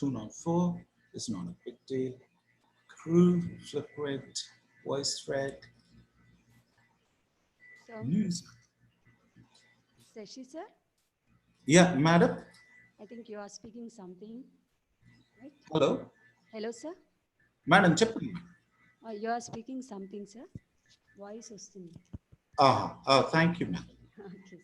204 is not a big deal. Crew, Flipgrid, voice thread, So, news. Sashi sir, Yeah, madam. I think you are speaking something, right? Hello. Hello, sir. Madam, చెప్పండి. You are speaking something, sir. Voice వస్తుంది. Thank you, madam. Okay, sir.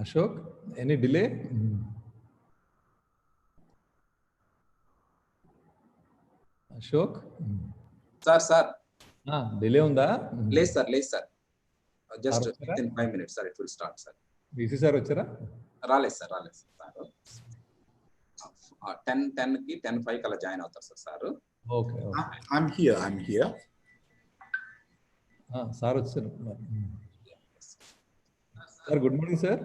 Ashok, any delay? Ashok? Sir. Delay unda? లేదు sir. Just Sir, within 5 minutes, sir, it will start, sir. VC sir వచ్చారా? రాలేదు sir. 10 కి 10:05 కల్లా join అవుతారు sir. Okay. I'm here. Sir వచ్చారు. Sir good morning sir.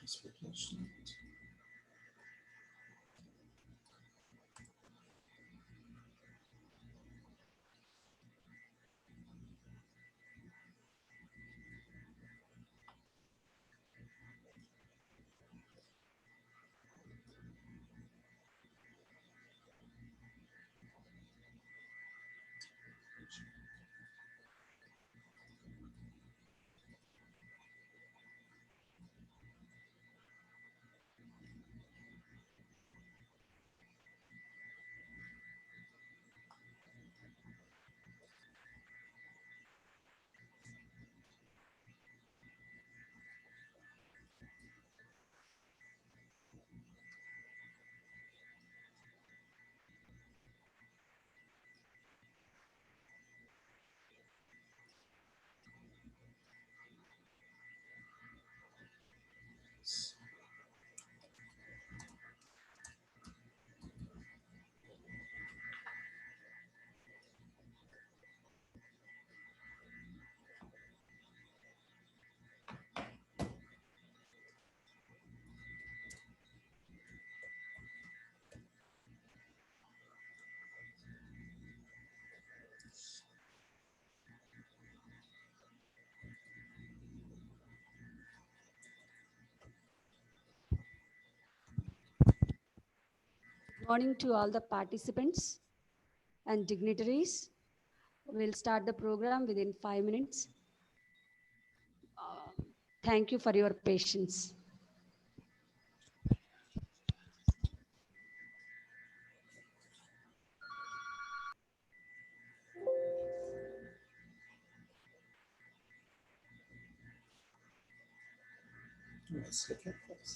Expectation. Morning to all the participants and dignitaries. We'll start the program within 5 minutes. Thank you for your patience. Let's look at this.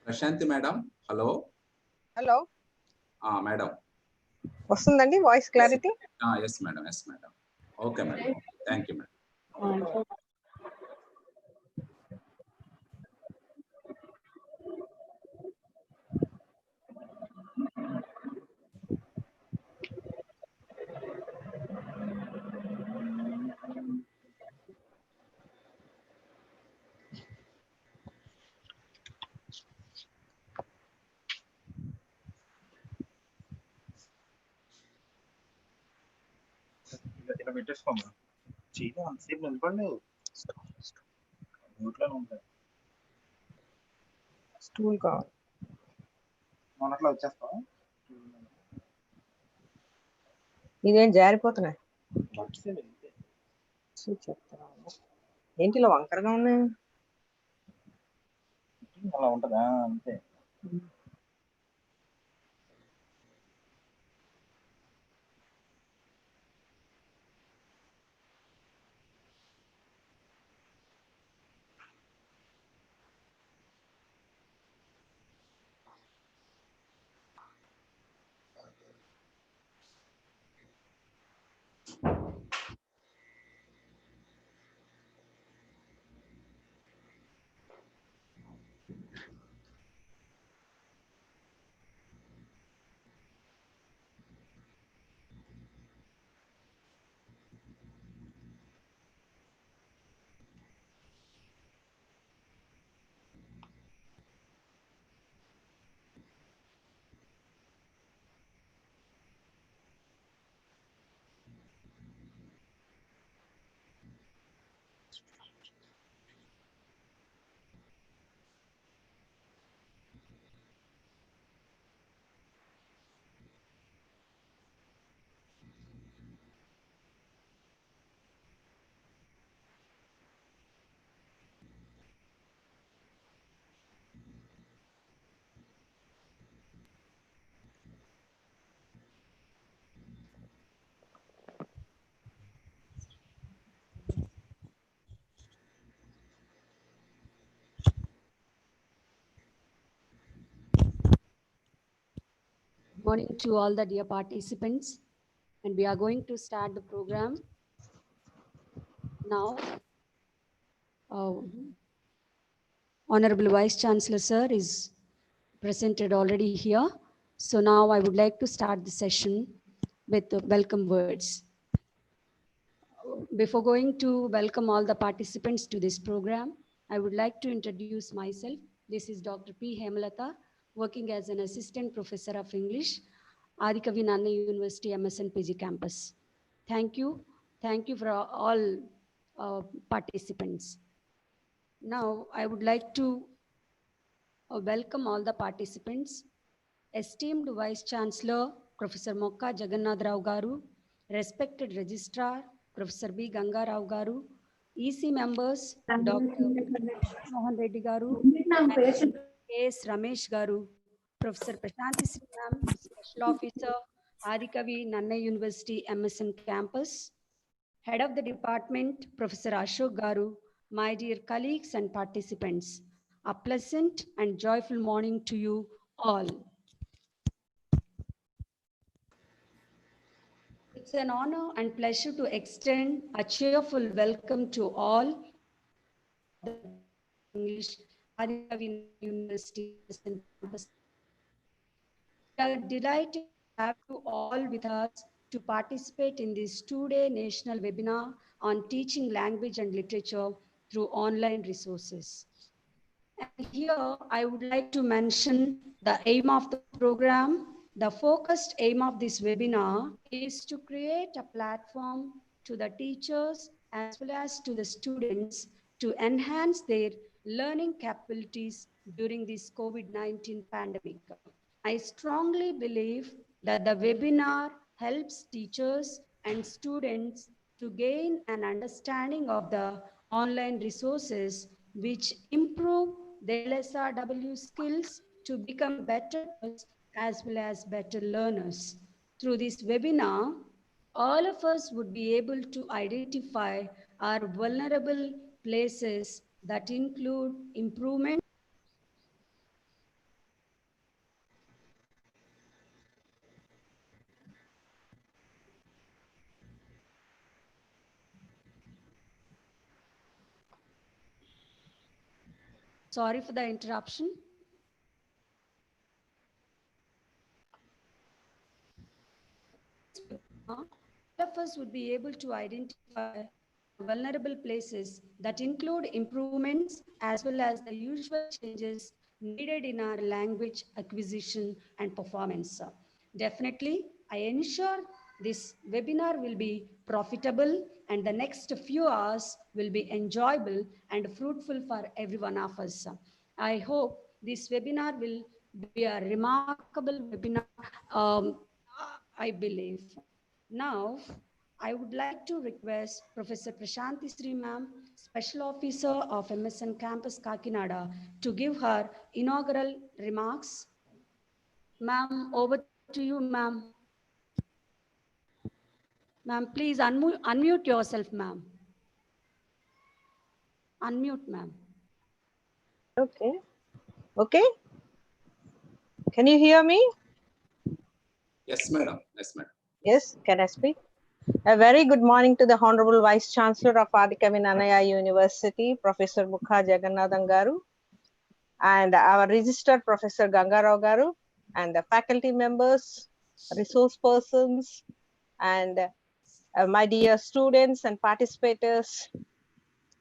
Prashanti madam, hello. Hello madam. వస్తుందండి voice clarity? Yes madam, yes madam. Okay madam, thank you madam. ఇలా పెట్టేసుకోమా. చీర అంతసేపు నిలబడలేవు, నోట్లోనే ఉంటాయి. Stool కావాలి. మొన్నట్లో వచ్చేస్తావా? ఇదేం జారిపోతున్నాయి. వచ్చేసేది అంతే. చెప్తాను ఏంటి ఇలా వంకరగా ఉన్నాయి? అలా ఉంటుందా? అంతే. morning to all the dear participants, and we are going to start the program now. Honorable Vice Chancellor Sir is presented already here. So now I would like to start the session with the welcome words. Before going to welcome all the participants to this program, I would like to introduce myself. This is Dr. P. Hemalata, working as an Assistant Professor of English, Adikavi Nanna University MSN PG campus. Thank you. Thank you for all participants. Now, I would like to welcome all the participants. Esteemed Vice Chancellor, Professor Mokka Jagannath Rao Garu, respected Registrar, Professor B. Ganga Rao Garu, EC members, Dr. Mohan Reddy Garu, and K.S. Ramesh Garu, Professor Prashanthi Sri Ma'am, Special Officer, Adikavi Nanna University MSN Campus, Head of the Department, Professor Ashok Garu, my dear colleagues and participants, a pleasant and joyful morning to you all. It's an honor and pleasure to extend a cheerful welcome to all the English Adikavi University campus. We are delighted to have you all with us to participate in this two-day national webinar on teaching language and literature through online resources. And here I would like to mention the aim of the program. The focused aim of this webinar is to create a platform to the teachers as well as to the students to enhance their learning capabilities during this COVID-19 pandemic. I strongly believe that the webinar helps teachers and students to gain an understanding of the online resources which improve their LSRW skills to become better as well as better learners. Through this webinar, all of us would be able to identify our vulnerable places that include improvement. Sorry for the interruption. All of us would be able to identify vulnerable places that include improvements as well as the usual changes needed in our language acquisition and performance. Definitely, I ensure this webinar will be profitable and the next few hours will be enjoyable and fruitful for every one of us. I hope this webinar will be a remarkable webinar, I believe. Now, I would like to request Professor Prashanthi Sri Ma'am, Special Officer of MSN Campus Kakinada, to give her inaugural remarks. Ma'am, over to you, ma'am. Ma'am, please unmute yourself, ma'am. Unmute, ma'am. Okay. Okay. Can you hear me? Yes, madam. Yes, madam. Yes. Can I speak? A very good morning to the Honorable Vice Chancellor of Adikavi Nanna University, Professor Mukha Jagannathan Garu, and our Registrar, Professor Ganga Rao Garu, and the faculty members, resource persons, and my dear students and participators.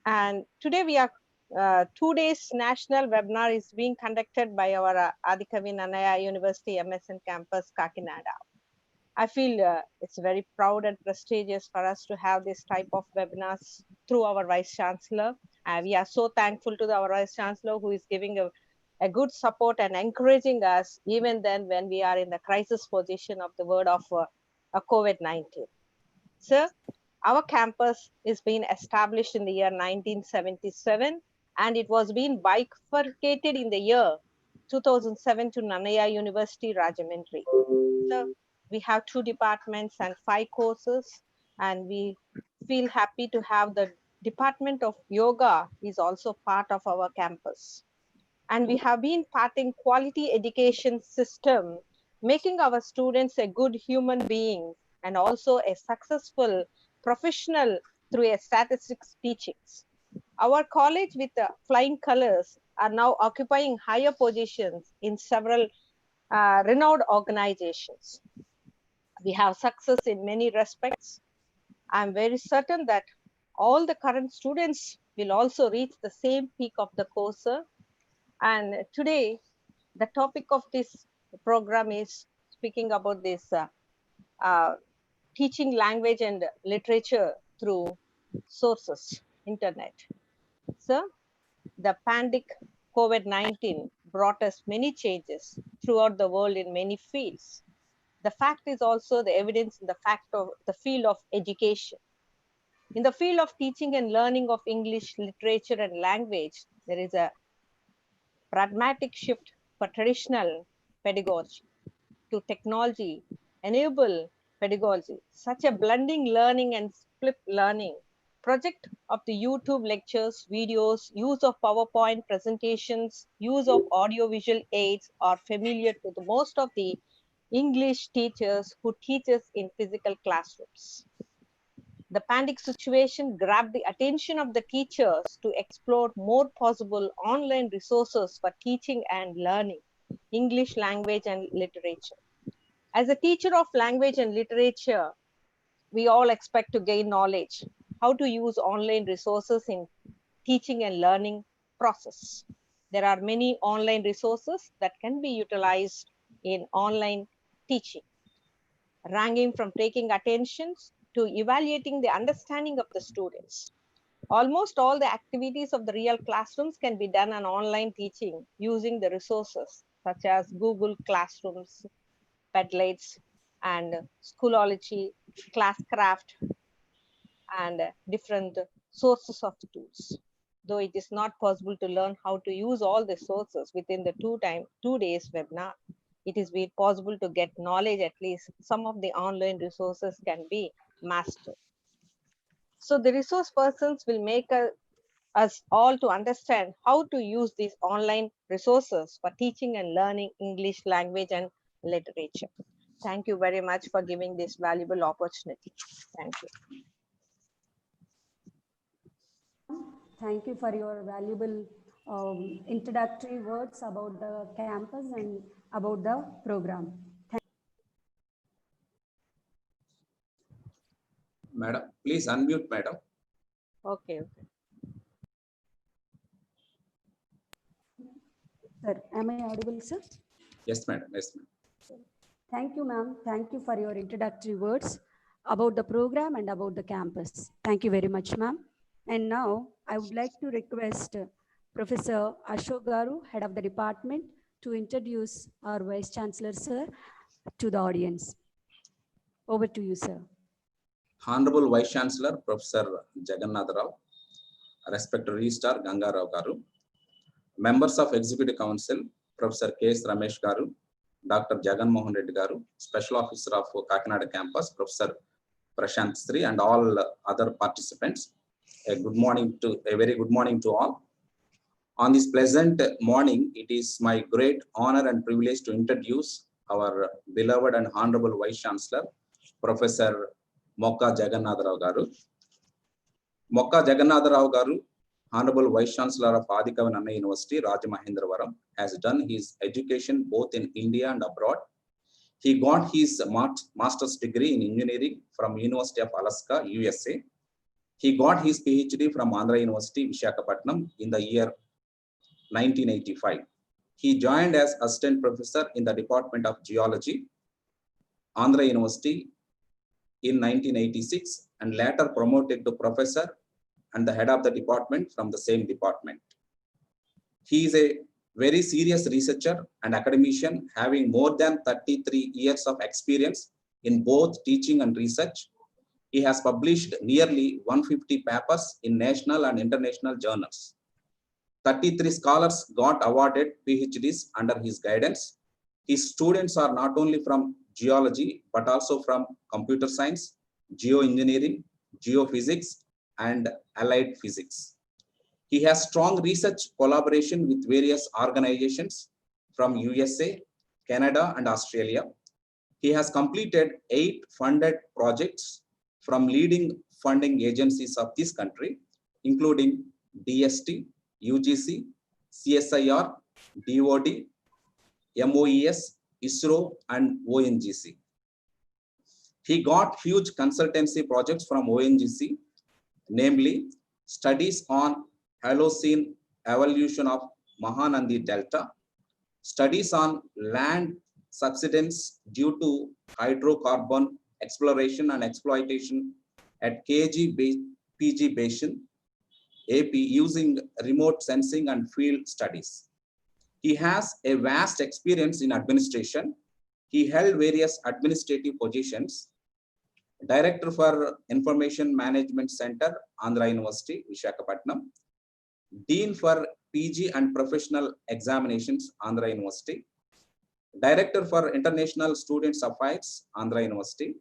And today we are 2 days national webinar is being conducted by our Adikavi Nanna University MSN campus Kakinada. I feel it's very proud and prestigious for us to have this type of webinars through our Vice Chancellor. We are so thankful to our Vice Chancellor who is giving a good support and encouraging us even then when we are in the crisis position of the word of COVID-19. Sir, our campus is being established in the year 1977 and it was being bifurcated in the year 2007 to Nanaya University, Rajahmundry. So we have 2 departments and 5 courses, and we feel happy to have the Department of Yoga is also part of our campus. And we have been imparting quality education system making our students a good human being and also a successful professional through a statistics teachings. Our college with flying colors are now occupying higher positions in several renowned organizations. We have success in many respects. I'm very certain that all the current students will also reach the same peak of the course. And today, the topic of this program is speaking about this teaching language and literature through sources, internet. So, the pandemic COVID-19 brought us many changes throughout the world in many fields. The fact is also the evidence in the fact of the field of education. In the field of teaching and learning of English literature and language, there is a pragmatic shift for traditional pedagogy to technology, enable pedagogy, such a blending learning and split learning. Project of the YouTube lectures, videos, use of PowerPoint presentations, use of audiovisual aids are familiar to the most of the English teachers who teach us in physical classrooms. The pandemic situation grabbed the attention of the teachers to explore more possible online resources for teaching and learning English language and literature. As a teacher of language and literature, we all expect to gain knowledge, how to use online resources in teaching and learning process. There are many online resources that can be utilized in online teaching, ranging from taking attentions to evaluating the understanding of the students. Almost all the activities of the real classrooms can be done on online teaching using the resources such as Google Classrooms, Padlets, and Schoology, Classcraft, and different sources of the tools. Though it is not possible to learn how to use all the sources within the 2 days webinar, it is possible to get knowledge. At least some of the online resources can be mastered. So the resource persons will make us all to understand how to use these online resources for teaching and learning English language and literature. Thank you very much for giving this valuable opportunity. Thank you. Thank you for your valuable introductory words about the campus and about the program. Madam, please unmute, madam. Okay. Sir, am I audible, sir? Yes, madam. Yes, madam. Thank you, ma'am. Thank you for your introductory words about the program and about the campus. Thank you very much, ma'am. And now I would like to request Professor Ashok Garu, head of the department, to introduce our Vice Chancellor, sir, to the audience. Over to you, sir. Honorable Vice Chancellor, Professor Jagannath Rao, respected Registrar Ganga Rao Garu, members of Executive Council, Professor K.S. Ramesh Garu, Dr. Jagan Mohan Reddy Garu, Special Officer of Kakinada Campus, Professor Prashant Sri, and all other participants. A very good morning to all. On this pleasant morning, it is my great honor and privilege to introduce our beloved and honorable Vice Chancellor, Professor Mokka Jagannath Rao Garu. Mokka Jagannath Rao Garu, Honorable Vice Chancellor of Adikavan Anna University, Rajamahendravaram, has done his education both in India and abroad. He got his master's degree in engineering from University of Alaska, USA. He got his PhD from Andhra University, Visakhapatnam in the year 1985. He joined as assistant professor in the Department of Geology, Andhra University in 1986, and later promoted to professor and the head of the department from the same department. He is a very serious researcher and academician, having more than 33 years of experience in both teaching and research. He has published nearly 150 papers in national and international journals. 33 scholars got awarded PhDs under his guidance. His students are not only from geology, but also from computer science, geoengineering, geophysics, and allied physics. He has strong research collaboration with various organizations from USA, Canada, and Australia. He has completed 8 funded projects from leading funding agencies of this country, including DST, UGC, CSIR, DOD, MOES, ISRO, and ONGC. He got huge consultancy projects from ONGC, namely studies on Holocene evolution of Mahanandi Delta, studies on land subsidence due to hydrocarbon exploration and exploitation at PG Basin, AP, using remote sensing and field studies. He has a vast experience in administration. He held various administrative positions: Director for Information Management Center, Andhra University, Visakhapatnam; Dean for PG and Professional Examinations, Andhra University; Director for International Students Affairs, Andhra University;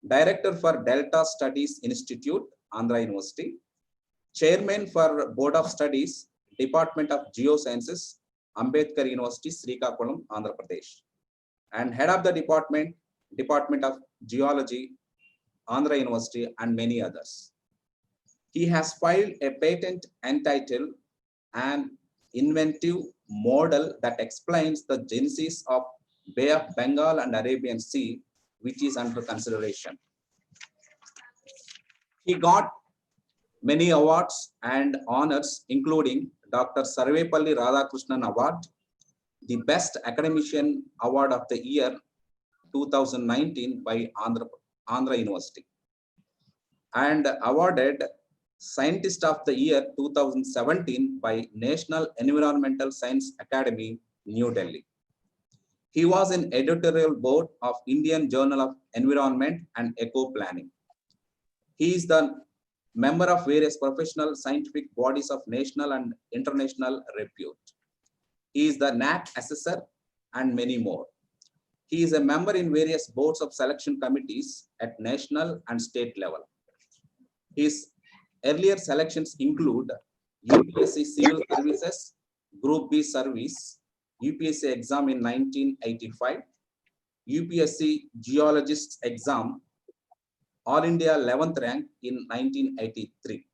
Director for Delta Studies Institute, Andhra University; Chairman for Board of Studies, Department of Geosciences, Ambedkar University, Srikakulam, Andhra Pradesh; and Head of the Department of Geology, Andhra University, and many others. He has filed a patent entitled An Inventive Model that explains the genesis of Bay of Bengal and Arabian Sea, which is under consideration. He got many awards and honors, including Dr. Sarvepalli Radhakrishnan Award, the Best Academician Award of the Year 2019 by Andhra University, and awarded Scientist of the Year 2017 by National Environmental Science Academy, New Delhi. He was in editorial board of Indian Journal of Environment and Eco Planning. He is the member of various professional scientific bodies of national and international repute. He is the NAT assessor and many more. He is a member in various boards of selection committees at national and state level. His earlier selections include UPSC Civil Services, Group B Service, UPSC exam in 1985, UPSC Geologist exam, All India 11th rank in 1983.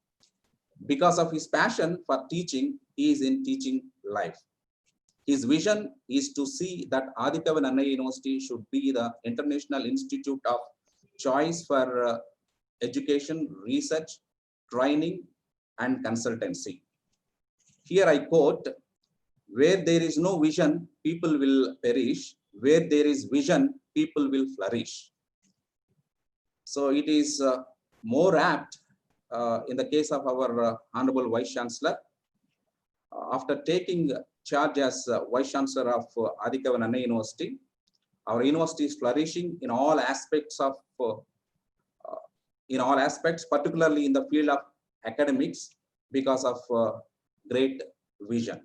Because of his passion for teaching, he is in teaching life. His vision is to see that Aditya Nannaya University should be the international institute of choice for education, research, training, and consultancy. Here I quote, "Where there is no vision, people will perish. Where there is vision, people will flourish." So it is more apt in the case of our Honorable Vice Chancellor. After taking charge as Vice Chancellor of Aditya Nannaya University, our university is flourishing in all aspects of particularly in the field of academics, because of great vision.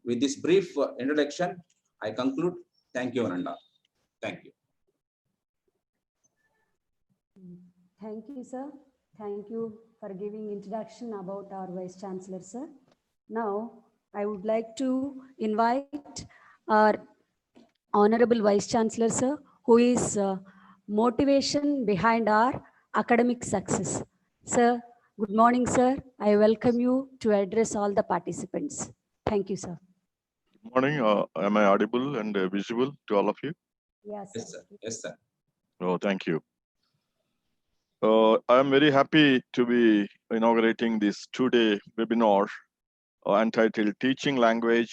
With this brief introduction, I conclude. Thank you, Ananda. Thank you. Thank you, sir. Thank you for giving introduction about our Vice Chancellor, sir. Now, I would like to invite our Honorable Vice Chancellor, sir, who is motivation behind our academic success. Sir, good morning, sir. I welcome you to address all the participants. Thank you, sir. Good morning. Am I audible and visible to all of you? Yes, Yes, sir. Yes, sir. Oh, thank you. I am very happy to be inaugurating this two-day webinar entitled Teaching Language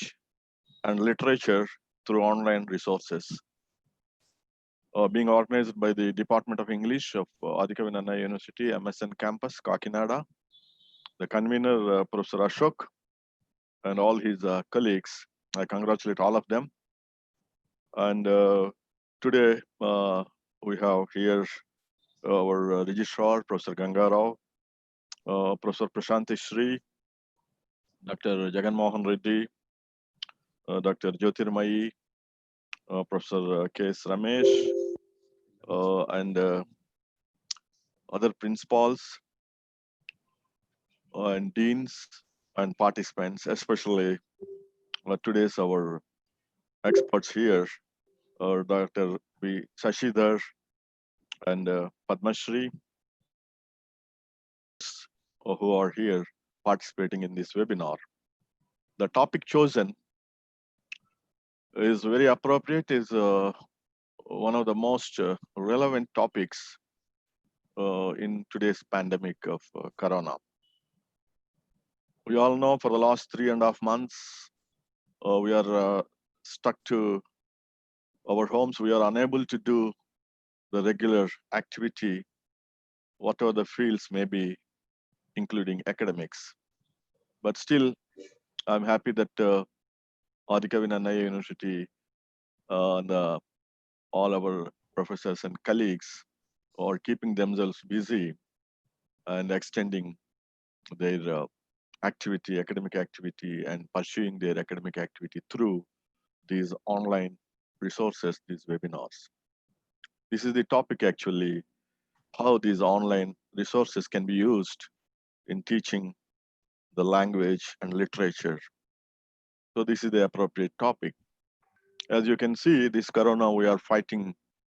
and Literature Through Online Resources, being organized by the Department of English of Aditya Nannaya University, MSN Campus, Kakinada. The convener, Professor Ashok, and all his colleagues. I congratulate all of them. And today we have here our registrar, Professor Gangarao, Professor Prashanti Shri, Dr. Jagan Mohan Reddy, Dr. Jyotirmayi, Professor K.S. Ramesh, and other principals and deans and participants, especially today's our experts here Dr. B. Shashidhar and Padmashri, who are here participating in this webinar. The topic chosen is very appropriate, is one of the most relevant topics in today's pandemic of Corona. We all know for the last 3.5 months, we are stuck to our homes. We are unable to do the regular activity, whatever the fields may be, including academics. But still, I'm happy that Adhikavi Nannaya University and all our professors and colleagues are keeping themselves busy and extending their academic activity, and pursuing their academic activity through these online resources, these webinars. This is the topic actually, how these online resources can be used in teaching the language and literature. So this is the appropriate topic. As you can see, this Corona, we are fighting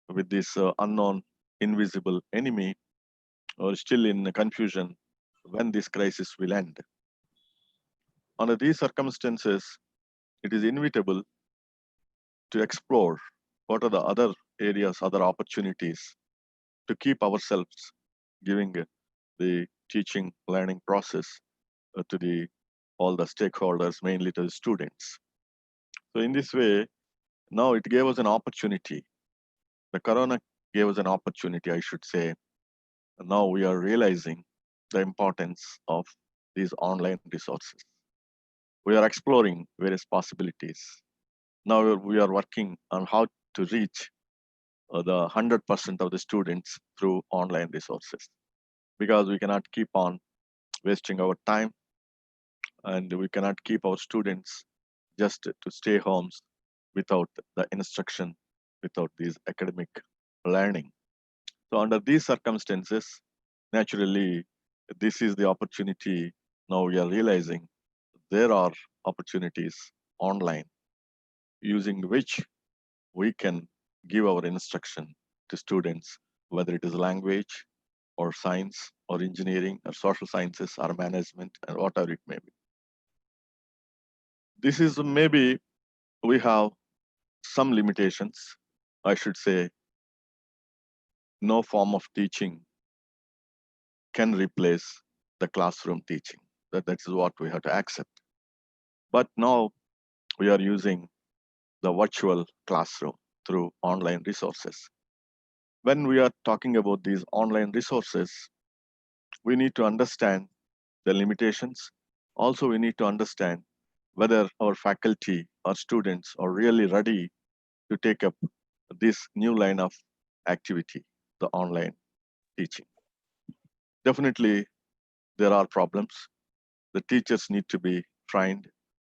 with this unknown, invisible enemy, or still in confusion when this crisis will end. Under these circumstances, it is inevitable to explore what are the other areas, other opportunities to keep ourselves giving the teaching learning process to all the stakeholders, mainly to the students. So in this way, now it gave us an opportunity. The Corona gave us an opportunity, I should say. And now we are realizing the importance of these online resources. We are exploring various possibilities. Now we are working on how to reach the 100% of the students through online resources, because we cannot keep on wasting our time, and we cannot keep our students just to stay homes without the instruction, without these academic learning. So under these circumstances, naturally, this is the opportunity. Now we are realizing there are opportunities online using which we can give our instruction to students, whether it is language or science or engineering or social sciences or management and whatever it may be. This is maybe we have some limitations. I should say no form of teaching can replace the classroom teaching. That is what we have to accept. But now we are using the virtual classroom through online resources. When we are talking about these online resources, we need to understand the limitations. Also, we need to understand whether our faculty or students are really ready to take up this new line of activity, the online teaching. Definitely, there are problems. The teachers need to be trained.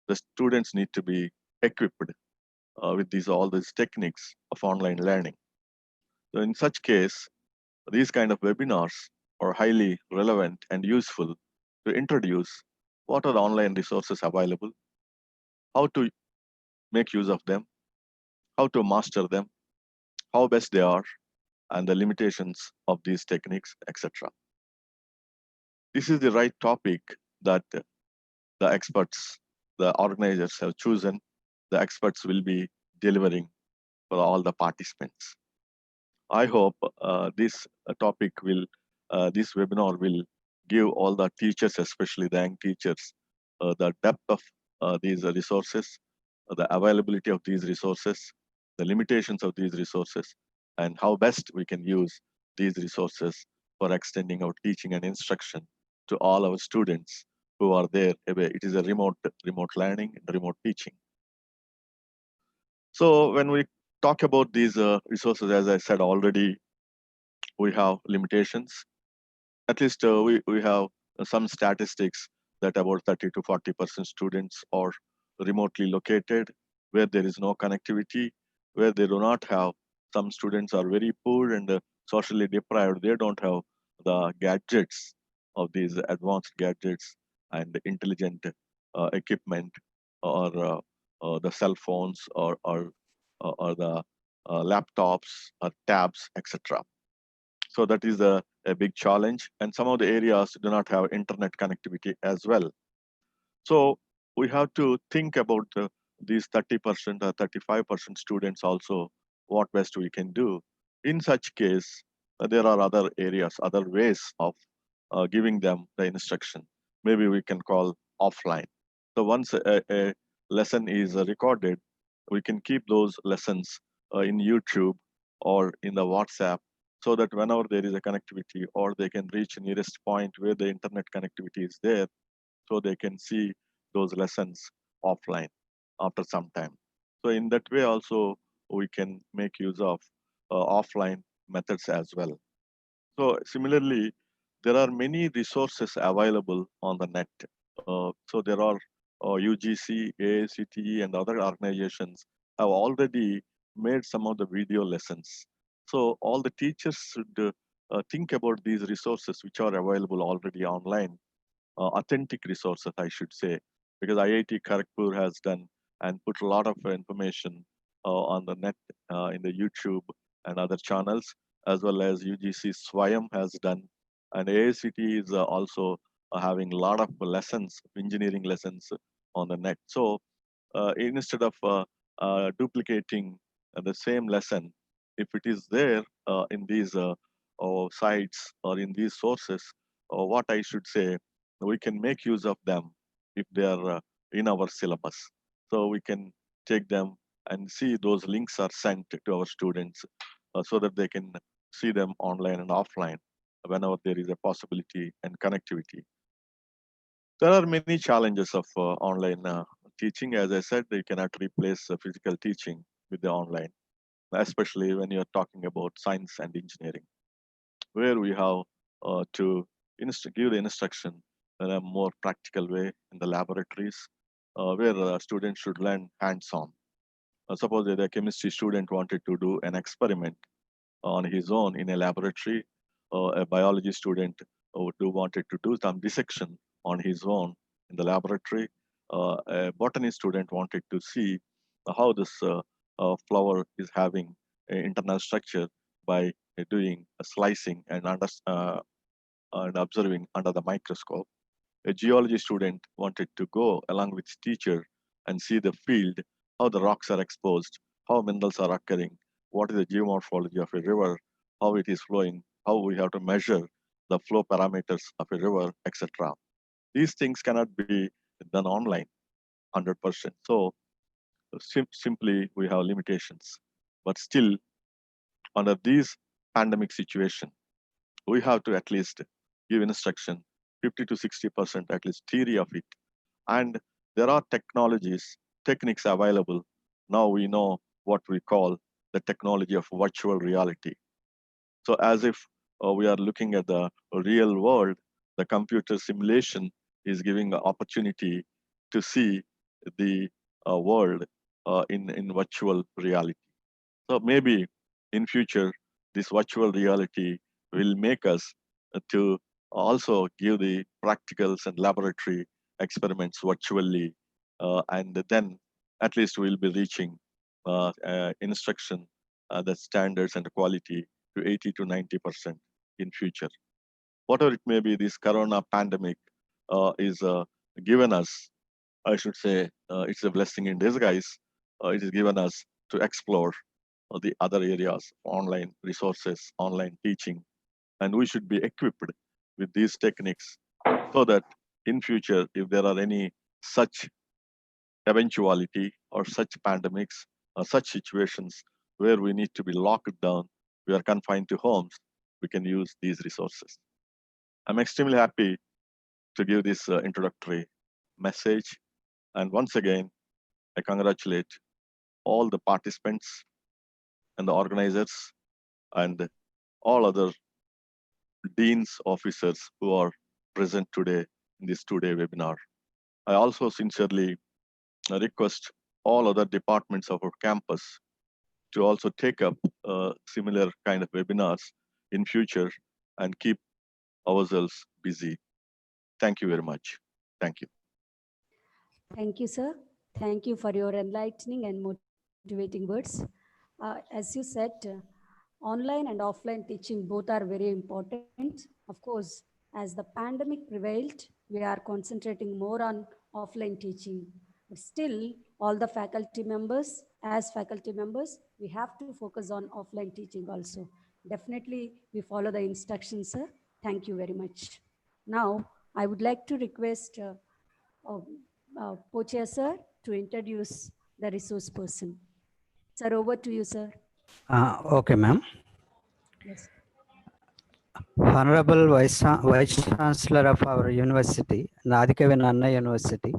The students need to be equipped with all these techniques of online learning. So in such case, these kind of webinars are highly relevant and useful to introduce what are the online resources available, how to make use of them, how to master them, how best they are, and the limitations of these techniques, etc. This is the right topic that the experts, the organizers have chosen. The experts will be delivering for all the participants. I hope this topic will, this webinar will give all the teachers, especially the young teachers, the depth of these resources, the availability of these resources, the limitations of these resources, and how best we can use these resources for extending our teaching and instruction to all our students who are there. It is a remote learning and remote teaching. So when we talk about these resources, as I said already, we have limitations. At least we have some statistics that about 30 to 40% students are remotely located, where there is no connectivity, where they do not have, some students are very poor and socially deprived. They don't have the gadgets of these advanced gadgets and intelligent equipment, or the cell phones, or the laptops, tabs, etc. So that is a big challenge. And some of the areas do not have internet connectivity as well. So we have to think about these 30% or 35% students also, what best we can do. In such case, there are other areas, other ways of giving them the instruction. Maybe we can call offline. So once a lesson is recorded, we can keep those lessons in YouTube or in the WhatsApp, so that whenever there is a connectivity or they can reach nearest point where the internet connectivity is there, so they can see those lessons offline after some time. So in that way also, we can make use of offline methods as well. So similarly, there are many resources available on the net. So there are UGC, AICTE, and other organizations have already made some of the video lessons. So all the teachers should think about these resources which are available already online, authentic resources, I should say, because IIT Kharagpur has done and put a lot of information on the net, in the YouTube and other channels, as well as UGC Swayam has done, and AICTE is also having a lot of lessons, engineering lessons on the net. So instead of duplicating the same lesson, if it is there in these sites or in these sources, what I should say, we can make use of them if they are in our syllabus. So we can take them and see those links are sent to our students so that they can see them online and offline whenever there is a possibility and connectivity. There are many challenges of online teaching. As I said, you cannot replace physical teaching with the online, especially when you're talking about science and engineering, where we have to give the instruction in a more practical way in the laboratories, where students should learn hands-on. Suppose that a chemistry student wanted to do an experiment on his own in a laboratory, a biology student wanted to do some dissection on his own in the laboratory, a botany student wanted to see how this flower is having an internal structure by doing a slicing and observing under the microscope. A geology student wanted to go along with teacher and see the field, how the rocks are exposed, how minerals are occurring, what is the geomorphology of a river, how it is flowing, how we have to measure the flow parameters of a river, etc. These things cannot be done online 100%. So simply we have limitations. But still, under these pandemic situation, we have to at least give instruction 50 to 60% at least theory of it. And there are technologies, techniques available. Now we know what we call the technology of virtual reality. So as if we are looking at the real world, the computer simulation is giving an opportunity to see the world in virtual reality. So maybe in future, this virtual reality will make us to also give the practicals and laboratory experiments virtually. And then at least we'll be reaching instruction, the standards and the quality to 80 to 90% in future. Whatever it may be, this corona pandemic is given us, I should say, it's a blessing in disguise. It is given us to explore the other areas, online resources, online teaching, and we should be equipped with these techniques so that in future, if there are any such eventuality or such pandemics or such situations where we need to be locked down, we are confined to homes, we can use these resources. I'm extremely happy to give this introductory message. And once again, I congratulate all the participants and the organizers and all other deans officers who are present today in this two-day webinar. I also sincerely request all other departments of our campus to also take up similar kind of webinars in future and keep ourselves busy. Thank you very much. Thank you. Thank you, sir. Thank you for your enlightening and motivating words. as you said, online and offline teaching both are very important. Of course, as the pandemic prevailed, we are concentrating more on offline teaching. But still, all the faculty members, as faculty members, we have to focus on offline teaching also. Definitely, we follow the instructions, sir. Thank you very much. Now, I would like to request Pochia sir to introduce the resource person. Sir, over to you, sir. Okay, ma'am. Yes. Honorable Vice Chancellor of our university, Nadikavi Nanna University,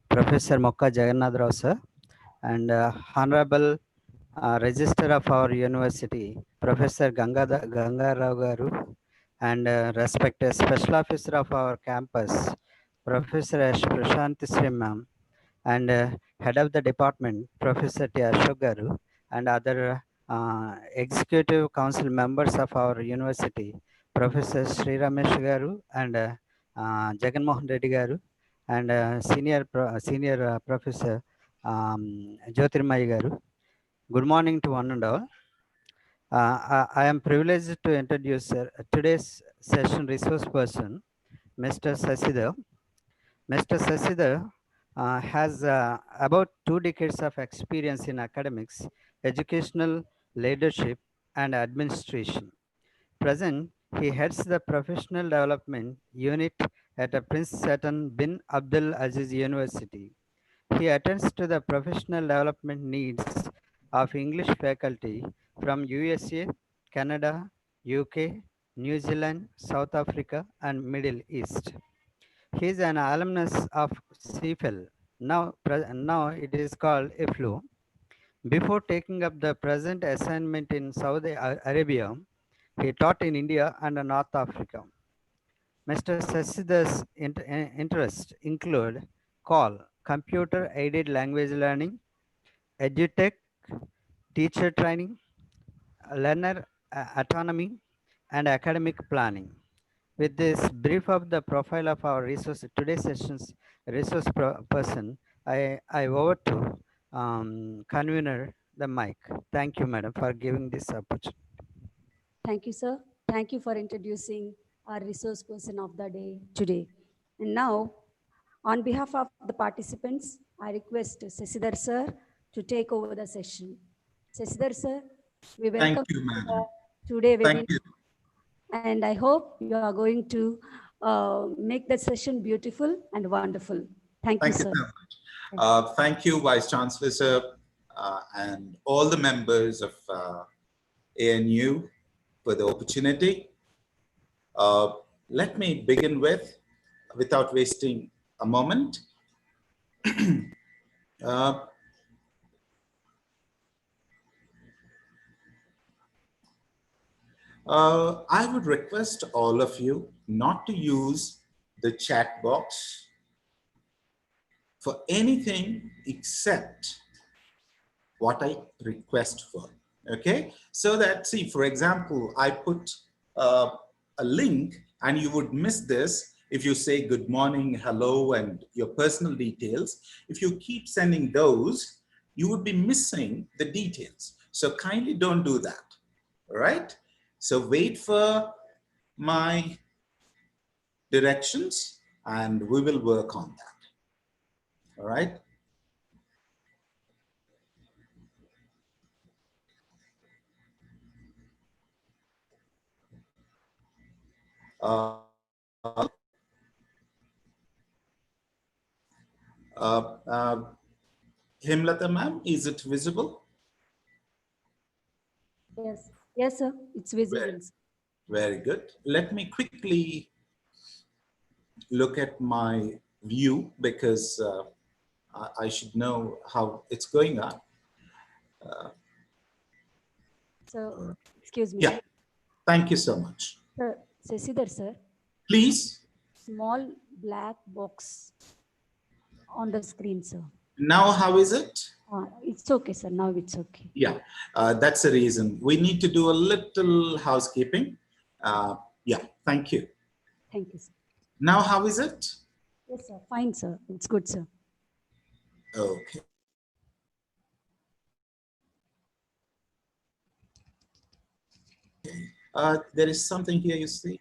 Professor Mokka Jagannath Rao sir, and Honorable Register of our university, Professor Ganga Rao Garu, and respected Special Officer of our campus, Professor S. Prashanti Sri ma'am, and Head of the Department, Professor T. Ashok Garu, and other Executive Council members of our university, Professor Sri Ramesh Garu and Jagan Mohan Reddy Garu, and Senior Professor Jyotirmay Garu. Good morning to one and all. I am privileged to introduce today's session resource person, Mr. Sasidhar. Mr. Sasidhar has about 2 decades of experience in academics, educational leadership, and administration. Present, he heads the professional development unit at Prince Sultan bin Abdul Aziz University. He attends to the professional development needs of English faculty from USA, Canada, UK, New Zealand, South Africa, and Middle East. He is an alumnus of CFL. Now it is called IFLU. Before taking up the present assignment in Saudi Arabia, he taught in India and North Africa. Mr. Sasidhar's interests include CALL, Computer Aided Language Learning, EduTech, Teacher Training, Learner Autonomy, and Academic Planning. With this brief of the profile of our resource, today's session's resource person, I over to convener the mic. Thank you, madam, for giving this opportunity. Thank you, sir. Thank you for introducing our resource person of the day today. And now, on behalf of the participants, I request Sasidhar sir to take over the session. Sasidhar sir, we welcome Thank you, madam. Today Thank you. and I hope you are going to make the session beautiful and wonderful. Thank you, Thank you sir. so much. Thank you, Vice Chancellor, sir, and all the members of ANU for the opportunity. Let me begin without wasting a moment. I would request all of you not to use the chat box for anything except what I request for, okay? So that, see, for example, I put a link and you would miss this if you say good morning, hello, and your personal details. If you keep sending those, you would be missing the details. So kindly don't do that, all right? So wait for my directions and we will work on that, all right? Himlata ma'am, is it visible? Yes, yes, sir. It's visible. Very, very good. Let me quickly look at my view because I should know how it's going on. So, excuse me. Yeah, thank you so much. Sir, Sasidhar sir, Please. small black box on the screen, sir. Now, how is it? It's okay, sir. Now it's okay. Yeah, that's the reason. We need to do a little housekeeping. Yeah, thank you. Thank you, sir. Now, how is it? Yes, sir. Fine, sir. It's good, sir. Okay. There is something here, you see.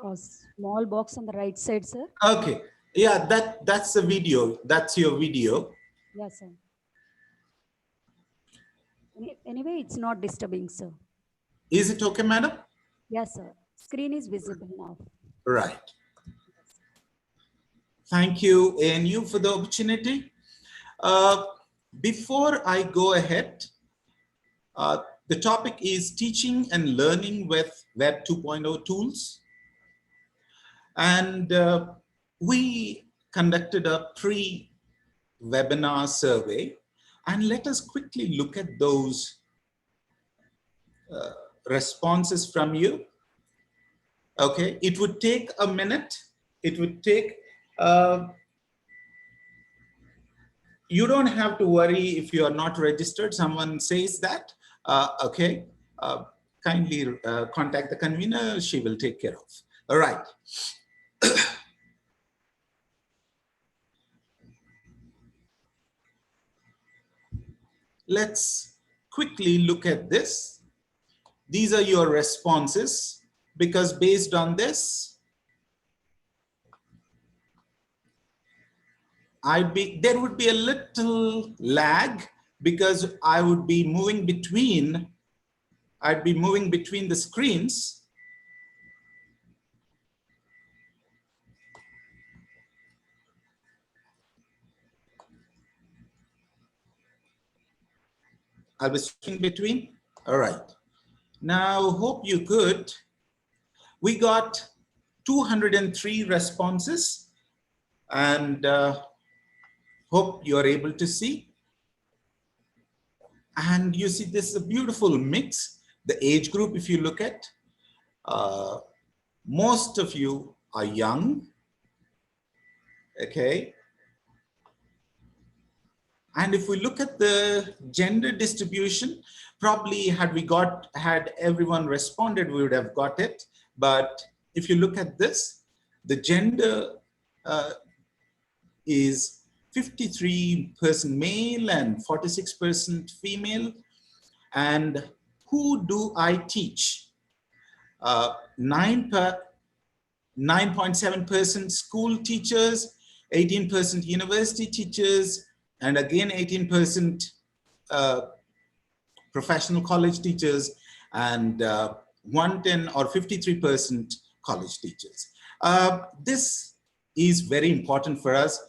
A small box on the right side, sir. Okay, yeah, that's the video. That's your video. Yes, sir. Anyway, it's not disturbing, sir. Is it okay, madam? Yes, sir. Screen is visible now. Right. Thank you, ANU, for the opportunity. Before I go ahead, the topic is teaching and learning with Web 2.0 tools. And we conducted a pre-webinar survey, and let us quickly look at those responses from you. Okay, it would take a minute. It would take, you don't have to worry if you are not registered. Someone says that, okay, kindly contact the convener, she will take care of. All right. Let's quickly look at this. These are your responses, because based on this, there would be a little lag, because I would be moving between, I'd be moving between the screens. I'll be switching between. All right. Now, hope you could. We got 203 responses, and hope you're able to see. And you see, this is a beautiful mix. The age group, if you look at, most of you are young, okay? And if we look at the gender distribution, probably had everyone responded, we would have got it. But if you look at this, the gender is 53% male and 46% female. And who do I teach? 9.7% school teachers, 18% university teachers, and again 18% professional college teachers, and 110 or 53% college teachers. This is very important for us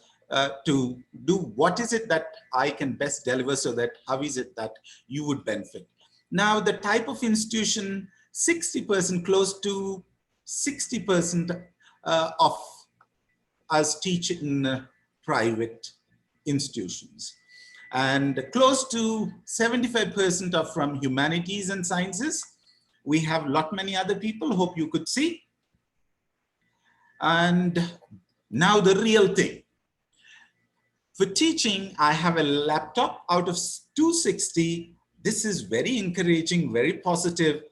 to do what is it that I can best deliver, so that how is it that you would benefit. Now, the type of institution, 60%, close to 60% of us teach in private institutions. And close to 75% are from humanities and sciences. We have many other people, hope you could see. And now the real thing. For teaching, I have a laptop out of 260. This is very encouraging, very positive.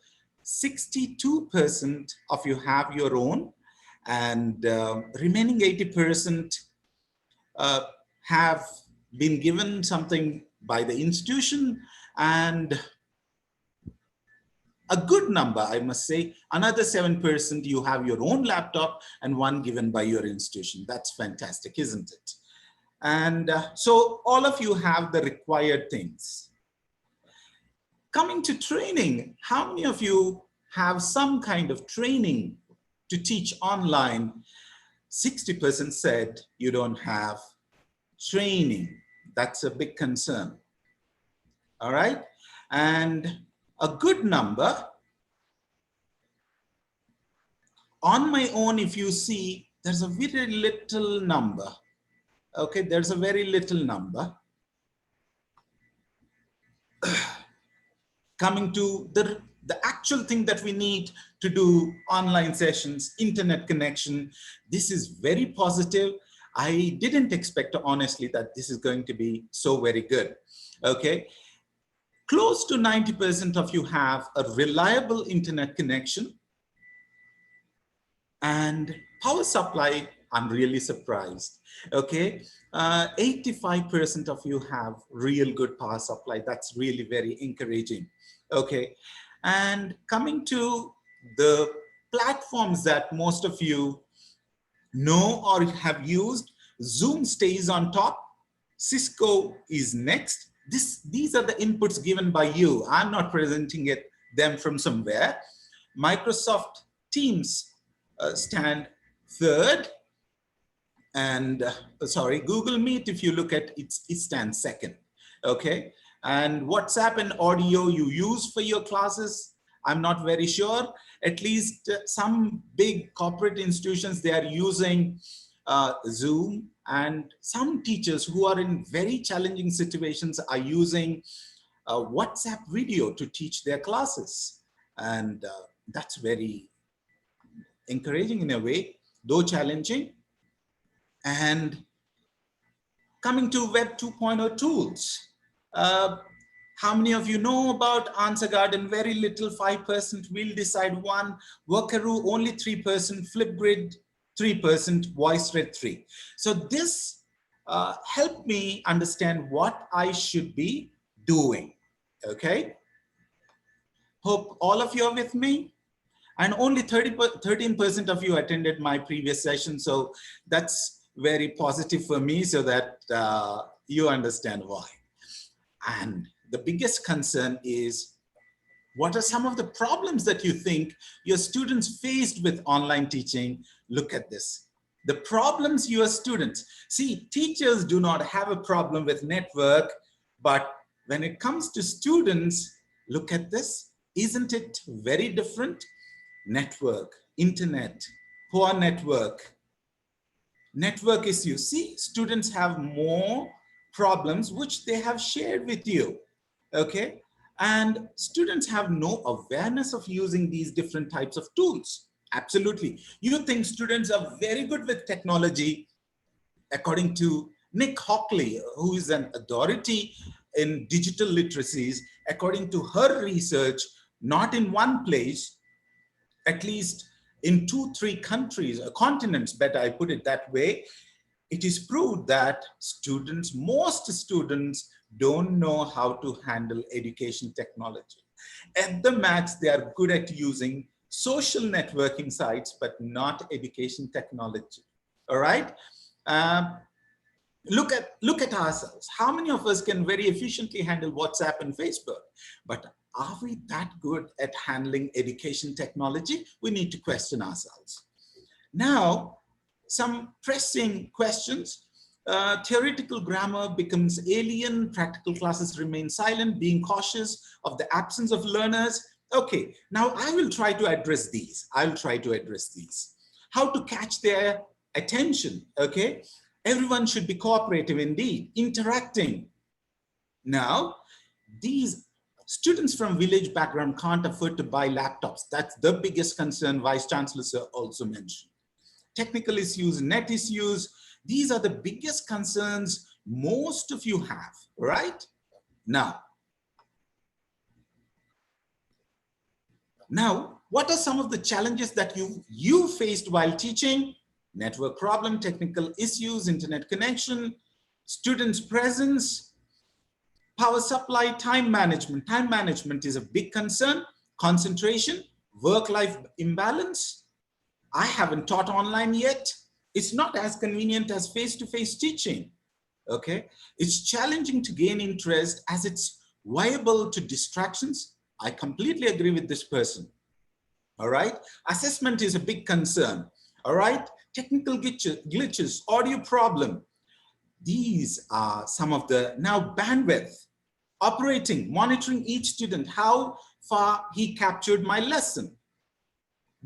62% of you have your own, and remaining 80% have been given something by the institution, and a good number, I must say, another 7% you have your own laptop and one given by your institution. That's fantastic, isn't it? And so all of you have the required things. Coming to training, how many of you have some kind of training to teach online? 60% said you don't have training. That's a big concern. All right. And a good number, on my own, if you see, there's a very little number. Okay, there's a very little number. Coming to the actual thing that we need to do online sessions, internet connection, this is very positive. I didn't expect, honestly, that this is going to be so very good. Okay, close to 90% of you have a reliable internet connection, and power supply, I'm really surprised. Okay, 85% of you have real good power supply. That's really very encouraging. Okay, And coming to the platforms that most of you know or have used, Zoom stays on top. Cisco is next. These are the inputs given by you. I'm not presenting them from somewhere. Microsoft Teams stand third. And sorry, Google Meet, if you look at it, it stands second. Okay. And WhatsApp and audio you use for your classes, I'm not very sure. At least some big corporate institutions, they are using Zoom, and some teachers who are in very challenging situations are using WhatsApp video to teach their classes. And that's very encouraging in a way, though challenging. And coming to Web 2.0 tools, how many of you know about Answer Garden? Very little, 5%, We'll Decide 1%, Workaroo only 3%, Flipgrid 3%, VoiceThread 3%. So this helped me understand what I should be doing, okay? Hope all of you are with me. And only 13% of you attended my previous session. So that's very positive for me, so that you understand why. And the biggest concern is, what are some of the problems that you think your students faced with online teaching? Look at this. The problems your students, see, teachers do not have a problem with network, but when it comes to students, look at this. Isn't it very different? Network, internet, poor network issues. See, students have more problems which they have shared with you, okay? And students have no awareness of using these different types of tools. Absolutely. You think students are very good with technology. According to Nick Hockley, who is an authority in digital literacies, according to her research, not in one place, at least in 2-3 countries, continents, better I put it that way, it is proved that most students don't know how to handle education technology. At the max, they are good at using social networking sites, but not education technology. All right. Look at ourselves. How many of us can very efficiently handle WhatsApp and Facebook? But are we that good at handling education technology? We need to question ourselves. Now, some pressing questions. Theoretical grammar becomes alien, practical classes remain silent, being cautious of the absence of learners. Okay, now I will try to address these. How to catch their attention, okay? Everyone should be cooperative indeed, interacting. Now, these students from village background can't afford to buy laptops. That's the biggest concern Vice Chancellor Sir also mentioned. Technical issues, net issues, these are the biggest concerns most of you have, right? Now, what are some of the challenges that you faced while teaching? Network problem, technical issues, internet connection, students' presence, power supply, time management. Time management is a big concern. Concentration, work-life imbalance. I haven't taught online yet. It's not as convenient as face-to-face teaching, okay? It's challenging to gain interest as it's viable to distractions. I completely agree with this person, all right? Assessment is a big concern, all right? Technical glitches, audio problem. These are some of the, now bandwidth, operating, monitoring each student, how far he captured my lesson.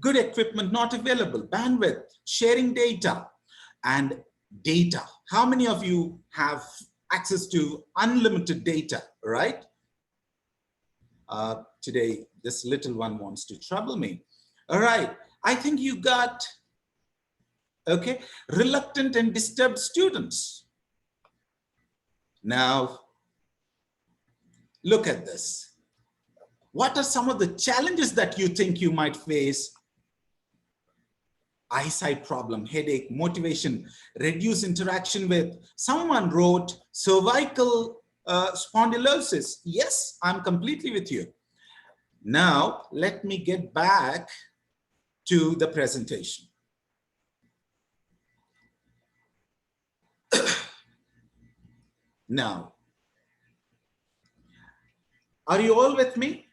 Good equipment not available, bandwidth, sharing data, and data. How many of you have access to unlimited data, right? Today, this little one wants to trouble me. All right, I think you got, okay, reluctant and disturbed students. Now, look at this. What are some of the challenges that you think you might face? Eyesight problem, headache, motivation, reduced interaction with, someone wrote cervical spondylosis. Yes, I'm completely with you. Now, let me get back to the presentation. Now, are you all with me?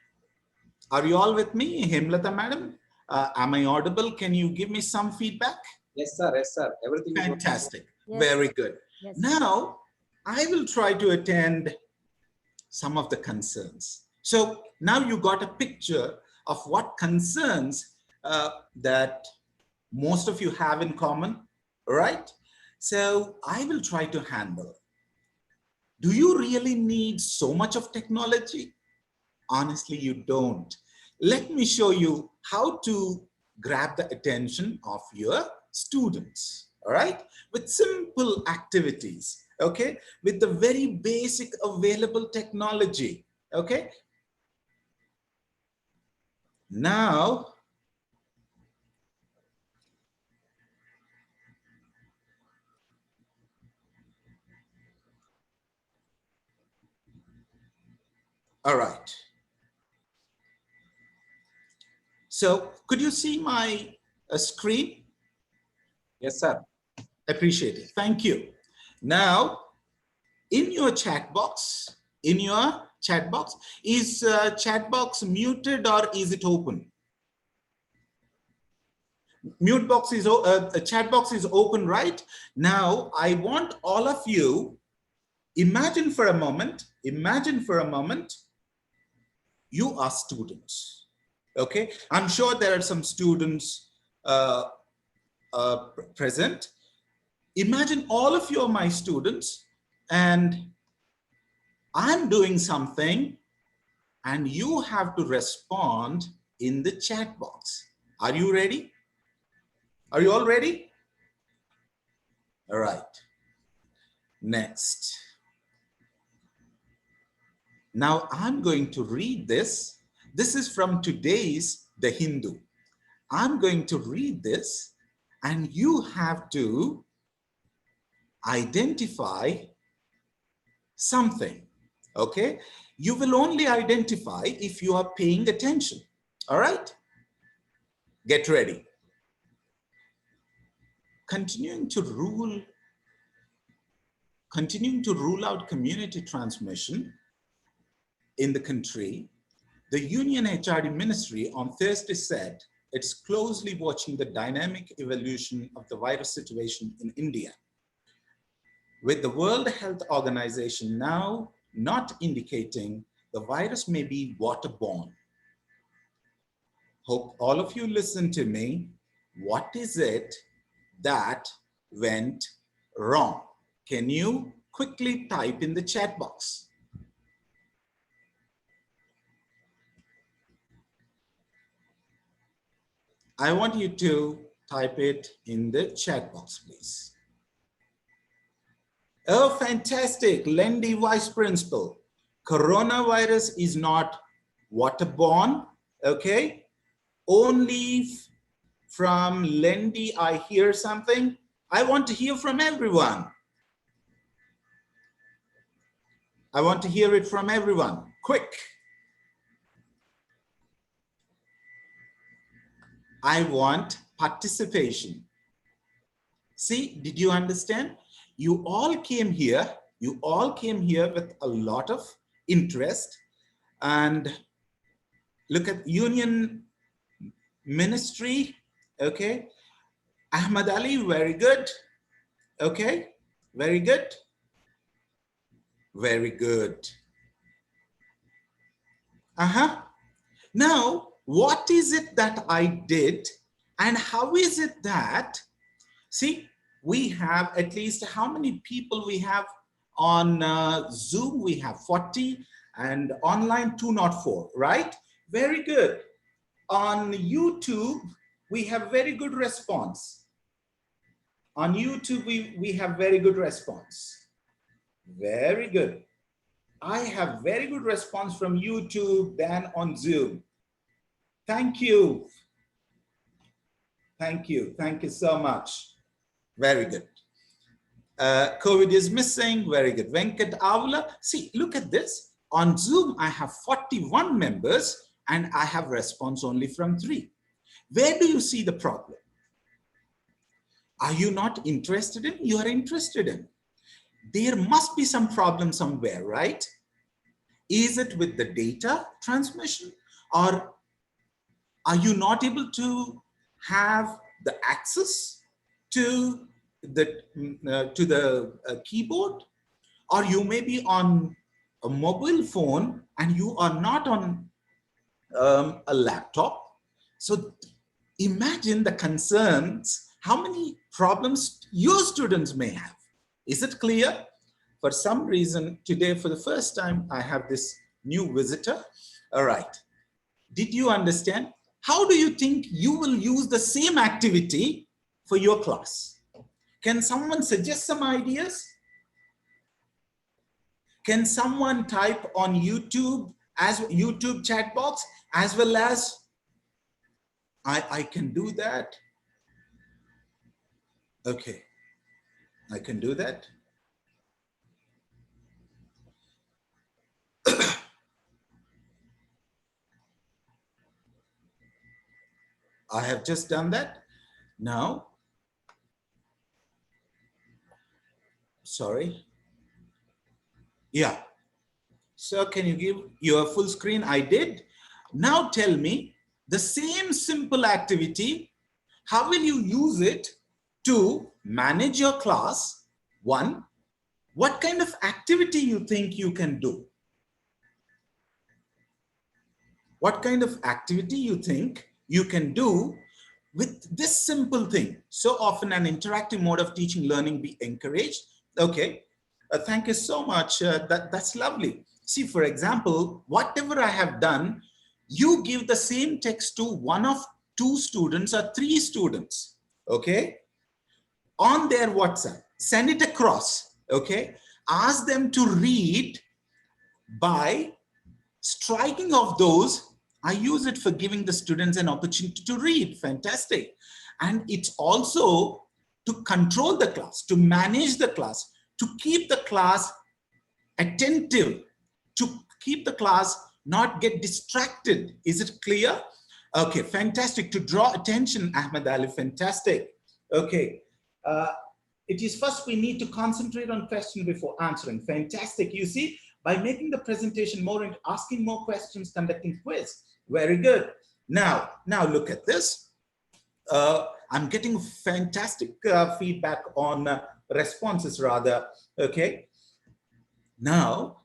Are you all with me, Hemlata madam? Am I audible? Can you give me some feedback? Yes, sir. Yes, sir. Everything is okay. Fantastic. Yes. Very good. Yes. Now, I will try to attend some of the concerns. So now you got a picture of what concerns that most of you have in common, right? So I will try to handle. Do you really need so much of technology? Honestly, you don't. Let me show you how to grab the attention of your students, all right? With simple activities, okay? With the very basic available technology, okay? Now, all right. So could you see my screen? Yes, sir. Appreciate it. Thank you. Now, in your chat box, is chat box muted or is it open? Mute box is chat box is open, right? Now, I want all of you, imagine for a moment, you are students, okay? I'm sure there are some students present. Imagine all of you are my students and I'm doing something and you have to respond in the chat box. Are you ready? Are you all ready? All right. Next. Now I'm going to read this. This is from today's The Hindu. I'm going to read this and you have to identify something, okay? You will only identify if you are paying attention, all right? Get ready. Continuing to rule out community transmission in the country, the Union HRD Ministry on Thursday said it's closely watching the dynamic evolution of the virus situation in India, with the World Health Organization now not indicating the virus may be waterborne. Hope all of you listen to me. What is it that went wrong? Can you quickly type in the chat box? I want you to type it in the chat box, please. Oh, fantastic. Lendi Vice Principal. Coronavirus is not waterborne, okay? Only from Lendi, I hear something. I want to hear from everyone. I want to hear it from everyone. Quick. I want participation. See, did you understand? You all came here with a lot of interest, and look at Union Ministry, okay? Ahmad Ali, very good. Okay, very good. Very good. Now, what is it that I did and how is it that, see, we have at least how many people we have on Zoom? We have 40 and online 204, right? Very good. On YouTube, we have very good response. On YouTube, we have very good response. Very good. I have very good response from YouTube than on Zoom. Thank you. Thank you. Thank you so much. Very good. COVID is missing. Very good. Venkat Avula. See, look at this. On Zoom, I have 41 members. and I have response only from 3. Where do you see the problem? Are you not interested in? You are interested in. There must be some problem somewhere, right? Is it with the data transmission, or are you not able to have the access to the keyboard? Or you may be on a mobile phone and you are not on a laptop. So imagine the concerns, how many problems your students may have. Is it clear? For some reason, today, for the first time, I have this new visitor. All right. Did you understand? How do you think you will use the same activity for your class? Can someone suggest some ideas? Can someone type on YouTube as YouTube chat box, as well as I can do that? Okay, I can do that. I have just done that. Now, sorry. Yeah. So can you give your full screen? I did. Now tell me the same simple activity, how will you use it to manage your class? 1, what kind of activity you think you can do? What kind of activity you think you can do with this simple thing? So often an interactive mode of teaching learning be encouraged. Okay, thank you so much. That's lovely. See, for example, whatever I have done, you give the same text to 1 of 2 students or 3 students, okay, on their WhatsApp, send it across, okay, ask them to read by striking off those. I use it for giving the students an opportunity to read. Fantastic. And it's also to control the class, to manage the class, to keep the class attentive, to keep the class not get distracted. Is it clear? Okay, fantastic. To draw attention, Ahmed Ali, fantastic. Okay, it is first we need to concentrate on question before answering. Fantastic. You see, by making the presentation more and asking more questions, conducting quiz. Very good. Now look at this. I'm getting fantastic feedback on responses rather. Okay. Now,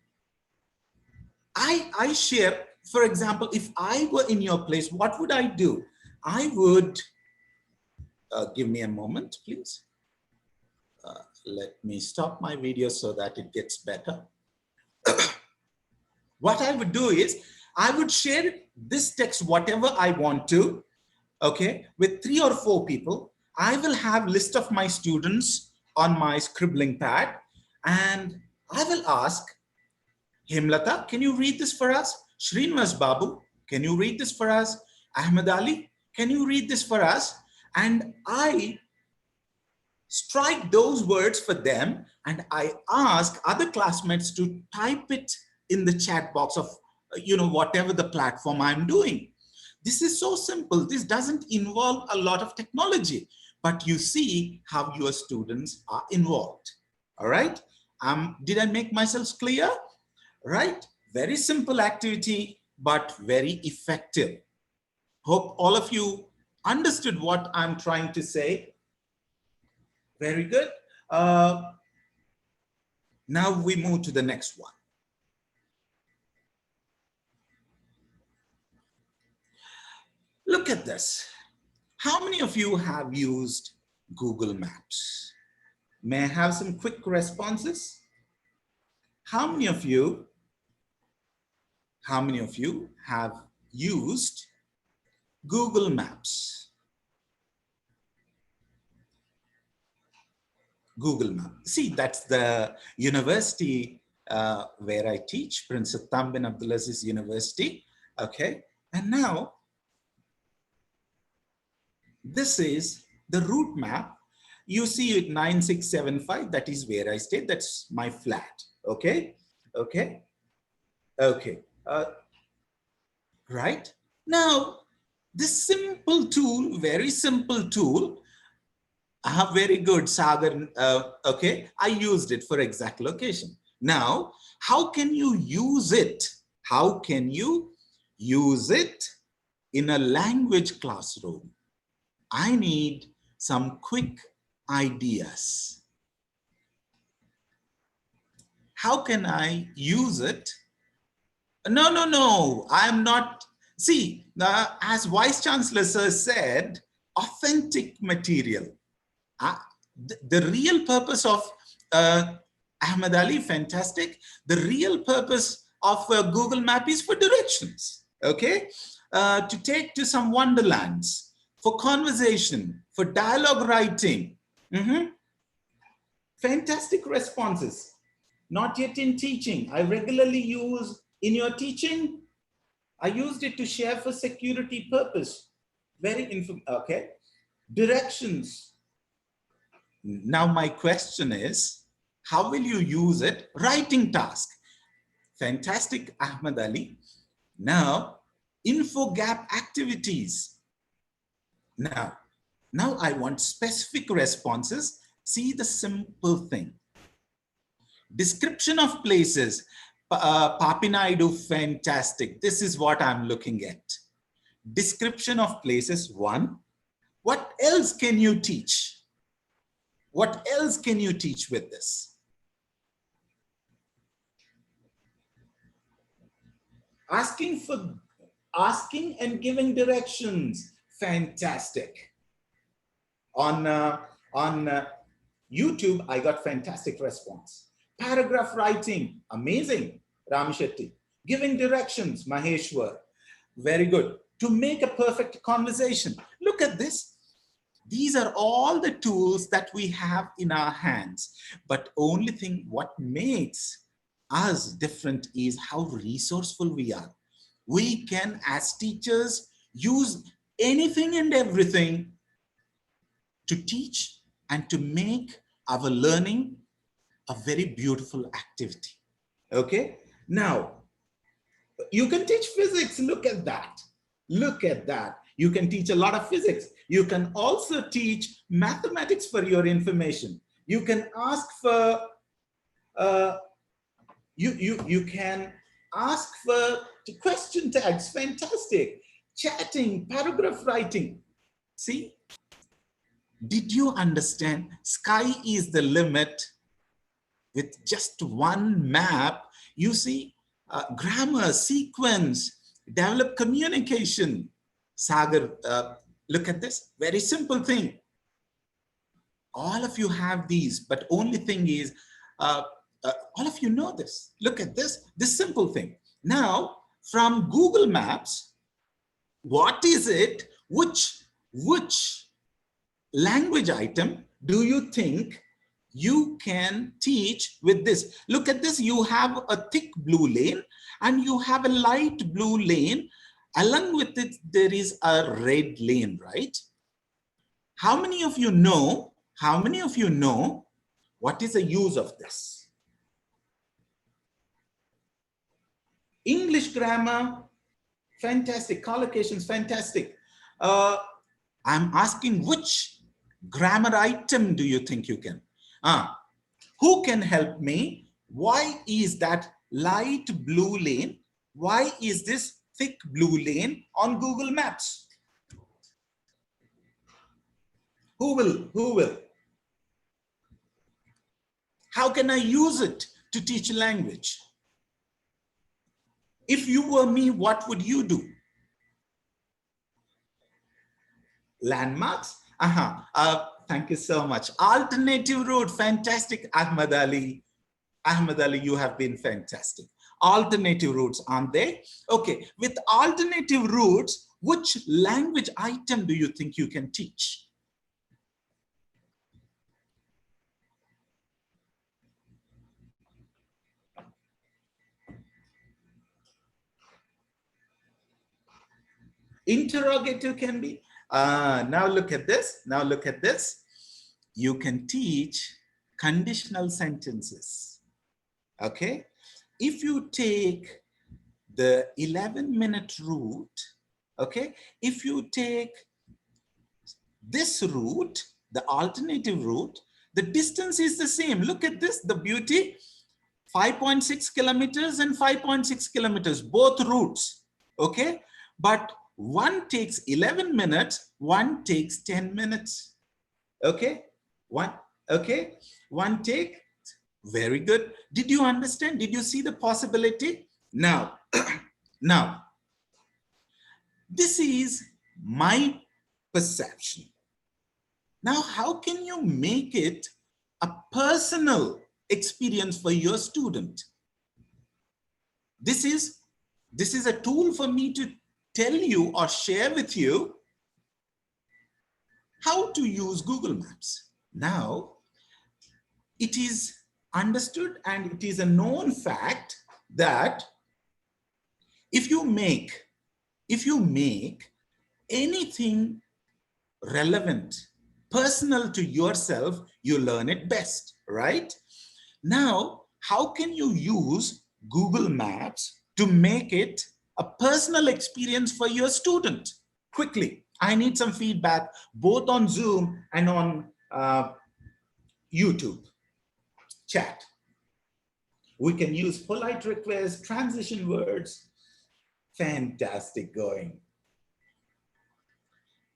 I share, for example, if I were in your place, what would I do? I would, give me a moment, please. Let me stop my video so that it gets better. What I would do is, I would share this text, whatever I want to, okay, with 3 or 4 people. I will have list of my students on my scribbling pad, and I will ask, Himlata, can you read this for us? Srinivas Babu, can you read this for us? Ahmed Ali, can you read this for us? And I strike those words for them, and I ask other classmates to type it in the chat box of, whatever the platform I'm doing. This is so simple. This doesn't involve a lot of technology, but you see how your students are involved. All right. Did I make myself clear? Right. Very simple activity, but very effective. Hope all of you understood what I'm trying to say. Very good. Now we move to the next one. Look at this. How many of you have used Google Maps? May I have some quick responses? How many of you have used Google Maps? Google Maps. See, that's the university where I teach, Prince Attam bin Abdulaziz University. Okay, and now this is the route map. You see it 9675, that is where I stay. That's my flat. Okay, okay, okay. right? Now, this simple tool, very simple tool, very good, Sagar. Okay, I used it for exact location. Now, how can you use it? How can you use it in a language classroom? I need some quick ideas. How can I use it? No, I'm not. See, as Vice Chancellor Sir said, authentic material. The real purpose of Ahmed Ali, fantastic. The real purpose of Google Map is for directions, okay? To take to some wonderlands, for conversation, for dialogue writing. Fantastic responses. Not yet in teaching. I regularly use in your teaching. I used it to share for security purpose. Okay. Directions. Now my question is, how will you use it? Writing task. Fantastic, Ahmed Ali. Now, info gap activities. Now I want specific responses. See the simple thing. Description of places. Papinaidu, fantastic. This is what I'm looking at. Description of places, one. What else can you teach? What else can you teach with this? Asking and giving directions, fantastic. On YouTube, I got fantastic response. Paragraph writing, amazing, Ram Shetty. Giving directions, Maheshwar, very good. To make a perfect conversation. Look at this. These are all the tools that we have in our hands. But only thing what makes us different is how resourceful we are. We can, as teachers, use anything and everything to teach and to make our learning a very beautiful activity. Okay? Now, you can teach physics. Look at that. Look at that. You can teach a lot of physics. You can also teach mathematics for your information. You can ask for, you can ask for question tags, fantastic. Chatting, paragraph writing. See, did you understand? Sky is the limit. With just one map, you see grammar, sequence, develop communication. Sagar, look at this, very simple thing. All of you have these, but only thing is, all of you know this. Look at this simple thing. Now, from Google Maps, what is it, which language item do you think you can teach with this? Look at this, you have a thick blue lane and you have a light blue lane. Along with it, there is a red lane, right? How many of you know what is the use of this? English grammar, fantastic. Collocations, fantastic. I'm asking, which grammar item do you think you can? Who can help me? Why is that light blue lane? Why is this thick blue lane on Google Maps? Who will? How can I use it to teach a language? If you were me, what would you do? Landmarks? Thank you so much. Alternative route, fantastic, Ahmed Ali. Ahmed Ali, you have been fantastic. Alternative routes, aren't they? Okay, with alternative routes, which language item do you think you can teach? Interrogative can be. Now look at this. Now look at this. You can teach conditional sentences. Okay. If you take the 11-minute route, okay, if you take this route, the alternative route, the distance is the same. Look at this, the beauty, 5.6 kilometers and 5.6 kilometers, both routes, okay? But one takes 11 minutes, one takes 10 minutes, okay? One take, very good. Did you understand? Did you see the possibility? Now, now, this is my perception. Now, how can you make it a personal experience for your student? This is a tool for me to tell you or share with you how to use Google Maps. Now, it is understood and it is a known fact that if you make anything relevant, personal to yourself, you learn it best, right? Now, how can you use Google Maps to make it a personal experience for your student? Quickly, I need some feedback both on Zoom and on YouTube chat. We can use polite requests, transition words. Fantastic going.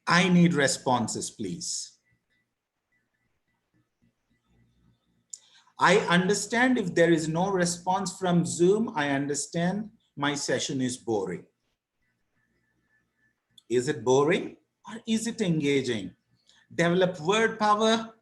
I need responses, please. I understand if there is no response from Zoom, I understand my session is boring. Is it boring or is it engaging? Develop word power.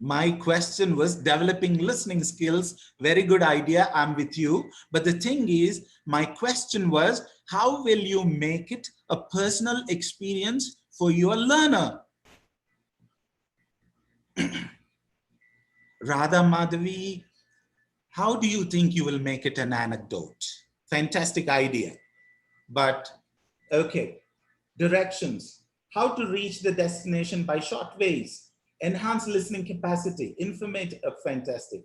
My question was developing listening skills. Very good idea. I'm with you. But the thing is, my question was, how will you make it a personal experience for your learner? Radha Madhavi, how do you think you will make it an anecdote? Fantastic idea. But okay, directions, how to reach the destination by short ways. Enhance listening capacity, informative, fantastic.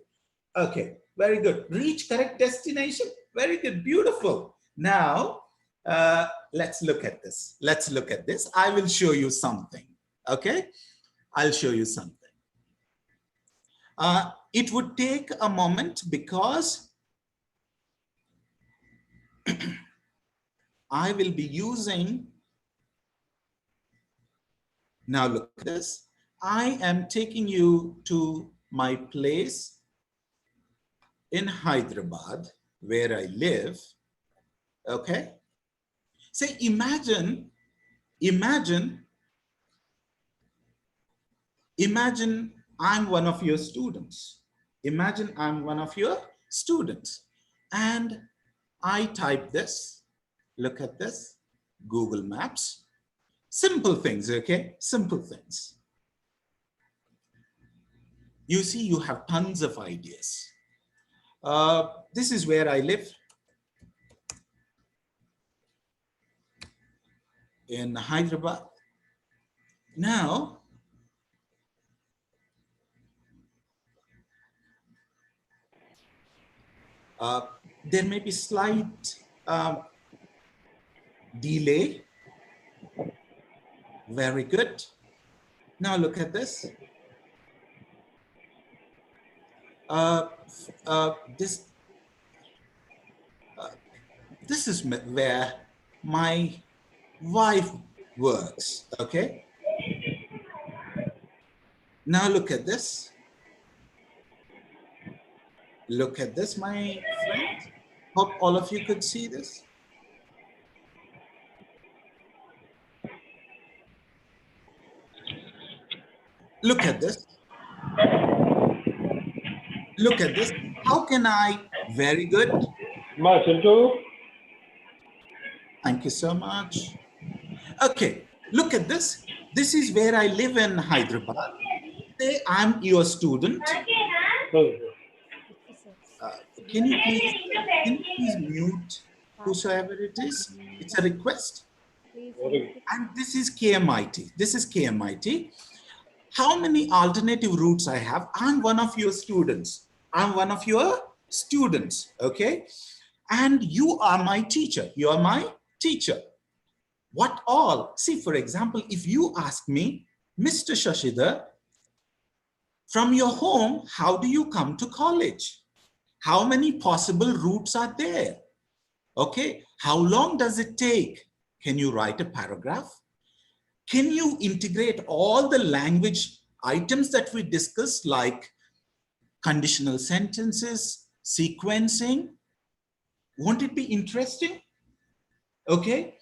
Okay, very good. Reach correct destination, very good, beautiful. Now, let's look at this. Let's look at this. I will show you something, okay? I'll show you something. It would take a moment because I will be using, now look at this. I am taking you to my place in Hyderabad, where I live, okay? Say, imagine I'm one of your students. Imagine I'm one of your students and I type this, look at this, Google Maps, simple things, okay? Simple things. You see, you have tons of ideas. This is where I live, in Hyderabad. Now, there may be slight delay. Very good. Now look at this. This is where my wife works, okay? Now look at this. Look at this, my friend. Hope all of you could see this. Look at this. Look at this. How can I? Very good. Thank you so much. Okay, look at this. This is where I live in Hyderabad. Say I'm your student. Can you please mute whosoever it is? It's a request. And this is KMIT. This is KMIT. How many alternative routes I have? I'm one of your students. I'm one of your students, okay? And you are my teacher. You are my teacher. What all? See, for example, if you ask me, Mr. Shashidhar, from your home, how do you come to college? How many possible routes are there? Okay, how long does it take? Can you write a paragraph? Can you integrate all the language items that we discussed, like conditional sentences, sequencing? Won't it be interesting? Okay.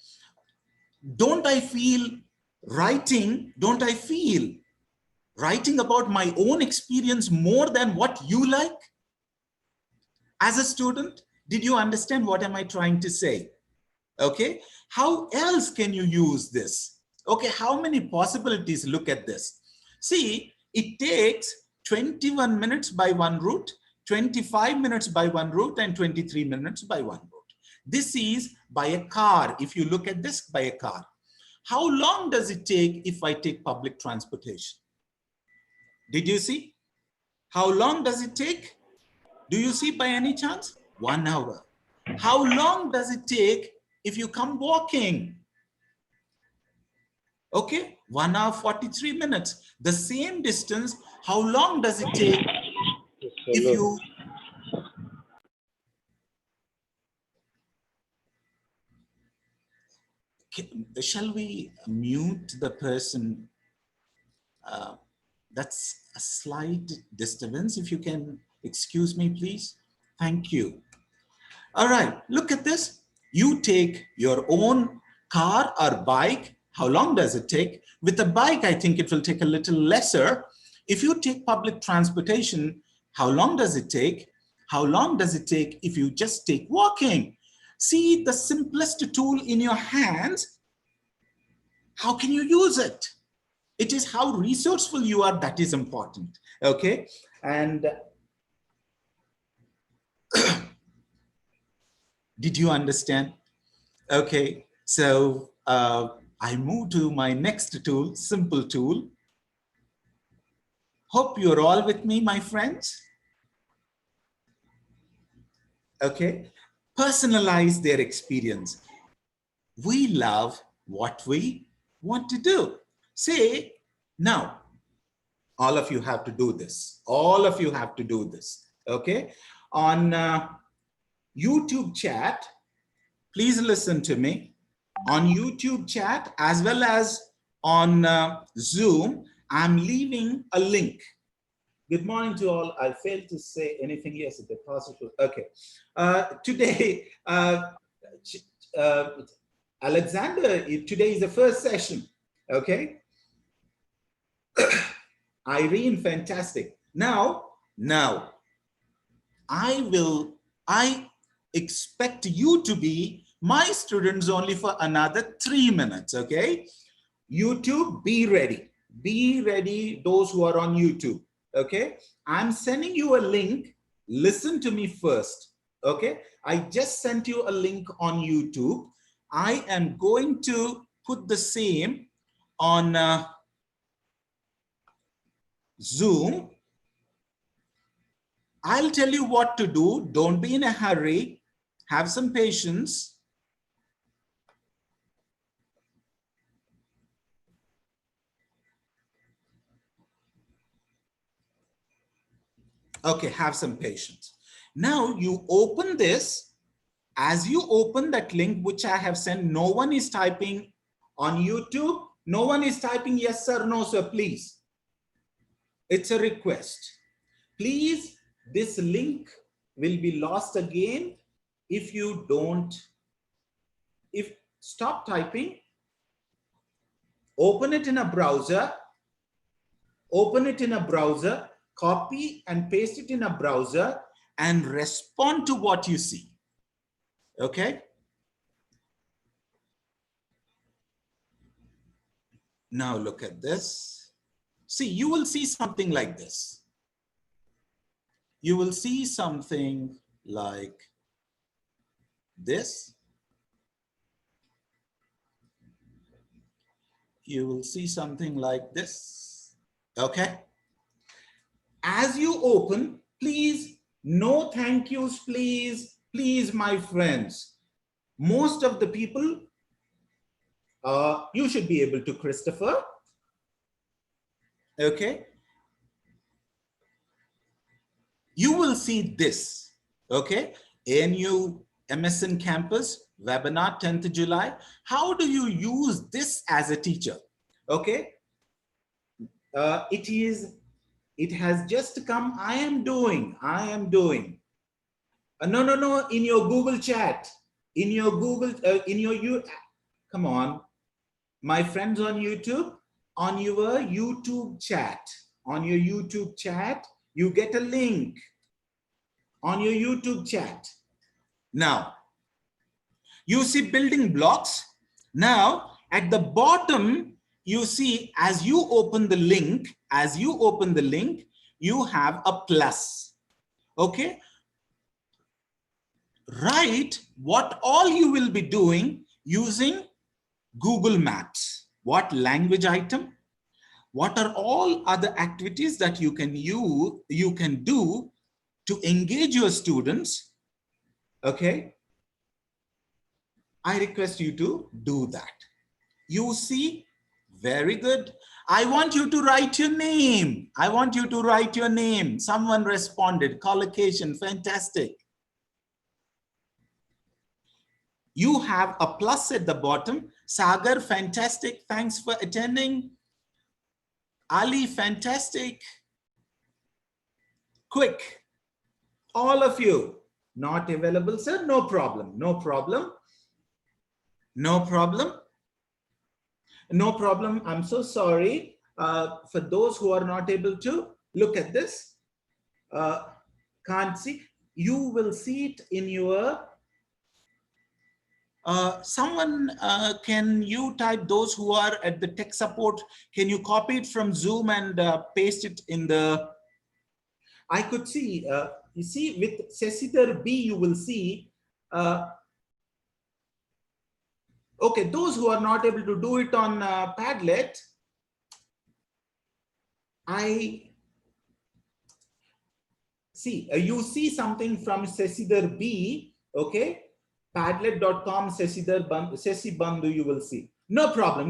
Don't I feel writing about my own experience more than what you like? As a student, did you understand what am I trying to say? Okay, how else can you use this? Okay, how many possibilities? Look at this. See, it takes 21 minutes by one route, 25 minutes by one route, and 23 minutes by one route. This is by a car. If you look at this, by a car. How long does it take if I take public transportation? Did you see? How long does it take? Do you see by any chance? 1 hour. How long does it take if you come walking? Okay, 1 hour 43 minutes. The same distance, how long does it take if you... Shall we mute the person? That's a slight disturbance. If you can excuse me, please. Thank you. All right, look at this. You take your own car or bike. How long does it take? With a bike, I think it will take a little lesser. If you take public transportation, how long does it take? How long does it take if you just take walking? See the simplest tool in your hands. How can you use it? It is how resourceful you are that is important. Okay, and did you understand? Okay, so I move to my next tool, simple tool. Hope you're all with me, my friends. Okay, personalize their experience. We love what we want to do. Say, now, all of you have to do this. All of you have to do this, okay? On YouTube chat, please listen to me. On YouTube chat, as well as on Zoom, I'm leaving a link. Good morning to all. I failed to say anything. Yes, the positive. Okay. Today, Alexander, today is the first session. Okay. Irene, fantastic. Now, I expect you to be my students only for another 3 minutes, okay? YouTube, be ready. Be ready, those who are on YouTube, okay? I'm sending you a link. Listen to me first, okay? I just sent you a link on YouTube. I am going to put the same on Zoom. I'll tell you what to do. Don't be in a hurry. Have some patience. Okay, have some patience. Now you open this. As you open that link, which I have sent, no one is typing on YouTube. No one is typing yes sir, no sir, please. It's a request. Please, this link will be lost again if you don't. Stop typing, open it in a browser, copy and paste it in a browser and respond to what you see. Okay. Now look at this. See, you will see something like this. You will see something like this. you will see something like this. Okay. As you open, please, no thank yous, please, please, my friends. Most of the people, you should be able to, Christopher. Okay. You will see this. Okay. ANU MSN campus webinar 10th July. How do you use this as a teacher? Okay. It has just come. I am doing. No, in your Google chat, in your Google, come on, my friends on YouTube, on your YouTube chat, you get a link on your YouTube chat. Now, you see building blocks. Now, at the bottom, you see, as you open the link, you have a plus. Okay. Write what all you will be doing using Google Maps. What language item? What are all other activities that you can do to engage your students? Okay. I request you to do that. You see, very good. I want you to write your name. Someone responded, collocation, fantastic. You have a plus at the bottom. Sagar, fantastic. Thanks for attending. Ali, fantastic. Quick. All of you. Not available, sir? No problem. No problem. I'm so sorry. For those who are not able to look at this, can't see, you will see it in your someone, can you type, those who are at the tech support, can you copy it from Zoom and paste it in the, I could see, you see with Sessidar B, you will see, okay, those who are not able to do it on Padlet, I see, you see something from Sessidar B, okay? Padlet.com, Sesi Bandhu, you will see. No problem.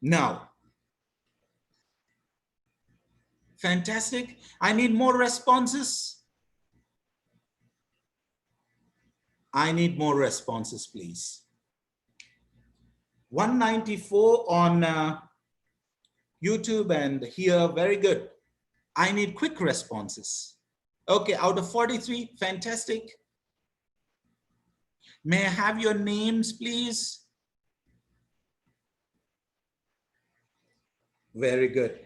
Now, fantastic. I need more responses. Please. 194 on YouTube and here, very good. I need quick responses. Okay, out of 43, fantastic. May I have your names, please? Very good.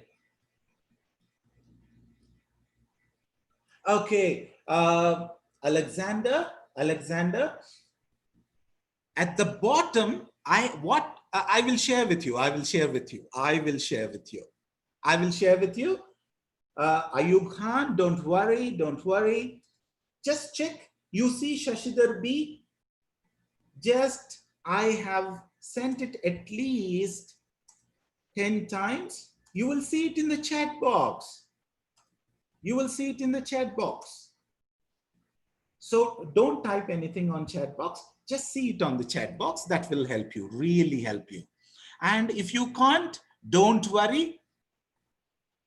Okay, Alexander, at the bottom, I will share with you. Ayub Khan, don't worry. Just check. You see Shashidhar B. I have sent it at least 10 times. You will see it in the chat box. So don't type anything on chat box. Just see it on the chat box. That will help you, really help you. And if you can't, don't worry.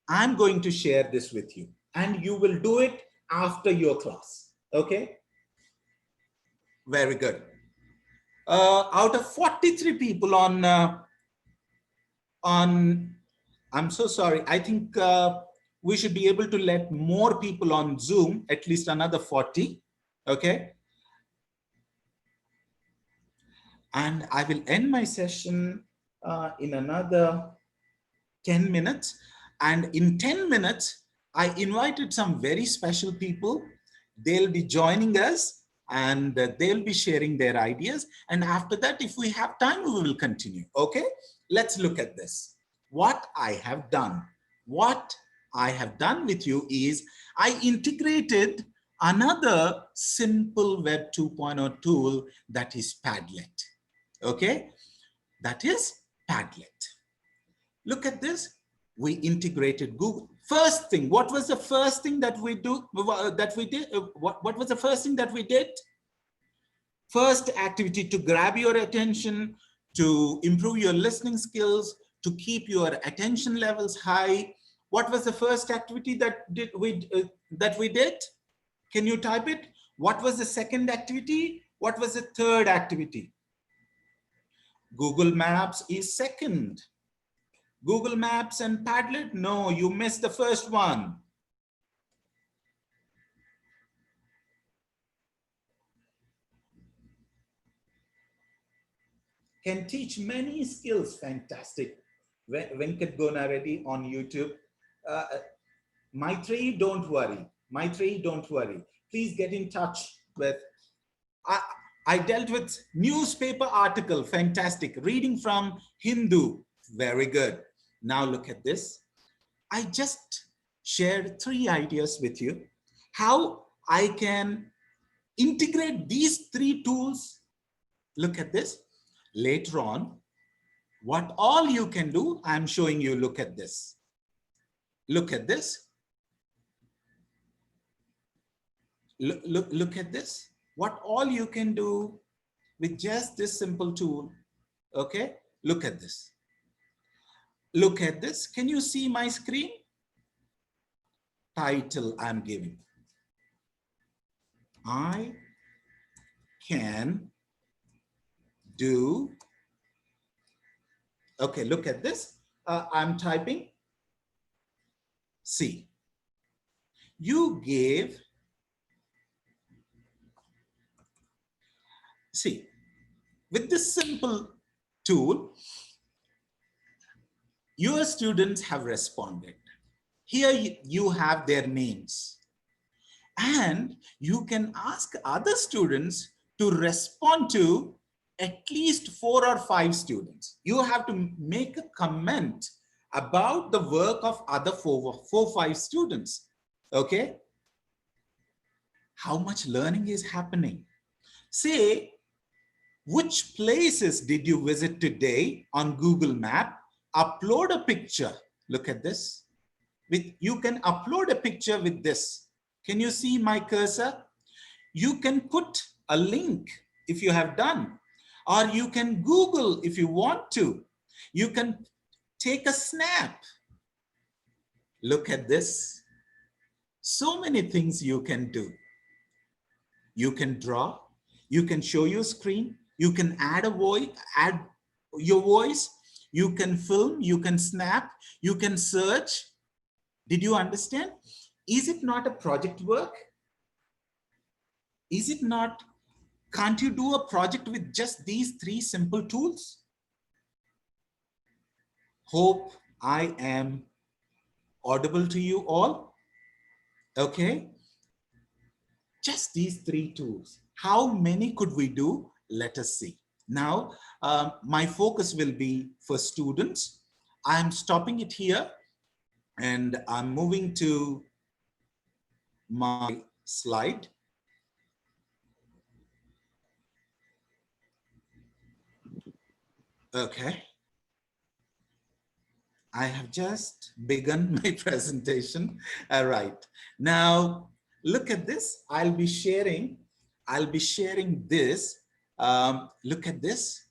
I'm going to share this with you and you will do it after your class. Okay. Very good. Out of 43 people on, I'm so sorry. I think we should be able to let more people on Zoom, at least another 40. Okay. And I will end my session in another 10 minutes. And in 10 minutes, I invited some very special people. They'll be joining us and they'll be sharing their ideas. And after that, if we have time, we will continue. Okay, let's look at this. What I have done with you is I integrated another simple Web 2.0 tool, that is Padlet. Okay, that is Padlet. Look at this. We integrated Google. First thing, what was the first thing that we did? What was the first thing that we did? First activity to grab your attention, to improve your listening skills, to keep your attention levels high. What was the first activity that we did? Can you type it? What was the second activity? What was the third activity? Google Maps is second. Google Maps and Padlet? No, you missed the first one. Can teach many skills. Fantastic. Venkat Gonareddy on YouTube. Maitreyi, don't worry. Maitreyi, don't worry. Please get in touch with. I dealt with newspaper article. Fantastic. Reading from Hindu. Very good. Now look at this. I just shared 3 ideas with you. How I can integrate these 3 tools. Look at this. Later on, what all you can do, I'm showing you. Look at this. Look at this. Look at this. What all you can do with just this simple tool. Okay, look at this. Look at this. Can you see my screen? Title I'm giving. I can do. Okay, look at this. I'm typing. See, you gave. See, with this simple tool, your students have responded. Here you have their names. And you can ask other students to respond to at least 4 or 5 students. You have to make a comment about the work of other 4 or 5 students. Okay? How much learning is happening? Say, which places did you visit today on Google Map? Upload a picture. Look at this. You can upload a picture with this. Can you see my cursor? You can put a link if you have done, or you can Google if you want to. You can take a snap. Look at this. So many things you can do. You can draw. You can show your screen. You can add your voice. You can film. You can snap. You can search. Did you understand? Is it not a project work? Is it not? Can't you do a project with just these 3 simple tools? Hope I am audible to you all. Okay. Just these 3 tools. How many could we do? Let us see. Now, my focus will be for students. I'm stopping it here and I'm moving to my slide. Okay. I have just begun my presentation. All right. Now, look at this. I'll be sharing this. Look at this.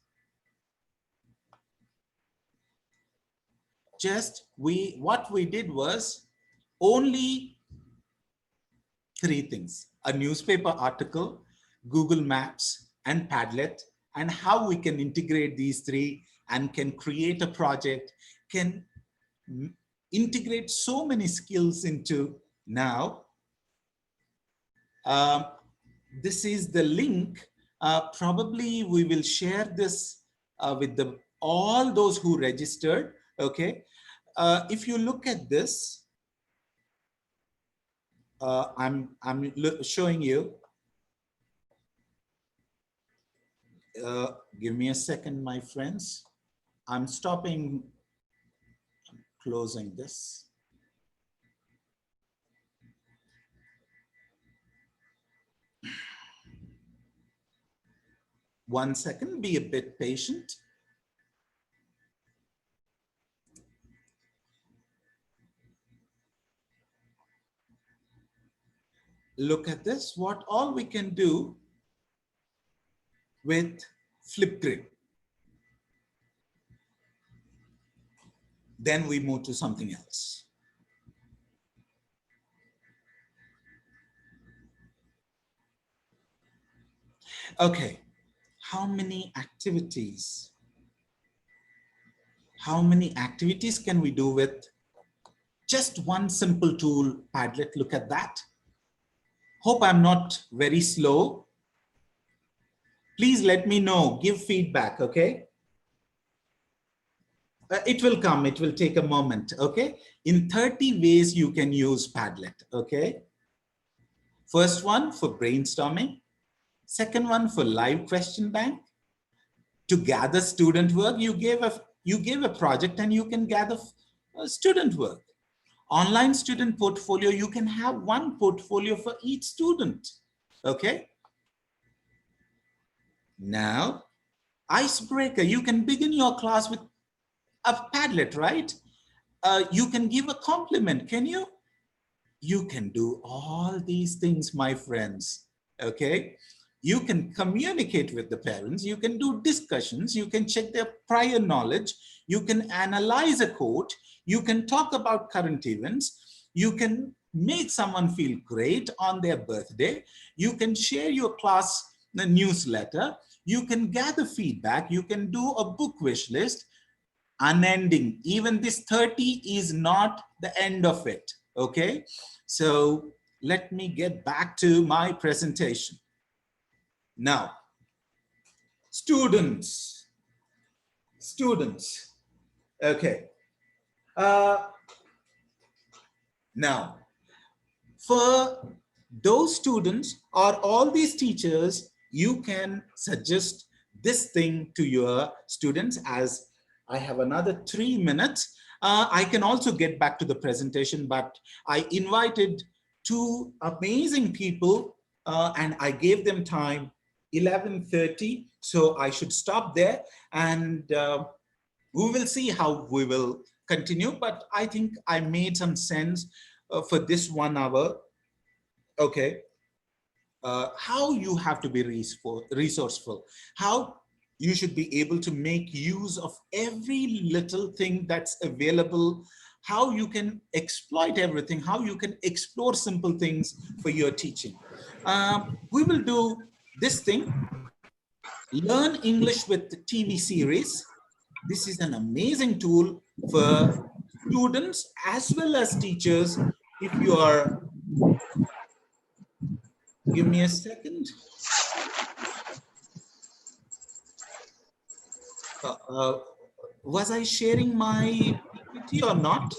What we did was only 3 things: a newspaper article, Google Maps, and Padlet, and how we can integrate these 3 and can create a project, can integrate so many skills into. Now, this is the link. Probably we will share this with all those who registered. Okay. If you look at this, I'm showing you. Give me a second, my friends. I'm stopping, closing this. 1 second, be a bit patient. Look at this, what all we can do with Flipgrid. Then we move to something else. Okay, how many activities? How many activities can we do with just one simple tool, Padlet? Look at that. Hope I'm not very slow. Please let me know, give feedback, okay? It will come, it will take a moment, okay? In 30 ways you can use Padlet, okay? First one for brainstorming. Second one for live question bank. To gather student work, you gave a project and you can gather student work. Online student portfolio, you can have one portfolio for each student, okay? Now, Icebreaker, you can begin your class with a Padlet, right? You can give a compliment, can you? You can do all these things, my friends, okay? You can communicate with the parents, you can do discussions, you can check their prior knowledge, you can analyze a quote, you can talk about current events, you can make someone feel great on their birthday, you can share your class newsletter, you can gather feedback, you can do a book wish list, unending. Even this 30 is not the end of it, okay? So let me get back to my presentation. Now, students, okay. Now, for those students or all these teachers, you can suggest this thing to your students. As I have another 3 minutes. I can also get back to the presentation, but I invited two amazing people and I gave them time 11:30. So I should stop there and we will see how we will continue. But I think I made some sense for this 1 hour. Okay. How you have to be resourceful, how you should be able to make use of every little thing that's available, how you can exploit everything, how you can explore simple things for your teaching. We will do this thing, learn English with the TV series. This is an amazing tool for students as well as teachers. If you are, give me a second. Was I sharing my PPT or not?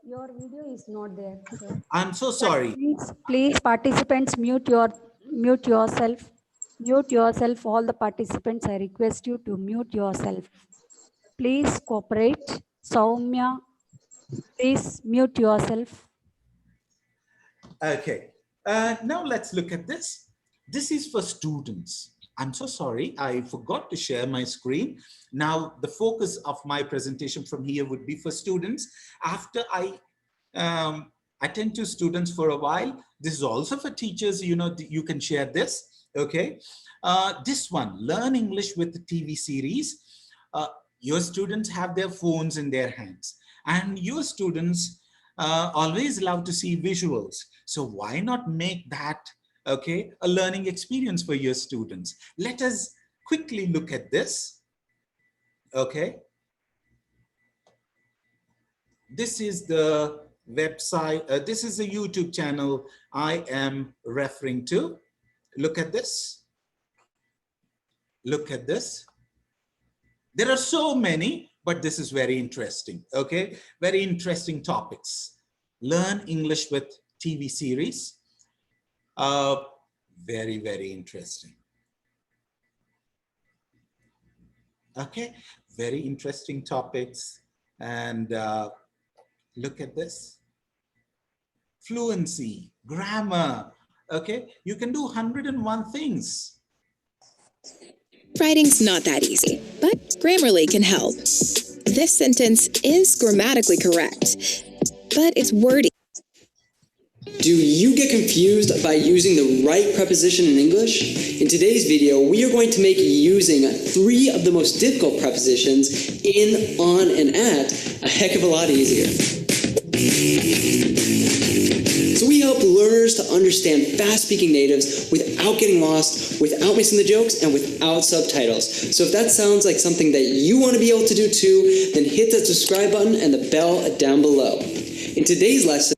Your video is not there, sir. I'm so sorry. Please, participants, mute yourself. Mute yourself, all the participants. I request you to mute yourself. Please cooperate. Soumya, please mute yourself. Okay. Now let's look at this. This is for students. I'm so sorry, I forgot to share my screen. Now the focus of my presentation from here would be for students. After I attend to students for a while, this is also for teachers, you know, you can share this, okay? This one, learn English with the TV series. Your students have their phones in their hands and your students always love to see visuals. So why not make that, okay, a learning experience for your students? Let us quickly look at this, okay? This is the website, this is the YouTube channel I am referring to. Look at this. Look at this. There are so many, but this is very interesting, okay? Very interesting topics. Learn English with TV series. Very, very interesting. Okay, very interesting topics. And look at this. Fluency, grammar, Okay, you can do 101 things. Writing's not that easy, but Grammarly can help. This sentence is grammatically correct, but it's wordy. Do you get confused by using the right preposition in English? In today's video, we are going to make using 3 of the most difficult prepositions in, on, and at a heck of a lot easier. So we help learners to understand fast-speaking natives without getting lost, without missing the jokes, and without subtitles. So if that sounds like something that you want to be able to do too, then hit the subscribe button and the bell down below. In today's lesson,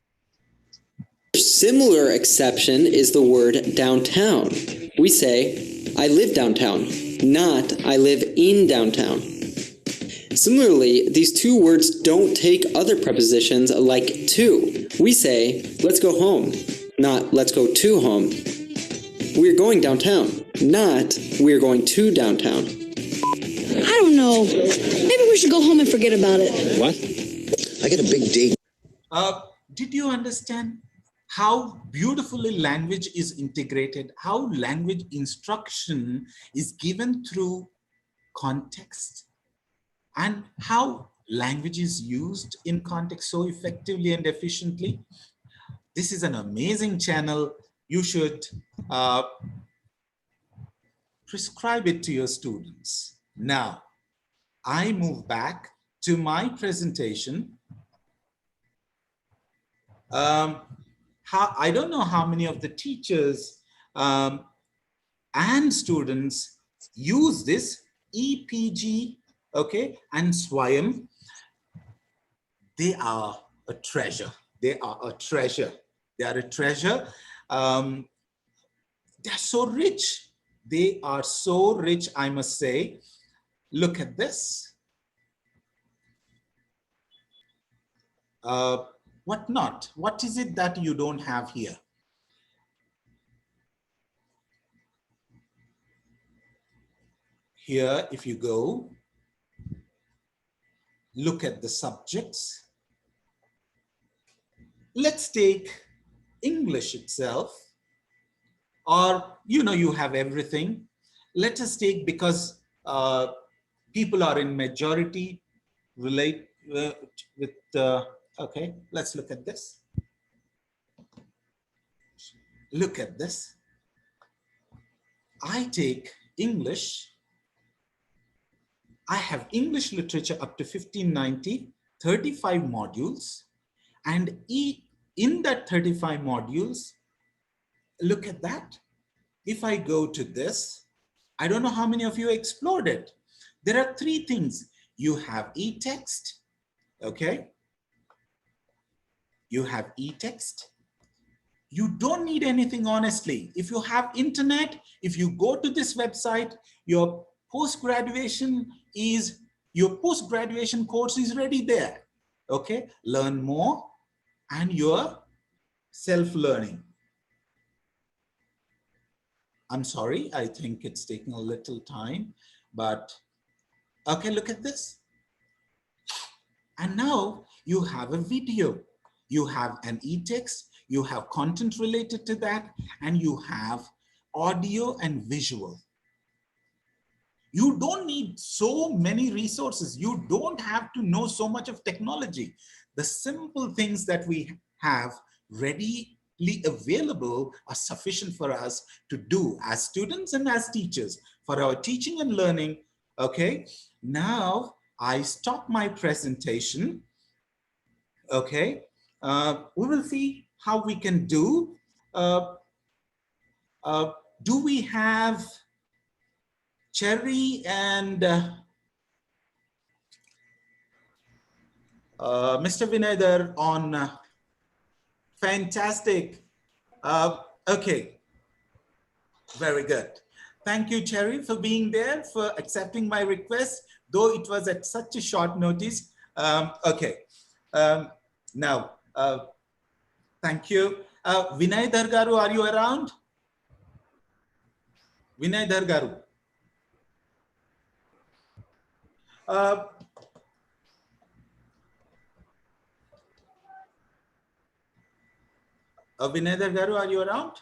a similar exception is the word downtown. We say, I live downtown, not I live in downtown. Similarly, these 2 words don't take other prepositions like to. We say, let's go home, not let's go to home. We're going downtown, not we're going to downtown. I don't know. Maybe we should go home and forget about it. What? I got a big date. Did you understand how beautifully language is integrated, how language instruction is given through context, and how language is used in context so effectively and efficiently? This is an amazing channel. You should prescribe it to your students. Now, I move back to my presentation. I don't know how many of the teachers and students use this EPG, okay, and Swayam. They are a treasure. They are a treasure. They are a treasure. They're so rich. They are so rich, I must say. Look at this. What not? What is it that you don't have here? Here, if you go, look at the subjects. Let's take English itself, or you have everything. Let us take, because people are in majority, relate with okay, let's look at this. Look at this. I take English. I have English literature up to 1590, 35 modules. And in that 35 modules, look at that. If I go to this, I don't know how many of you explored it. There are 3 things. You have e-text, okay? You have e-text. You don't need anything, honestly. If you have internet, if you go to this website, your post-graduation course is already there, okay? Learn more and your self-learning. I'm sorry, I think it's taking a little time, but okay, look at this. And now you have a video. You have an e-text, you have content related to that, and you have audio and visual. You don't need so many resources. You don't have to know so much of technology. The simple things that we have readily available are sufficient for us to do as students and as teachers for our teaching and learning. Okay, now I stop my presentation. Okay. We will see how we can do. Do we have Cherry and Mr. Vinayadar on? Fantastic. Okay, very good. Thank you, Cherry, for being there, for accepting my request, though it was at such a short notice. Okay, now, thank you. Vinayadar Garu, are you around? Vinayadar Garu. Vinayadar Garu, are you around?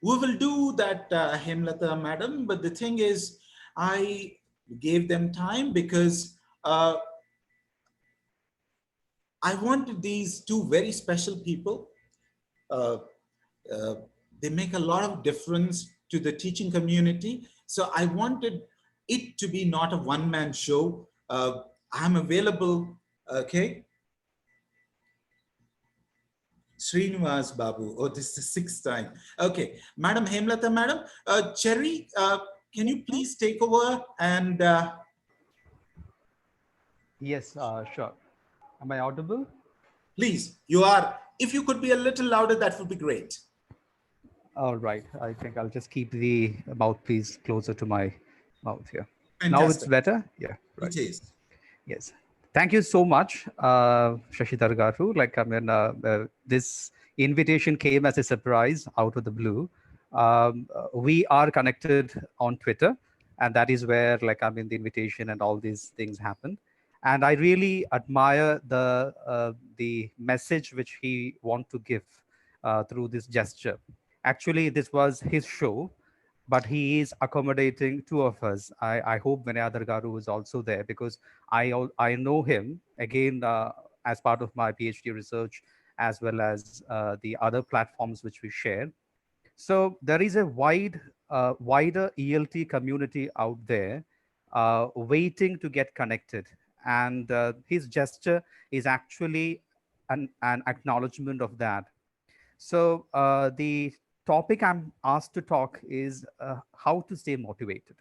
We will do that, Hemlata madam, but the thing is, I gave them time because I wanted these two very special people. Uh, uh, they make a lot of difference to the teaching community. So I wanted it to be not a one-man show. I'm available, okay? Srinivas Babu. Oh, this is the sixth time. Okay, Madam Hemlata, Madam. Cherry, can you please take over and... Yes, sure. Am I audible? Please, you are. If you could be a little louder, that would be great. All right. I think I'll just keep the mouthpiece closer to my mouth here. Fantastic. Now it's better? Yeah, right. It is. Yes. Thank you so much, Shashidhar Garu. This invitation came as a surprise out of the blue. We are connected on Twitter, and that is where the invitation and all these things happen. And I really admire the message which he want to give through this gesture. Actually, this was his show, but he is accommodating two of us. I hope Vinayadhar Garu is also there, because I know him, again, as part of my PhD research, as well as the other platforms which we share. So there is a wider ELT community out there waiting to get connected. And his gesture is actually an acknowledgement of that. So the topic I'm asked to talk is how to stay motivated.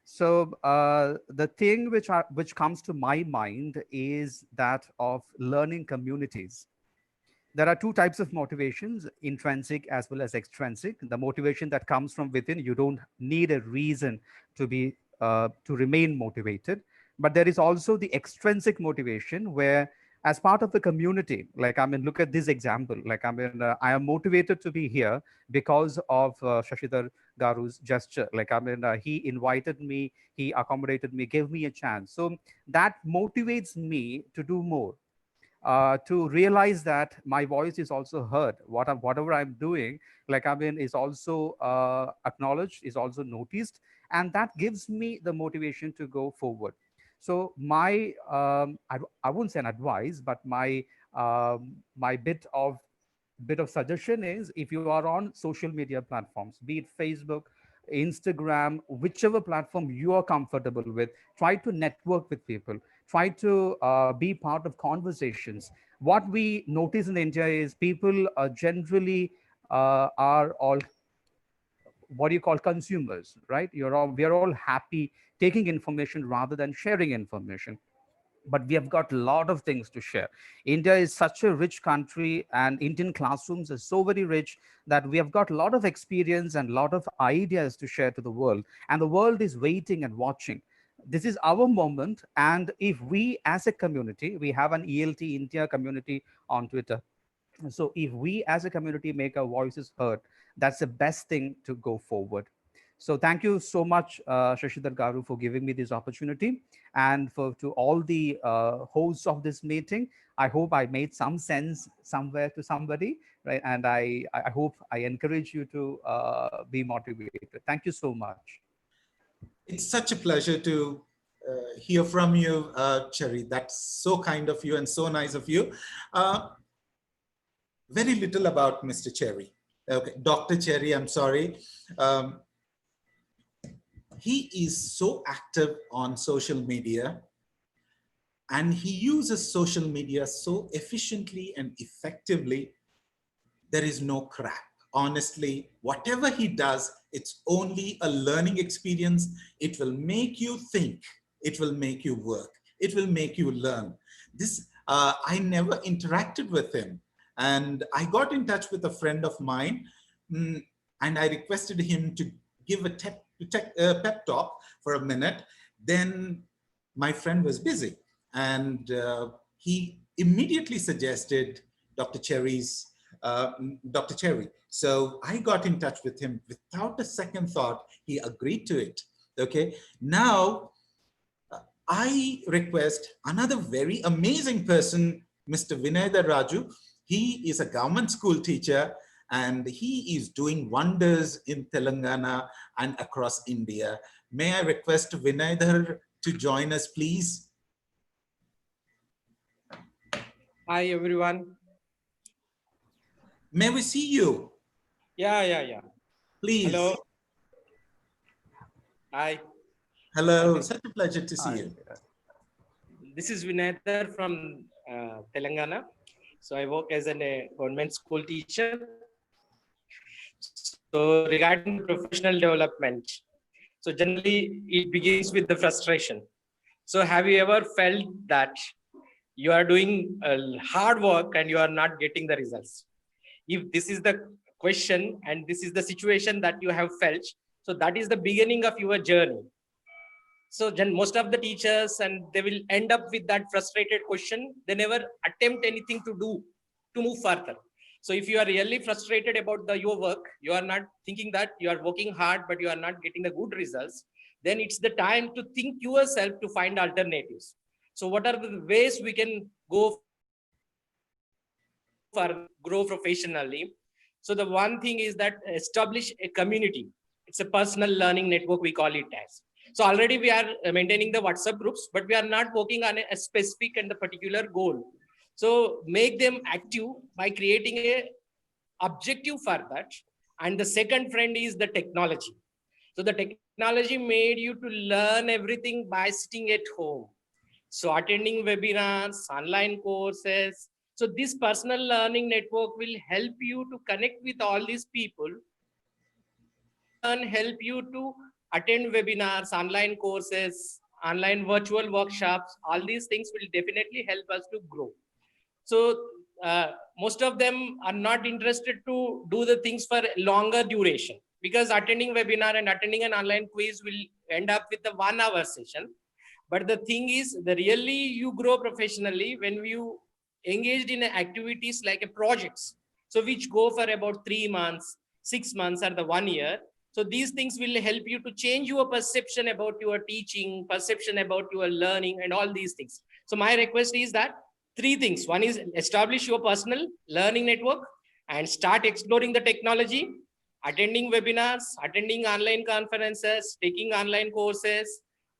So the thing which comes to my mind is that of learning communities. There are two types of motivations, intrinsic as well as extrinsic. The motivation that comes from within, you don't need a reason to remain motivated. But there is also the extrinsic motivation where, as part of the community, look at this example. I am motivated to be here because of Shashidhar Garu's gesture. He invited me, he accommodated me, gave me a chance. So that motivates me to do more, to realize that my voice is also heard. Whatever I'm doing, is also acknowledged, is also noticed, and that gives me the motivation to go forward. So my, I wouldn't say an advice, but my bit of suggestion is, if you are on social media platforms, be it Facebook, Instagram, whichever platform you are comfortable with, try to network with people, try to be part of conversations. What we notice in India is people generally are all, what do you call, consumers, right? We are all happy taking information rather than sharing information. But we have got a lot of things to share. India is such a rich country, and Indian classrooms are so very rich that we have got a lot of experience and a lot of ideas to share to the world. And the world is waiting and watching. This is our moment. And if we as a community, we have an ELT India community on Twitter. So if we as a community make our voices heard, that's the best thing to go forward. So thank you so much, Shashidhar Garu, for giving me this opportunity, and to all the hosts of this meeting. I hope I made some sense somewhere to somebody, right? And I hope I encourage you to be motivated. Thank you so much. It's such a pleasure to hear from you, Cherry. That's so kind of you and so nice of you. Very little about Mr. Cherry. Okay, Dr. Cherry, I'm sorry. He is so active on social media, and he uses social media so efficiently and effectively. There is no crap. Honestly, whatever he does, it's only a learning experience. It will make you think. It will make you work. It will make you learn. I never interacted with him. And I got in touch with a friend of mine, and I requested him to give a pep talk for a minute. Then my friend was busy, and he immediately suggested Dr. Cherry. So I got in touch with him without a second thought. He agreed to it. Okay. Now I request another very amazing person, Mr. Vinayadhar Raju. He is a government school teacher, and he is doing wonders in Telangana and across India. May I request Vinay to join us, please? Hi, everyone. May we see you? Yeah. Please. Hello. Hi. Hello, such a pleasure to see you. This is Vinay from Telangana. So I work as a government school teacher. So regarding professional development, so generally it begins with the frustration. So have you ever felt that you are doing hard work and you are not getting the results? If this is the question and this is the situation that you have felt, so that is the beginning of your journey. So most of the teachers, and they will end up with that frustrated question. They never attempt anything to do to move further. So if you are really frustrated about your work, you are not thinking that you are working hard, but you are not getting the good results, then it's the time to think yourself to find alternatives. So what are the ways we can go for grow professionally? So the one thing is that establish a community. It's a personal learning network, we call it as. So already we are maintaining the WhatsApp groups, but we are not working on a specific and a particular goal. So make them active by creating a objective for that. And the second friend is the technology. So the technology made you to learn everything by sitting at home. So attending webinars, online courses. So this personal learning network will help you to connect with all these people and help you to attend webinars, online courses, online virtual workshops. All these things will definitely help us to grow. So most of them are not interested to do the things for longer duration, because attending webinar and attending an online quiz will end up with a 1 hour session. But the thing is, the really you grow professionally when you engaged in activities like a projects. So which go for about 3 months, 6 months, or the 1 year. So these things will help you to change your perception about your teaching, perception about your learning, and all these things. So my request is that 3 things. One is establish your personal learning network and start exploring the technology, attending webinars, attending online conferences, taking online courses,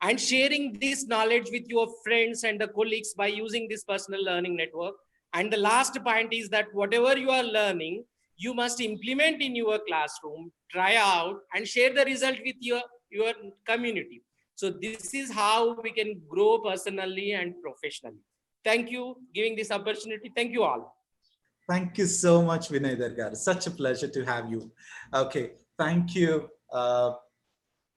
and sharing this knowledge with your friends and the colleagues by using this personal learning network. And the last point is that whatever you are learning, you must implement in your classroom, try out, and share the result with your community. So this is how we can grow personally and professionally. Thank you for giving this opportunity. Thank you all. Thank you so much, Vinay Garu. Such a pleasure to have you. Okay, thank you,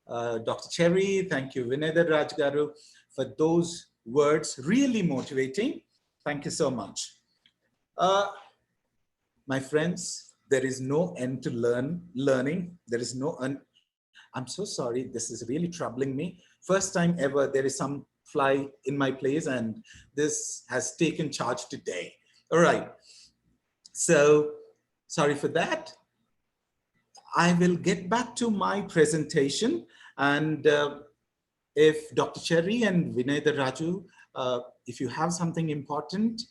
Dr. Cherry. Thank you, Vinay Garu, for those words, really motivating. Thank you so much. My friends, there is no end to learning. There is no I'm so sorry, this is really troubling me. First time ever, there is some fly in my place, and this has taken charge today. All right. So sorry for that. I will get back to my presentation, and if Dr. Cherry and Vinay Raju, if you have something important,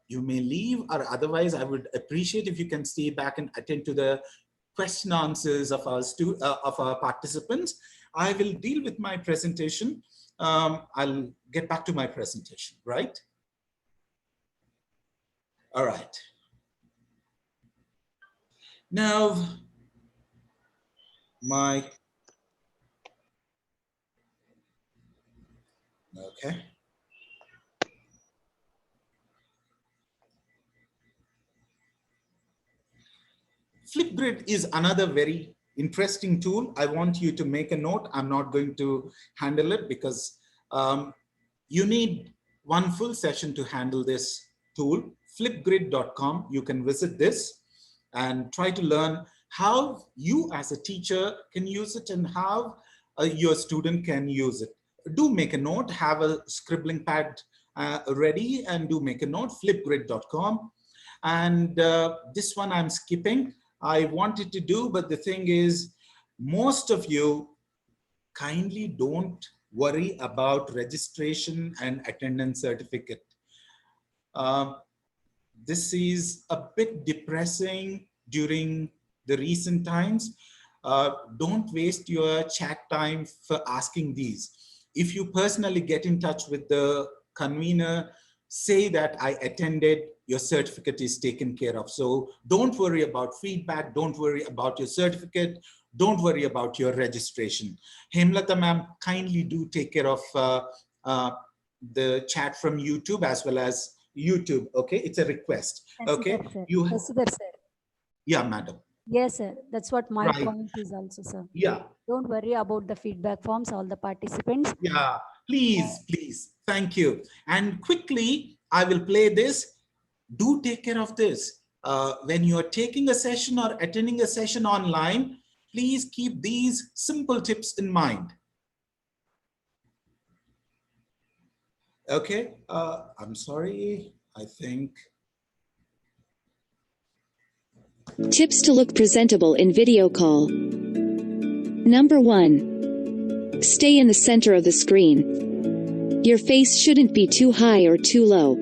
you may leave, or otherwise I would appreciate if you can stay back and attend to the question answers of our participants. I will deal with my presentation. I'll get back to my presentation, right? All right. Now, okay. Flipgrid is another very interesting tool. I want you to make a note. I'm not going to handle it because you need one full session to handle this tool. Flipgrid.com. You can visit this and try to learn how you as a teacher can use it and how your student can use it. Do make a note, have a scribbling pad ready, and do make a note, flipgrid.com. And this one I'm skipping. I wanted to do, but the thing is, most of you kindly don't worry about registration and attendance certificate. This is a bit depressing during the recent times. Don't waste your chat time for asking these. If you personally get in touch with the convener, say that I attended, your certificate is taken care of. So don't worry about feedback. Don't worry about your certificate. Don't worry about your registration. Hemlata ma'am, kindly do take care of the chat from YouTube as well as YouTube. Okay, it's a request. Okay, Yes, sir. Yeah, madam. Yes, sir. That's what my Right. point is also, sir. Yeah. Don't worry about the feedback forms, all the participants. Yeah, please, please. Thank you. And quickly, I will play this. Do take care of this. When you're taking a session or attending a session online, please keep these simple tips in mind. Okay, I'm sorry, I think. Tips to look presentable in video call. Number 1. Stay in the center of the screen. Your face shouldn't be too high or too low.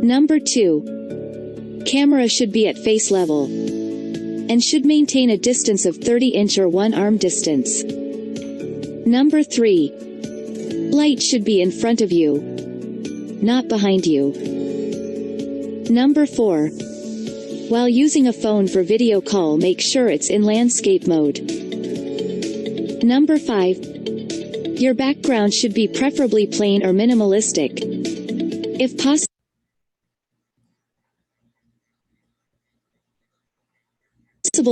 Number 2. Camera should be at face level and should maintain a distance of 30-inch or 1 arm distance. Number 3. Light should be in front of you, not behind you. Number 4. While using a phone for video call, make sure it's in landscape mode. Number 5. Your background should be preferably plain or minimalistic. If possible,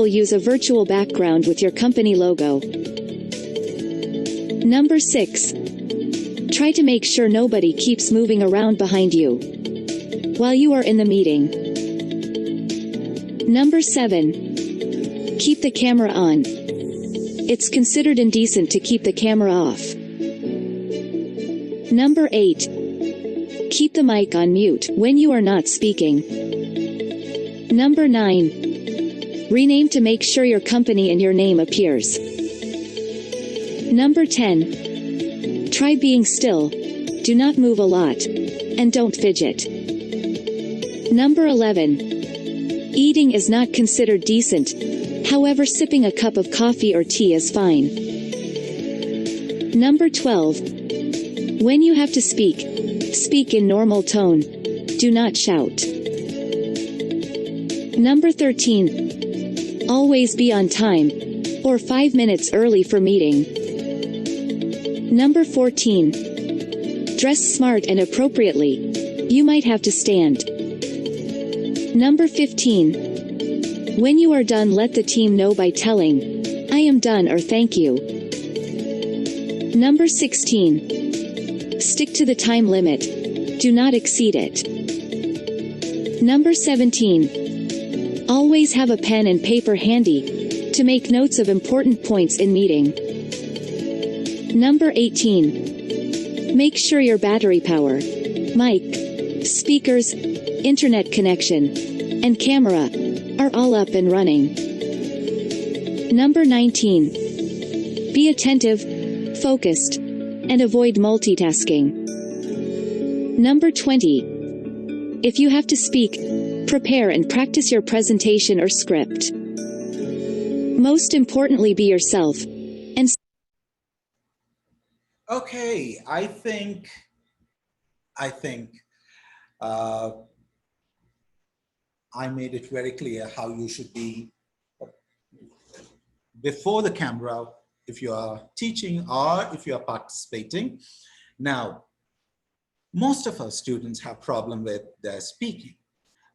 use a virtual background with your company logo. Number 6. Try to make sure nobody keeps moving around behind you while you are in the meeting. Number 7. Keep the camera on. It's considered indecent to keep the camera off. Number 8. Keep the mic on mute when you are not speaking. Number 9. Rename to make sure your company and your name appears. Number 10. Try being still. Do not move a lot. And don't fidget. Number 11. Eating is not considered decent. However, sipping a cup of coffee or tea is fine. Number 12. When you have to speak, speak in normal tone. Do not shout. Number 13. Always be on time, or 5 minutes early for meeting. Number 14. Dress smart and appropriately. You might have to stand. Number 15. When you are done, let the team know by telling, I am done or thank you. Number 16. Stick to the time limit. Do not exceed it. Number 17. Always have a pen and paper handy to make notes of important points in meeting. Number 18. Make sure your battery power, mic, speakers, internet connection, and camera are all up and running. Number 19. Be attentive, focused, and avoid multitasking. Number 20. If you have to speak, prepare and practice your presentation or script. Most importantly, be yourself. And Okay, I think I made it very clear how you should be before the camera if you are teaching or if you are participating. Now, most of our students have problem with their speaking,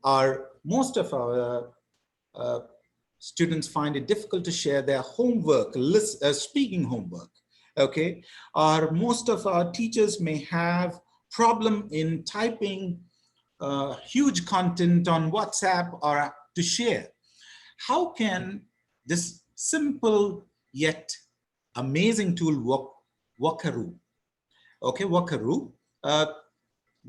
or most of our students find it difficult to share their homework, speaking homework, okay? Or most of our teachers may have problem in typing huge content on WhatsApp or to share. How can this simple yet amazing tool Wakaru? Okay, Wakaru.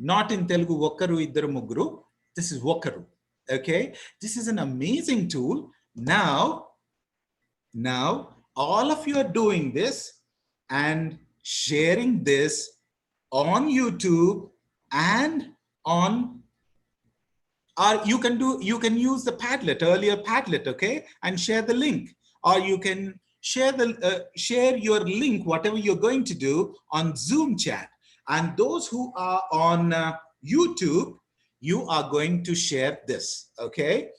Not in Telugu, Wakaru iddaru muguru. This is Wakaru. Okay, this is an amazing tool. Now, all of you are doing this and sharing this on YouTube and on Or you can use the Padlet, earlier Padlet, okay, and share the link. Or you can share your link, whatever you're going to do, on Zoom chat. And those who are on YouTube, you are going to share this, okay?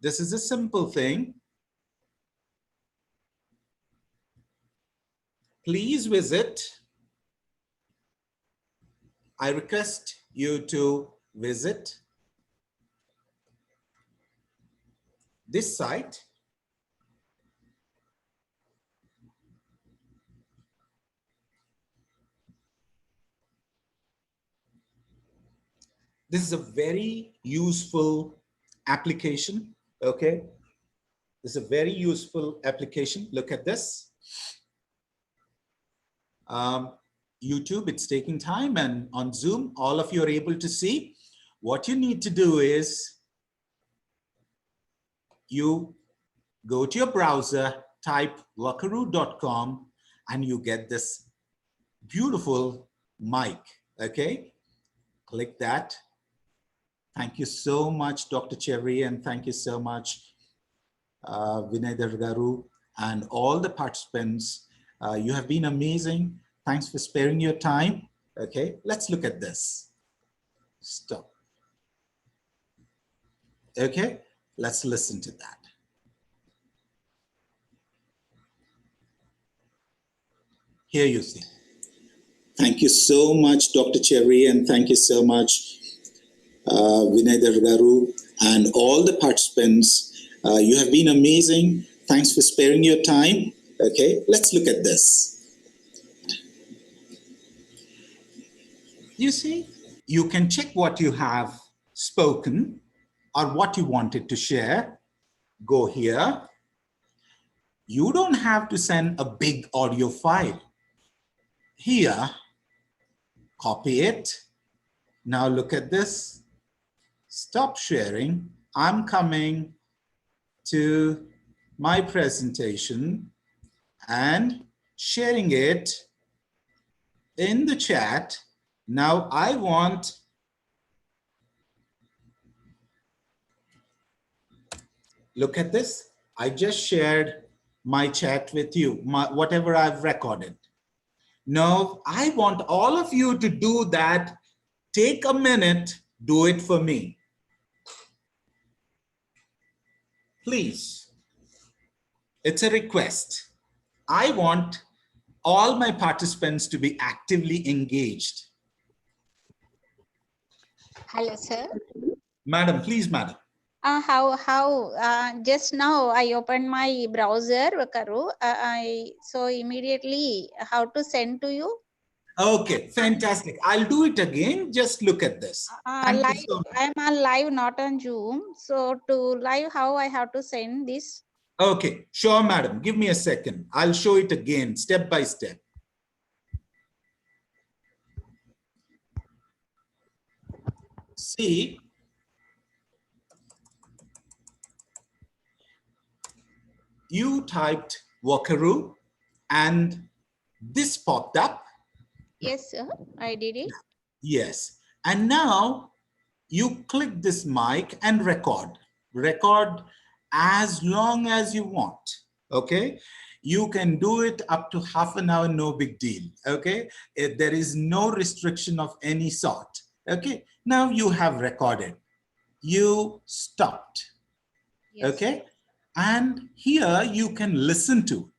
This is a simple thing. Please visit. I request you to visit this site. This is a very useful application, okay? This is a very useful application. Look at this. YouTube, it's taking time, and on Zoom, all of you are able to see. What you need to do is you go to your browser, type wakaru.com, and you get this beautiful mic, okay? Click that. Thank you so much, Dr. Cherry, and thank you so much, Vinay Garu, and all the participants. You have been amazing. Thanks for sparing your time. Okay, let's look at this. Stop. Okay, let's listen to that. Here you see. Thank you so much, Dr. Cherry, and thank you so much, Vinay Garu, and all the participants. You have been amazing. Thanks for sparing your time. Okay, let's look at this. You see, you can check what you have spoken or what you wanted to share. Go here. You don't have to send a big audio file. Here, copy it. Now look at this. Stop sharing. I'm coming to my presentation and sharing it in the chat. Now I want look at this. I just shared my chat with you, whatever I've recorded. Now I want all of you to do that. Take a minute, do it for me. Please. It's a request. I want all my participants to be actively engaged. Hello, sir. Madam, please, madam. Just now I opened my browser, Vakaru. So immediately how to send to you? Okay, fantastic. I'll do it again. Just look at this. Thank you so much. I'm on live, not on Zoom. So to live, how I have to send this? Okay, sure, madam. Give me a second. I'll show it again, step by step. See, you typed Wakaru and this popped up. Yes, sir, I did it. Yes, and now you click this mic and record. Record as long as you want, okay? You can do it up to half an hour, no big deal, okay? There is no restriction of any sort, okay? Now you have recorded. You stopped, yes. Okay? And here you can listen to.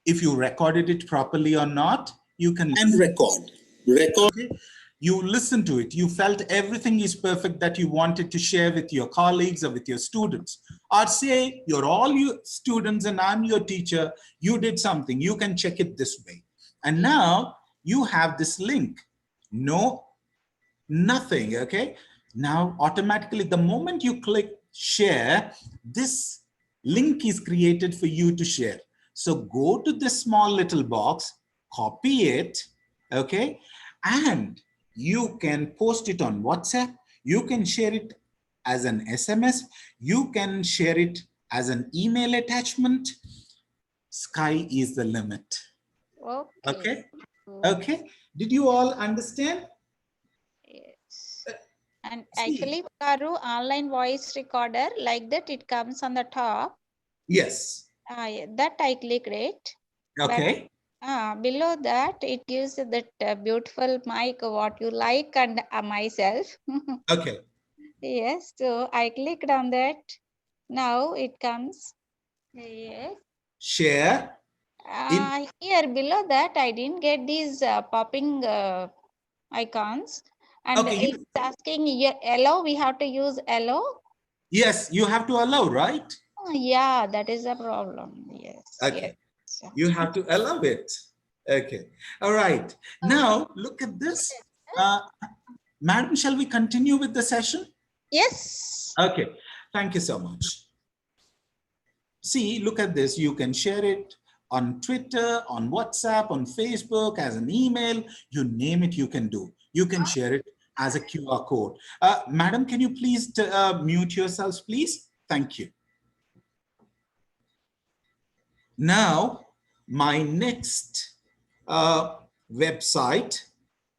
If you recorded it properly or not, you can record. Okay? You listen to it. You felt everything is perfect that you wanted to share with your colleagues or with your students. Or say you're all your students and I'm your teacher. You did something. You can check it this way. And now you have this link. No, nothing. Okay. Now automatically, the moment you click share, this link is created for you to share. So go to this small little box, copy it, okay, and you can post it on WhatsApp. You can share it as an SMS. You can share it as an email attachment. Sky is the limit. Okay. Okay. Did you all understand? Yes. And actually, Karu, online voice recorder, like that, it comes on the top. Yes. Yeah, that I clicked it. Okay. But below that, it gives that beautiful mic, what you like, and myself. Okay. Yes, so I clicked on that. Now it comes. Yes. Share. Here below that, I didn't get these popping icons. And Okay, it's asking allow, we have to use allow. Yes, you have to allow, right? Oh, yeah, that is a problem. Yes. Okay. Yes. You have to allow it. Okay. All right. Now, look at this. Madam, shall we continue with the session? Yes. Okay. Thank you so much. See, look at this. You can share it on Twitter, on WhatsApp, on Facebook, as an email. You name it, you can do. You can share it as a QR code. Madam, can you please mute yourselves, please? Thank you. Now, my next website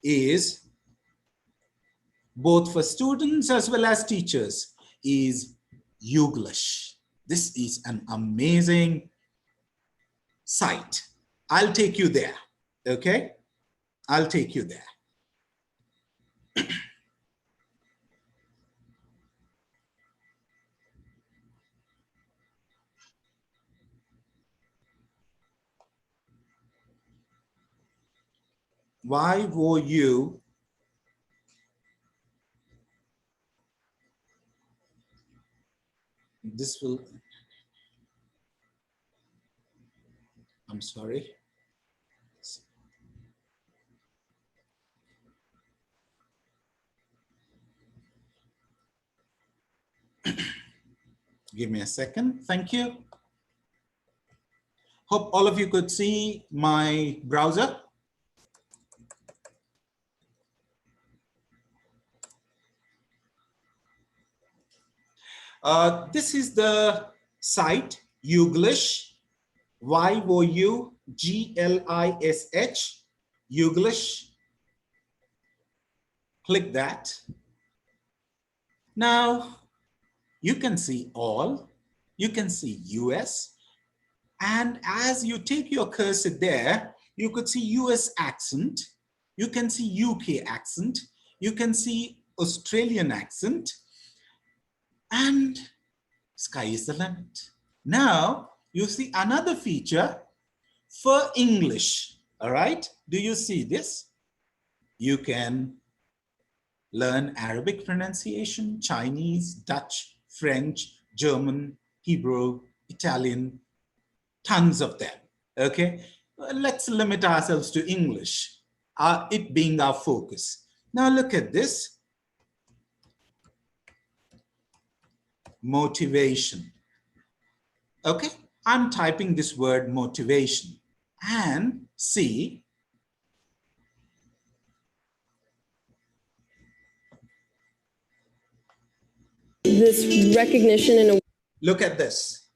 is both for students as well as teachers is Youglish. This is an amazing site. I'll take you there, okay? I'll take you there. YOU this will, I'm sorry. Give me a second. Thank you. Hope all of you could see my browser. This is the site Youglish, YOUGLISH, Youglish. Click that. Now you can see all, you can see US, and as you take your cursor there, you could see US accent, you can see UK accent, you can see Australian accent, and sky is the limit. Now you see another feature for English, all right? Do you see this? You can learn Arabic pronunciation, Chinese, Dutch, French, German, Hebrew, Italian, tons of them, okay? Let's limit ourselves to English, it being our focus. Now look at this. Motivation. Okay, I'm typing this word motivation and see. This recognition in a Look at this.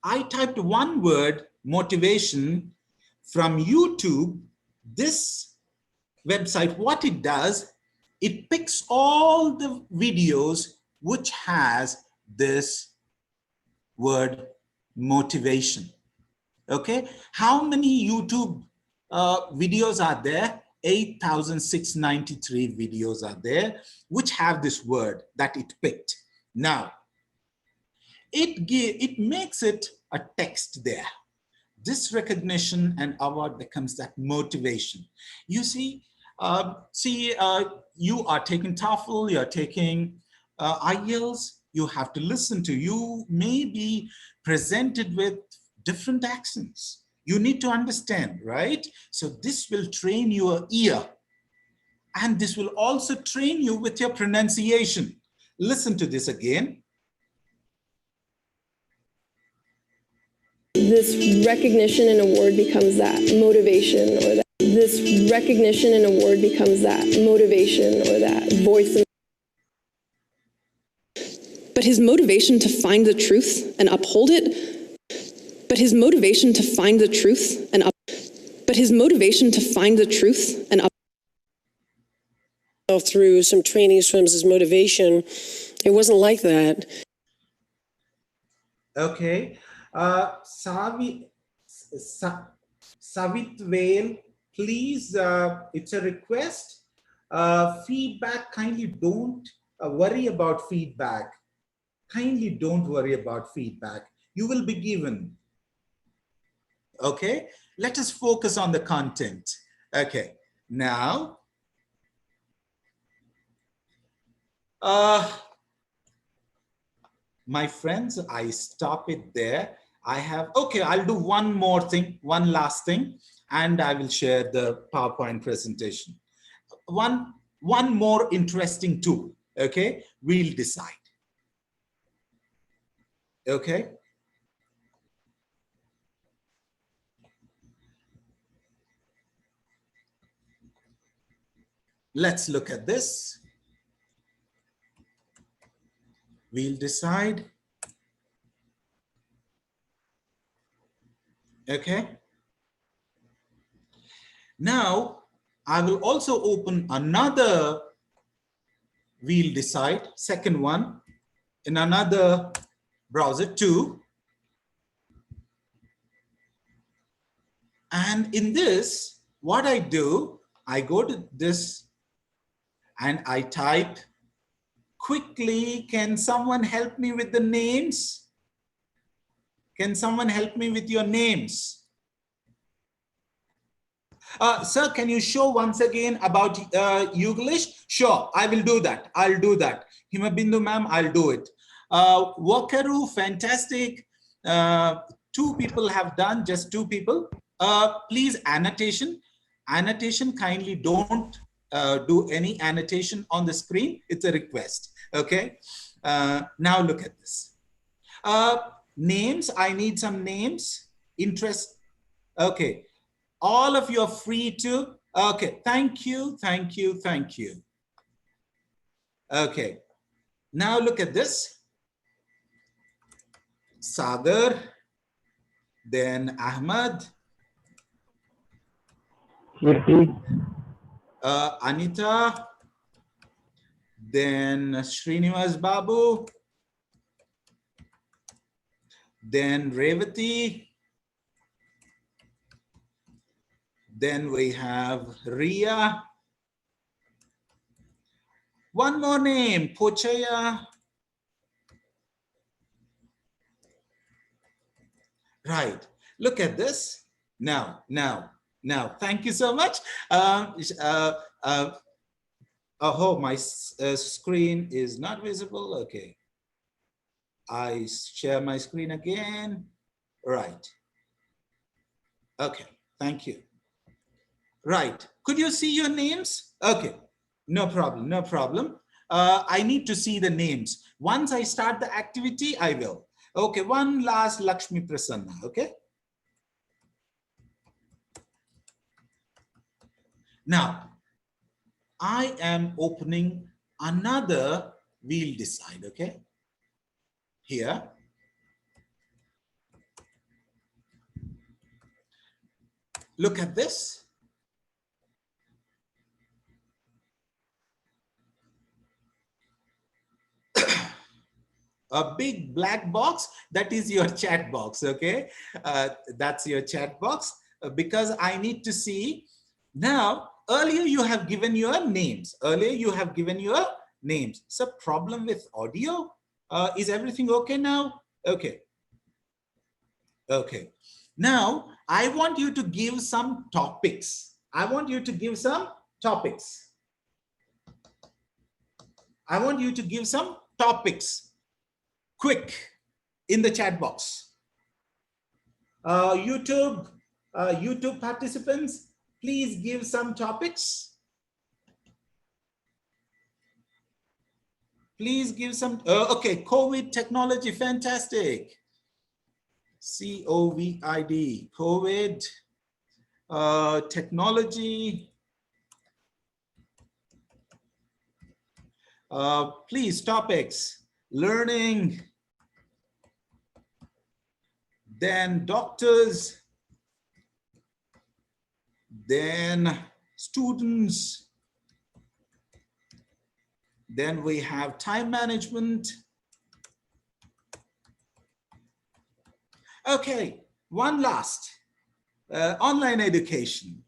I typed one word, motivation, from YouTube. This website, what it does, it picks all the videos which has this word motivation. Okay, how many YouTube videos are there? 8,693 videos are there which have this word that it picked. Now, it makes it a text there. This recognition and award becomes that motivation. You see, you are taking TOEFL, you're taking IELTS, you have to listen to, you may be presented with different accents. You need to understand, right? So this will train your ear, and this will also train you with your pronunciation. Listen to this again. this recognition and award becomes that motivation, or that this recognition and award becomes that motivation, or that voice. But his motivation to find the truth and uphold it. But his motivation to find the truth and up. But his motivation to find the truth and up. through some trainings from his motivation. It wasn't like that. Okay. Savitvel, please, it's a request. Feedback, kindly don't worry about feedback. Kindly don't worry about feedback. You will be given. Okay. Let us focus on the content. Okay. Now, my friends, I stop it there. Okay, I'll do one more thing, one last thing, and I will share the PowerPoint presentation. One more interesting tool, okay? We'll decide. Okay? Let's look at this. We'll decide. Okay. Now, I will also open another we'll decide, second one, in another browser too. And in this, what I do, I go to this and I type quickly, can someone help me with the names? Can someone help me with your names? Sir, can you show once again about English? Sure, I will do that. I'll do that. Himabindu ma'am, I'll do it. Wakaru, fantastic. 2 people have done, just 2 people. Please, annotation. Annotation, kindly don't do any annotation on the screen. It's a request. Okay. Now look at this. Names, I need some names. Interest. Okay. All of you are free to. Okay. Thank you. Thank you. Thank you. Okay. Now look at this. Sagar. Then Ahmad. Anita. Then Srinivas Babu. Then Revati. Then we have Ria. One more name, Pochaya. Right. Look at this. Now. Thank you so much. Oh, my screen is not visible. Okay. I share my screen again. Right. Okay. Thank you. Right. Could you see your names? Okay. No problem. No problem. I need to see the names. Once I start the activity, I will. Okay. One last Lakshmi Prasanna. Okay. Now, I am opening another we'll decide. Okay. Here. Look at this. A big black box, that is your chat box, okay? That's your chat box because I need to see. Now, earlier you have given your names. So problem with audio? Is everything okay now? Okay. Okay. Now, I want you to give some topics. Quick in the chat box. YouTube participants, please give some topics. Please give some. Okay, COVID technology, fantastic. COVID, COVID technology. Please, topics. Learning, then doctors, then students, Then we have time management. Okay, one last, online education.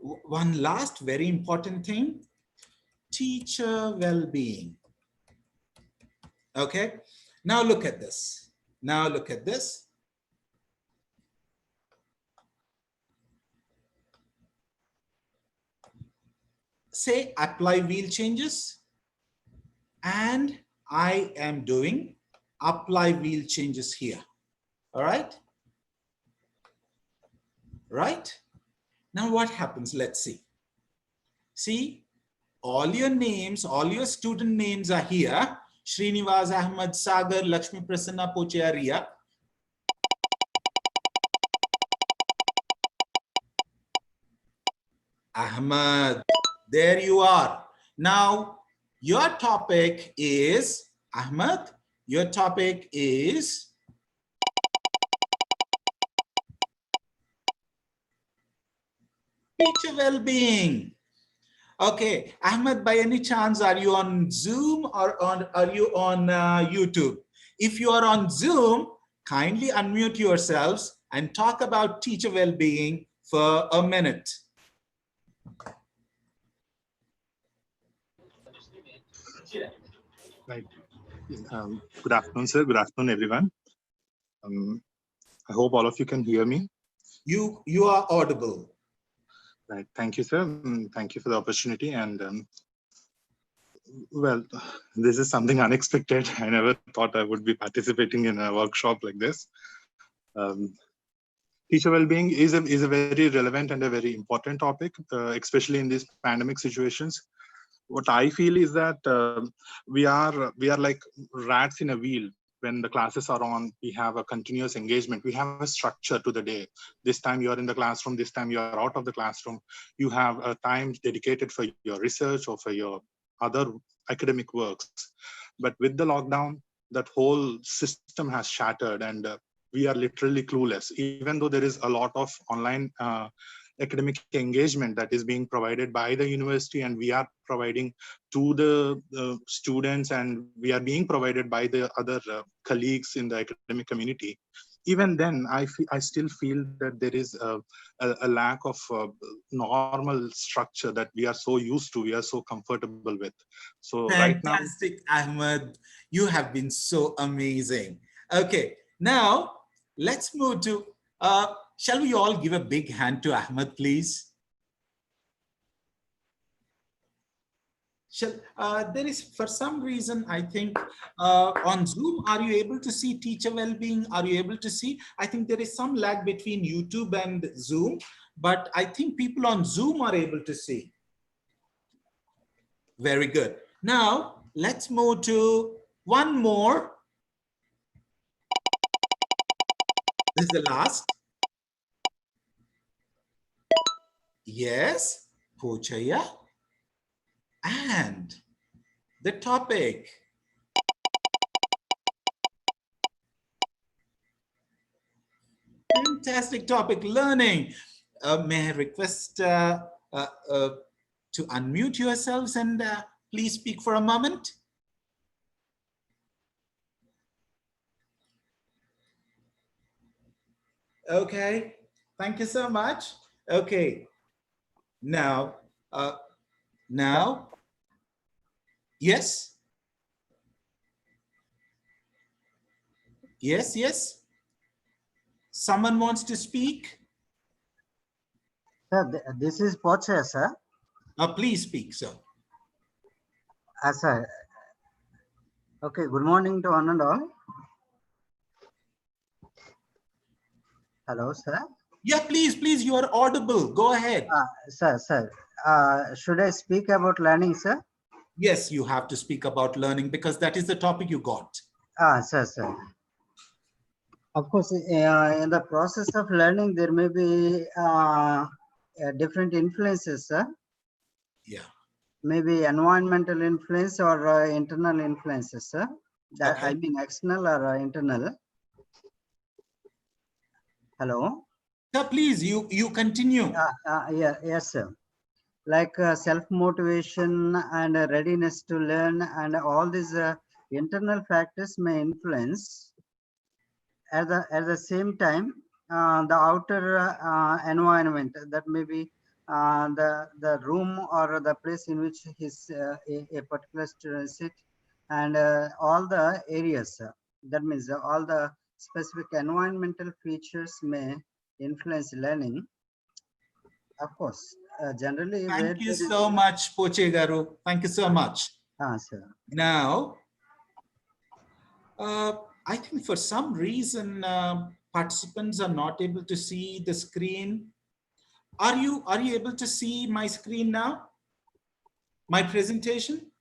One last very important thing, teacher well-being. Okay, now look at this. Now look at this. Say apply wheel changes, and I am doing apply wheel changes here. All right. Right. Now what happens? Let's see. See, all your names, all your student names are here. Srinivas, Ahmad, Sagar, Lakshmi Prasanna, Pocharia. Ahmad, there you are. Now, your topic is, Ahmad, your topic is teacher well-being. Okay, Ahmed, by any chance, are you on Zoom or are you on YouTube? If you are on Zoom, kindly unmute yourselves and talk about teacher well-being for a minute. Right. Good afternoon, sir. Good afternoon, everyone. I hope all of you can hear me. You are audible. Right. Thank you, sir. Thank you for the opportunity. And well, this is something unexpected. I never thought I would be participating in a workshop like this. Teacher well-being is a very relevant and a very important topic, especially in these pandemic situations. What I feel is that we are like rats in a wheel. When the classes are on, we have a continuous engagement. We have a structure to the day. This time you're in the classroom, this time you're out of the classroom. You have a time dedicated for your research or for your other academic works. But with the lockdown, that whole system has shattered, and we are literally clueless. Even though there is a lot of online academic engagement that is being provided by the university, and we are providing to the students, and we are being provided by the other colleagues in the academic community. Even then, I still feel that there is a lack of normal structure that we are so used to, we are so comfortable with. So right now, fantastic, Ahmed. You have been so amazing. Okay, now let's move to, shall we all give a big hand to Ahmed, please? There is, for some reason, I think on Zoom, are you able to see teacher well-being? Are you able to see? I think there is some lag between YouTube and Zoom, but I think people on Zoom are able to see. Very good. Now, let's move to one more. This is the last. Yes, Pochaya. And the topic. Fantastic topic, learning. May I request to unmute yourselves and please speak for a moment. Okay, thank you so much. Okay, now, yes? Yes, yes? Someone wants to speak? Sir, this is Pocha, sir. Please speak, sir. Sir. Okay, good morning to one and all. Hello, sir. Yeah, please, you are audible. Go ahead. Sir. Should I speak about learning, sir? Yes, you have to speak about learning because that is the topic you got. Sir. Of course, in the process of learning, there may be different influences, sir. Yeah. Maybe environmental influence or internal influences, sir. That, okay. I mean external or internal. Hello. Sir, please, you continue. Yes, sir. like self-motivation and readiness to learn, and all these internal factors may influence. At the same time, the outer environment, that may be the room or the place in which a particular student sit, and all the areas. That means all the specific environmental features may influence learning. Of course, generally where Thank you there is. so much, Poche Garu. Thank you so much. Sir. Now, I think for some reason, participants are not able to see the screen. Are you able to see my screen now? My presentation?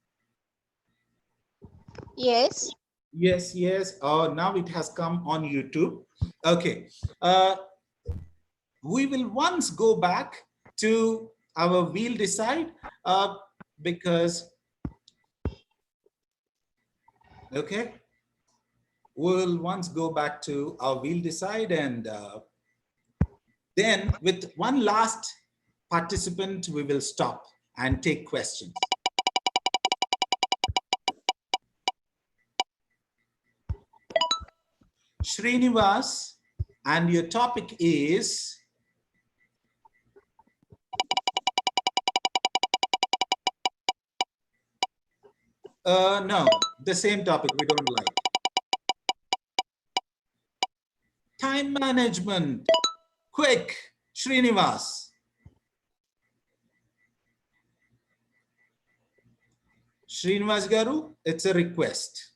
Yes. Yes, yes. Oh, now it has come on YouTube. Okay. We will once go back to our wheel decide because, okay, we'll once go back to our wheel decide, and then with one last participant, we will stop and take questions. Srinivas, and your topic is no, the same topic we don't like. Time management. Quick, Srinivas. Srinivas Garu, it's a request.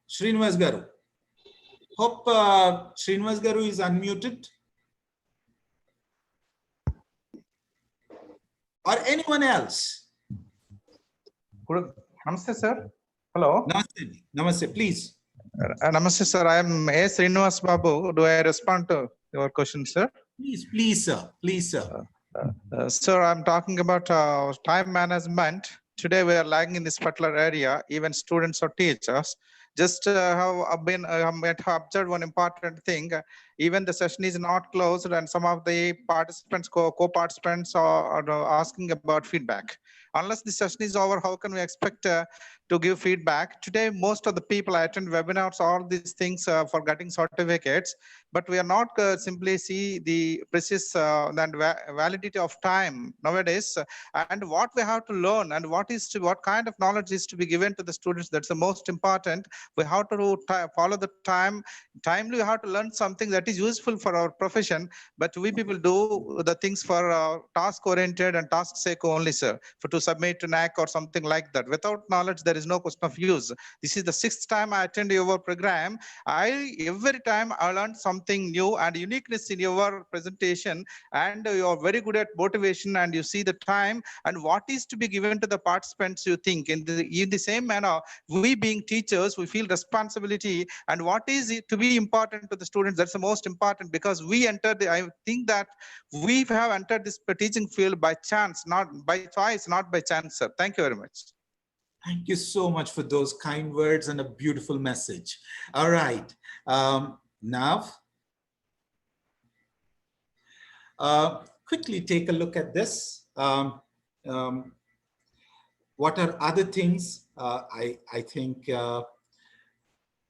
Srinivas Garu. Hope Srinivas Garu is unmuted. Or anyone else? Good. Namaste, sir. Hello. Namaste. Namaste, please. Namaste, sir. I am A. Srinivas Babu. Do I respond to your question, sir? Please, please, sir. Please, sir. Sir, I'm talking about time management. Today, we are lagging in this particular area, even students or teachers. Just have observed one important thing. Even the session is not closed, and some of the participants, co-participants are asking about feedback. Unless the session is over, how can we expect to give feedback? Today, most of the people attend webinars, all these things for getting certificates, but we are not simply see the precious and validity of time nowadays, and what we have to learn and what kind of knowledge is to be given to the students. That's the most important. We have to follow the timely. We have to learn something that is useful for our profession, but we people do the things for task oriented and task sake only, sir, to submit to NAC or something like that. Without knowledge, there is no question of use. This is the 6th time I attend your program. Every time I learned something new and uniqueness in your presentation, and you are very good at motivation, and you see the time and what is to be given to the participants. You think in the same manner, we being teachers, we feel responsibility, and what is to be important to the students. That's the most important, because we entered I think that we have entered this teaching field by chance, not by choice, not by chance, sir. Thank you very much. Thank you so much for those kind words and a beautiful message. All right, Nav, quickly take a look at this. What are other things? I think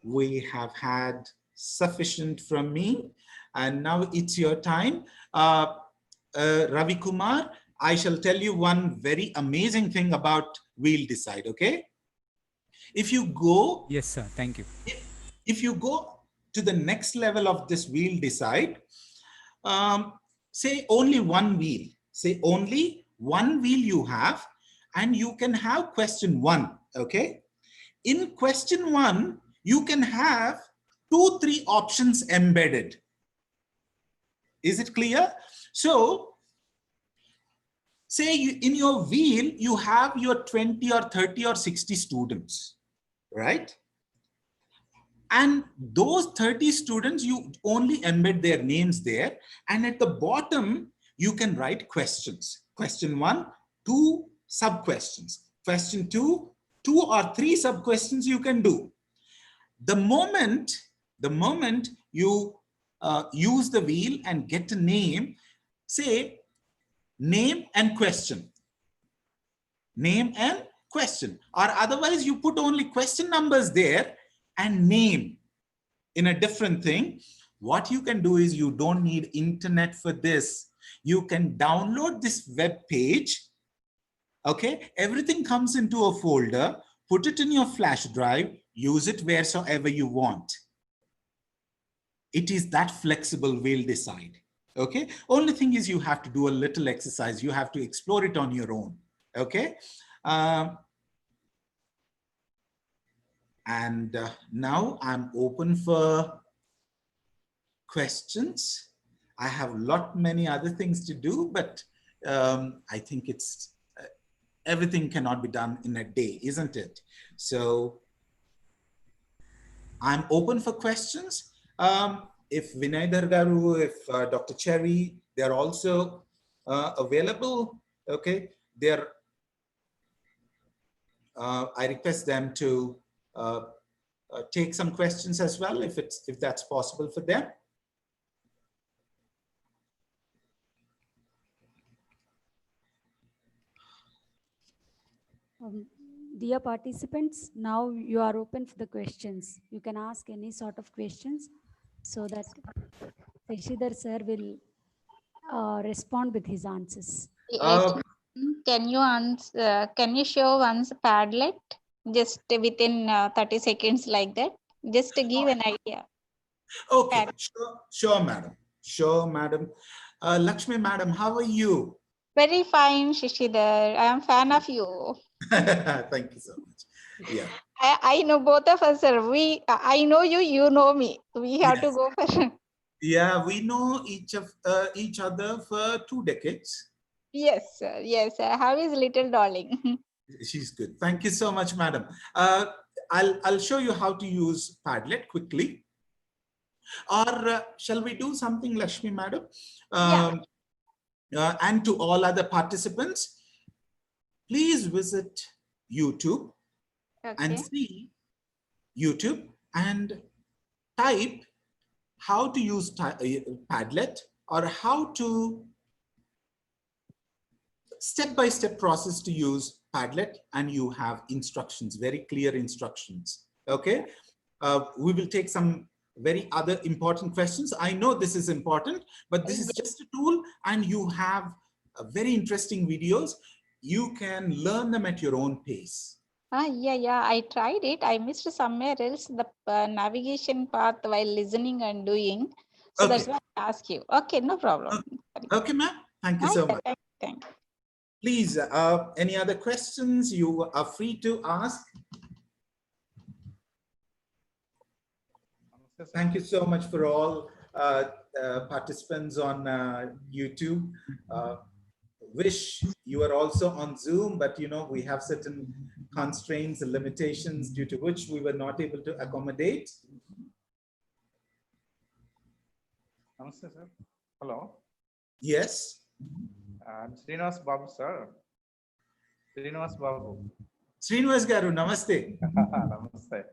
we have had sufficient from me, and now it's your time. Ravi Kumar, I shall tell you one very amazing thing about Wheel Decide, okay? If you go... Yes, sir. Thank you. If you go to the next level of this Wheel Decide, say only one wheel. Say only one wheel you have, and you can have question 1, okay? In question 1, you can have 2-3 options embedded. Is it clear? So, say in your wheel, you have your 20 or 30 or 60 students, right? And those 30 students, you only embed their names there. And at the bottom, you can write questions. Question 1, 2 sub-questions. Question 2, 2 or 3 sub-questions you can do. The moment you use the wheel and get a name. Say name and question. Name and question. Or otherwise you put only question numbers there and name in a different thing. What you can do is you don't need internet for this. You can download this web page. Okay, everything comes into a folder, put it in your flash drive, use it wheresoever you want. It is that flexible, we'll decide. Okay, only thing is you have to do a little exercise. You have to explore it on your own. Okay. Now I'm open for questions. I have many other things to do, but I think it's everything cannot be done in a day, isn't it? So I'm open for questions. If Vinay Dargaru, if Dr. Cherry, they're also available, okay, they're, I request them to take some questions as well, if that's possible for them. Dear participants, now you are open for the questions. You can ask any sort of questions so that Shashidhar sir will respond with his answers. Can you show once Padlet just within 30 seconds like that? Just to give an idea. Okay, sure, madam. Sure, madam. Lakshmi, madam, how are you? Very fine, Shashidhar. I am a fan of you. Thank you so much. Yeah. I know both of us, sir. I know you, you know me. We have to go for. Yeah, we know each other for 2 decades. Yes, sir. Yes, sir. How is little darling? She's good. Thank you so much, madam. I'll show you how to use Padlet quickly. Or shall we do something, Lakshmi, madam? And to all other participants, please visit YouTube and see YouTube and type how to use Padlet or how to step-by-step process to use Padlet, and you have instructions, very clear instructions. Okay, we will take some very other important questions. I know this is important, but this is just a tool, and you have very interesting videos. You can learn them at your own pace. Yeah. I tried it. I missed somewhere else the navigation path while listening and doing. So that's why I ask you. Okay, no problem. Okay, ma'am. Thank you so much. Thank you. Please, any other questions? You are free to ask. Thank you so much for all participants on YouTube. Wish you were also on Zoom, but you know, we have certain constraints and limitations due to which we were not able to accommodate. Namaste, sir. Hello. Yes. I'm Srinivas Babu, sir. Srinivas Babu. Srinivas Garu, namaste. Namaste.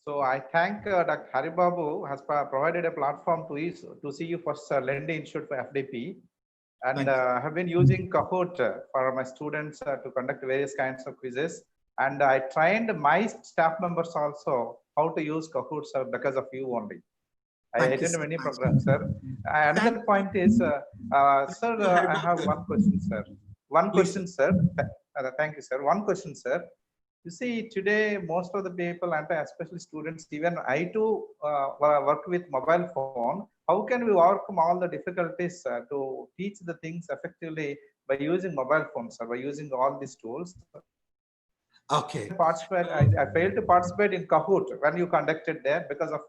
So I thank Dr. Hari Babu has provided a platform to see you first Lendi Institute for FDP. And have been using Kahoot for my students to conduct various kinds of quizzes. And I trained my staff members also how to use Kahoot, sir, because of you only. I attended many programs, sir. Another point is, sir, I have one question, sir. One question, sir. Thank you, sir. One question, sir. You see, today, most of the people, and especially students, even I too work with mobile phone. How can we overcome all the difficulties to teach the things effectively by using mobile phones or by using all these tools? Okay. I failed to participate in Kahoot when you conducted there because of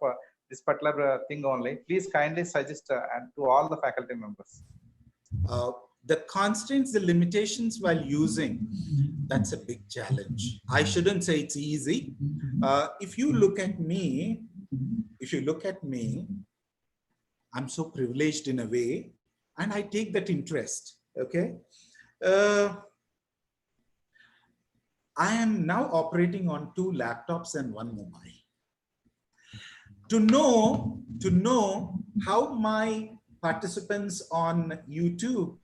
this particular thing only. Please kindly suggest and to all the faculty members. The constraints, the limitations while using, that's a big challenge. I shouldn't say it's easy. If you look at me, I'm so privileged in a way, and I take that interest, okay? I am now operating on 2 laptops and 1 mobile. to know how my participants on YouTube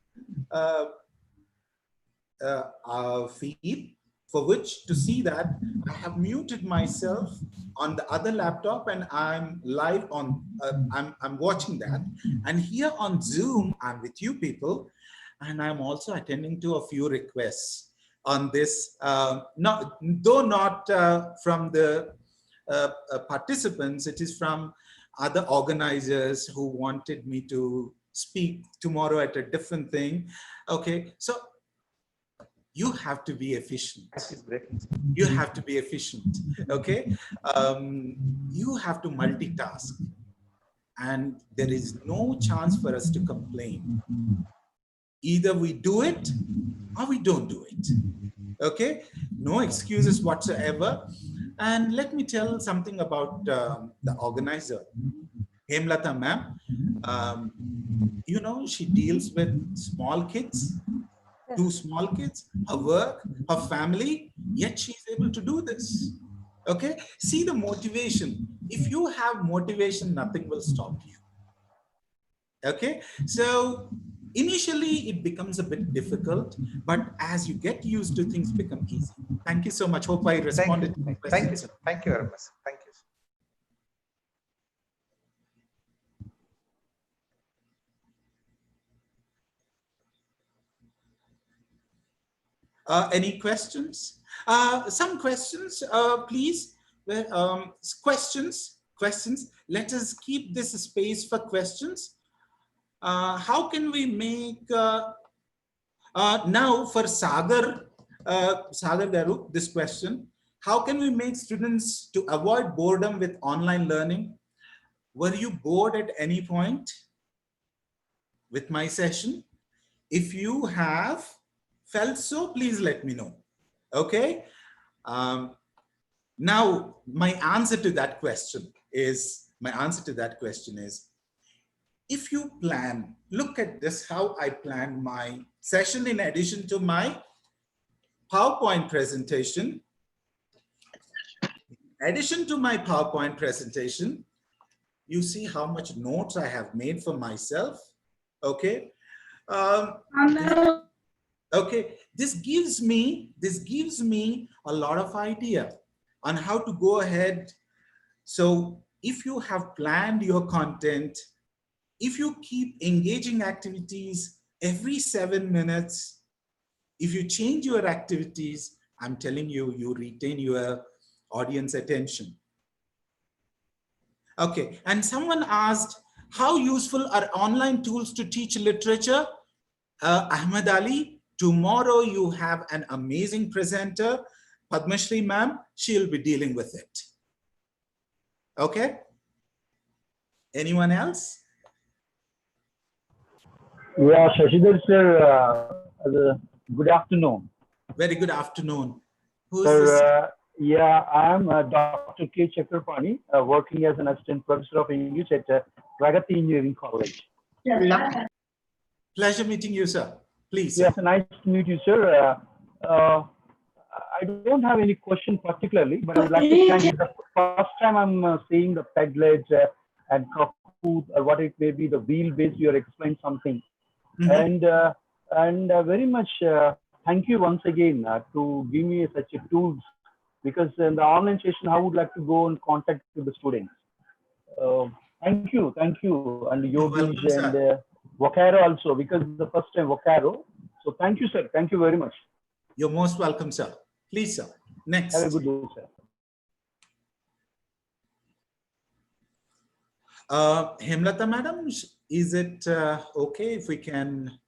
feed, for which to see that I have muted myself on the other laptop and I'm live on, I'm watching that. And here on Zoom, I'm with you people, and I'm also attending to a few requests on this, though not from the participants, it is from other organizers who wanted me to speak tomorrow at a different thing. Okay, so you have to be efficient. You have to be efficient, okay? You have to multitask, and there is no chance for us to complain. Either we do it or we don't do it, okay? No excuses whatsoever. And let me tell something about the organizer, Hemlata ma'am. You know, she deals with small kids, 2 small kids, her work, her family, yet she's able to do this. Okay, see the motivation. If you have motivation, nothing will stop you. Okay, so initially it becomes a bit difficult, but as you get used to, things become easy. Thank you so much. Hope I responded to the question. Thank you very much. Thank you. Any questions? Some questions, please. Questions. Let us keep this space for questions. How can we make now for Sagar Garu, this question? How can we make students to avoid boredom with online learning? Were you bored at any point with my session? If you have felt so, please let me know. Okay. Now, my answer to that question is, if you plan, look at this, how I plan my session in addition to my PowerPoint presentation. You see how much notes I have made for myself. Okay. Okay, this gives me a lot of idea on how to go ahead. So if you have planned your content, if you keep engaging activities every 7 minutes, if you change your activities, I'm telling you, you retain your audience attention. Okay, and someone asked, how useful are online tools to teach literature? Ahmed Ali, tomorrow you have an amazing presenter, Padmashri ma'am, she'll be dealing with it. Okay? Anyone else? Yeah, Shashidhar sir, good afternoon. Very good afternoon. Who is Sir, this? yeah, I am Dr. K. Chakrapani, working as an assistant professor of English at Pragati Engineering College. Pleasure meeting you, sir. Please. Yes, nice to meet you, sir. I don't have any question particularly, but I would like to thank you. The first time I'm seeing the Padlet and Kahoot, or what it may be, the wheel-based, you explained something. And very much thank you once again to give me such a tools, because in the online session, I would like to go and contact with the students. Thank you, and Yogesh and Vocaro also, because it's the first time Vocaro. So thank you, sir. Thank you very much. You're most welcome, sir. Please, sir. Next. Have a good day, sir. Hemlata madam, is it okay if we can?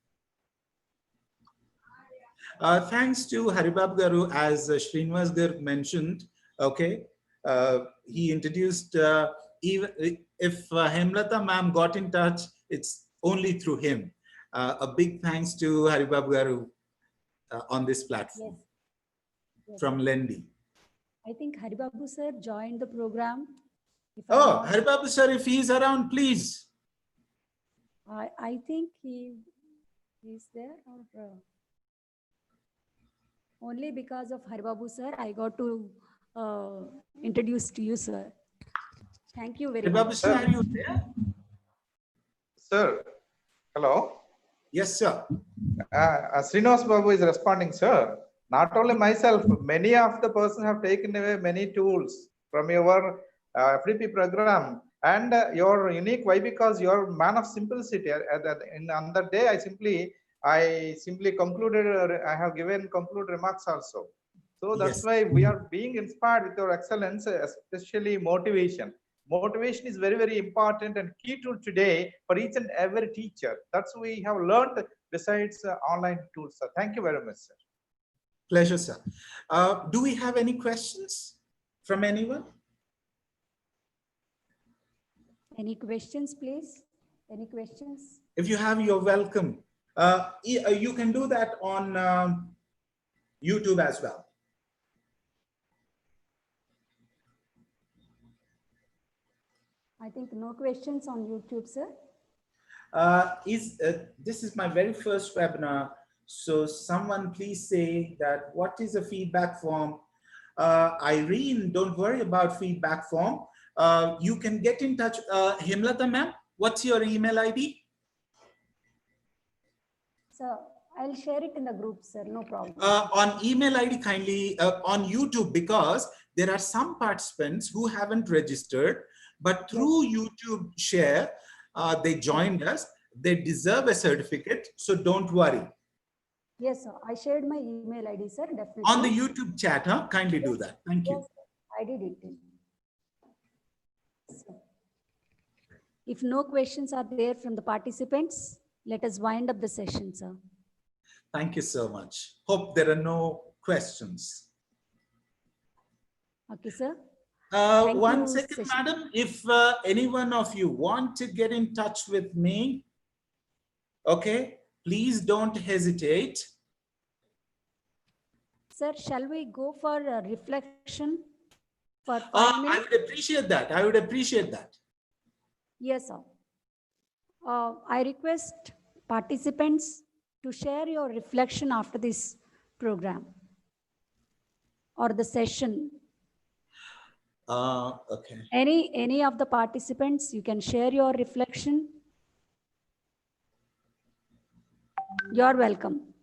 Thanks to Haribab Garu, as Srinivas Gar mentioned, okay, he introduced, even if Hemlata ma'am got in touch, it's only through him. A big thanks to Haribab Garu on this platform. Yes. From Lendi. I think Haribabu sir joined the program. Oh, Haribabu sir, if he's around, please. I think he's there, or only because of Haribabu sir I got to introduce to you, sir. Thank you very Babu, much. sir, are you there? Sir, hello. Yes, sir. Srinivas Babu is responding, sir. Not only myself, many of the persons have taken away many tools from your FDP program and your unique. Why? Because you're man of simplicity. On that day, I simply concluded. I have given conclude remarks also. So that's Yes. why we are being inspired with your excellence, especially motivation. Motivation is very, very important and key to today for each and every teacher. That's we have learned besides online tools. Sir. Thank you very much, sir. Pleasure, sir. Do we have any questions from anyone? Any questions, please? Any questions? If you have, you're welcome. You can do that on YouTube as well. I think no questions on YouTube, sir. This is my very first webinar. So someone please say that what is a feedback form? Irene, don't worry about feedback form. You can get in touch. Himlata ma'am, what's your email ID? So I'll share it in the group, sir. No problem. On email ID kindly on YouTube, because there are some participants who haven't registered, but through YouTube share, they joined us. They deserve a certificate, so don't worry. Yes, sir. I shared my email ID, sir. Definitely. On the YouTube chat, huh? Kindly do that. Thank you. Yes, I did it. So, if no questions are there from the participants, let us wind up the session, sir. Thank you so much. Hope there are no questions. Okay, sir. One second, madam. If any one of you want to get in touch with me, okay, please don't hesitate. Sir, shall we go for a reflection for 5 minutes? I would appreciate that. I would appreciate that. Yes, sir. I request participants to share your reflection after this program or the session. Okay. Any of the participants, you can share your reflection. You're welcome.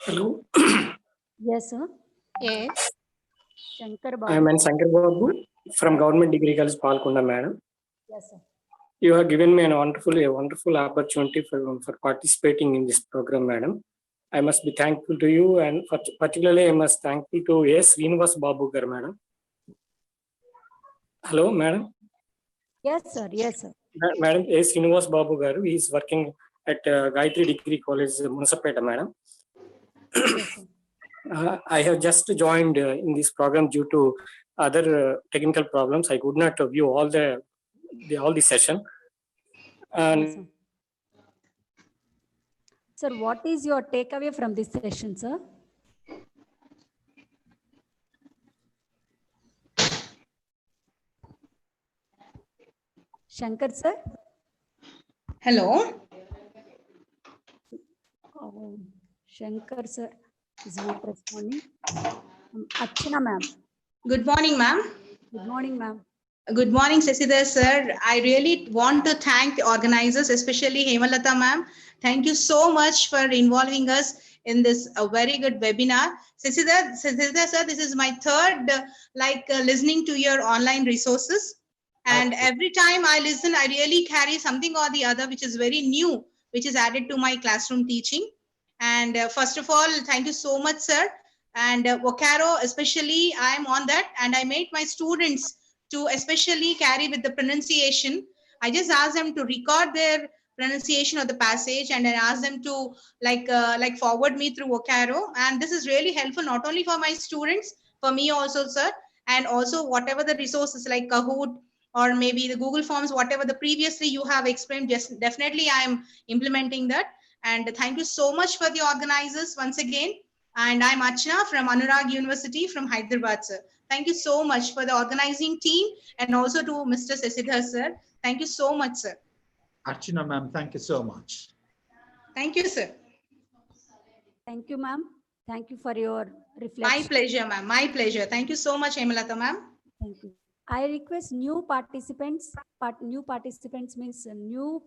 Hello. Yes, sir. Yes. Shankar I Babu. am Shankar Babu from Government Degree College, Palkonda, madam. Yes, sir. You have given me a wonderful opportunity for participating in this program, madam. I must be thankful to you, and particularly I must thankful to S. Srinivas Babu gar, madam. Hello, madam. Yes, sir. Yes, sir. Madam S. Srinivas Babu garu, he is working at Gayatri Degree College, Munsapeta, madam. Yes, sir. I have just joined in this program due to other technical problems. I could not view all the session. And Yes, sir. Sir, what is your takeaway from this session, sir? Shankar, sir? Hello. Oh, Shankar, sir is not responding. Archana, ma'am. Good morning, ma'am. Good morning, ma'am. Good morning, Sasidhar sir. I really want to thank the organizers, especially Hemalata ma'am. Thank you so much for involving us in this very good webinar. Sasidhar sir, this is my third listening to your online resources. And every time I listen, I really carry something or the other, which is very new, which is added to my classroom teaching. And first of all, thank you so much, sir. And Vocaro, especially, I'm on that. And I made my students to especially carry with the pronunciation. I just asked them to record their pronunciation of the passage, and I asked them to forward me through Vocaro. And this is really helpful, not only for my students, for me also, sir. And also whatever the resources like Kahoot or maybe the Google Forms, whatever the previously you have explained, just definitely I am implementing that. And thank you so much for the organizers once again. And I'm Archana from Anurag University from Hyderabad, sir. Thank you so much for the organizing team and also to Mr. Sasidhar, sir. Thank you so much, sir. Archana, ma'am, thank you so much. Thank you, sir. Thank you, ma'am. Thank you for your My reflection. pleasure, ma'am. My pleasure. Thank you so much, Hemalata ma'am. Thank you. I request new participants. New participants means new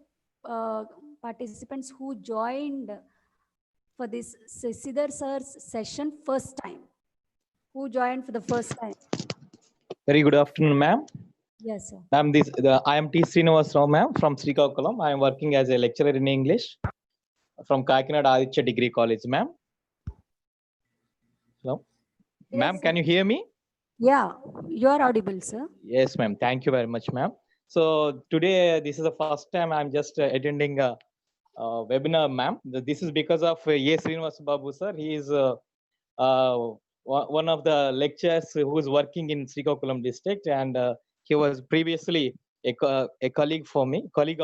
participants who joined for this Siddhar sir's session first time. Who joined for the first time? Very good afternoon, ma'am. Yes, sir. Ma'am, I am T. Srinivas Rao, ma'am, from Srikakulam. I am working as a lecturer in English from Kakinada Aditya Degree College, ma'am. Hello, Yes, ma'am. sir. Can you hear me? Yeah, you are audible, sir. Yes, ma'am. Thank you very much, ma'am. So today, this is the first time I'm just attending a webinar, ma'am. This is because of A. Srinivas Babu, sir. He is one of the lecturers who is working in Srikakulam district, and he was previously a colleague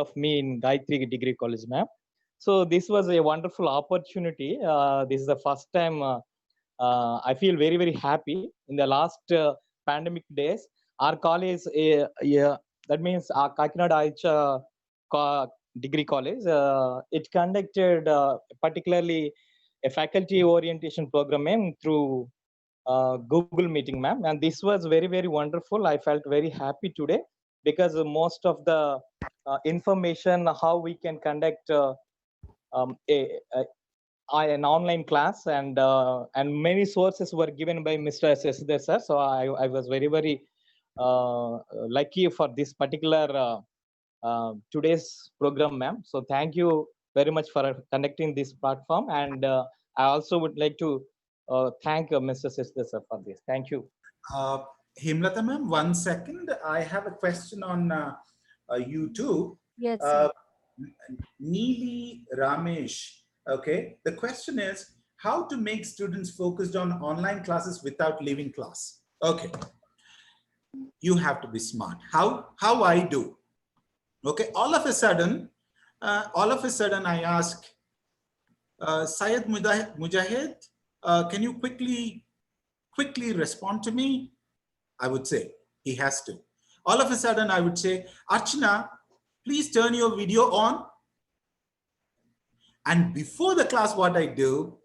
of me in Gayatri Degree College, ma'am. So this was a wonderful opportunity. This is the first time I feel very, very happy. In the last pandemic days, our college, that means our Kakinada Aditya Degree College, it conducted particularly a faculty orientation program through Google Meeting, ma'am. And this was very, very wonderful. I felt very happy today because most of the information, how we can conduct an online class, and many sources were given by Mr. Siddhar sir. So I was very, very lucky for this particular today's program, ma'am. So thank you very much for conducting this platform, and I also would like to thank Mr. Siddhar sir for this. Thank you. Hemlata ma'am, 1 second. I have a question on YouTube. Yes, sir. Neeli Ramesh. Okay. The question is how to make students focused on online classes without leaving class. Okay. You have to be smart. How I do. Okay. All of a sudden, I ask Syed Mujahid, can you quickly respond to me? I would say he has to. All of a sudden, I would say, Archana, please turn your video on. And before the class, what I do,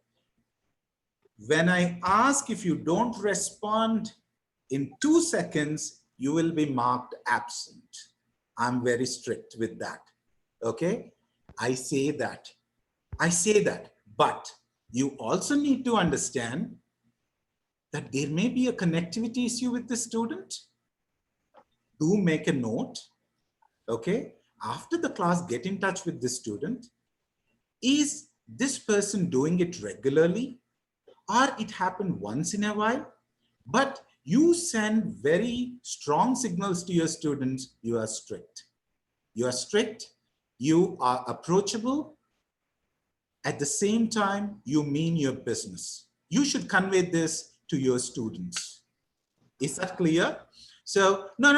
when I ask if you don't respond in 2 seconds, you will be marked absent. I'm very strict with that. Okay? I say that. But you also need to understand that there may be a connectivity issue with the student. Do make a note. Okay? After the class, get in touch with the student. Is this person doing it regularly, or it happened once in a while? But you send very strong signals to your students. You are strict. You are strict. You are approachable. At the same time, you mean your business. You should convey this to your students. Is that clear? So, no,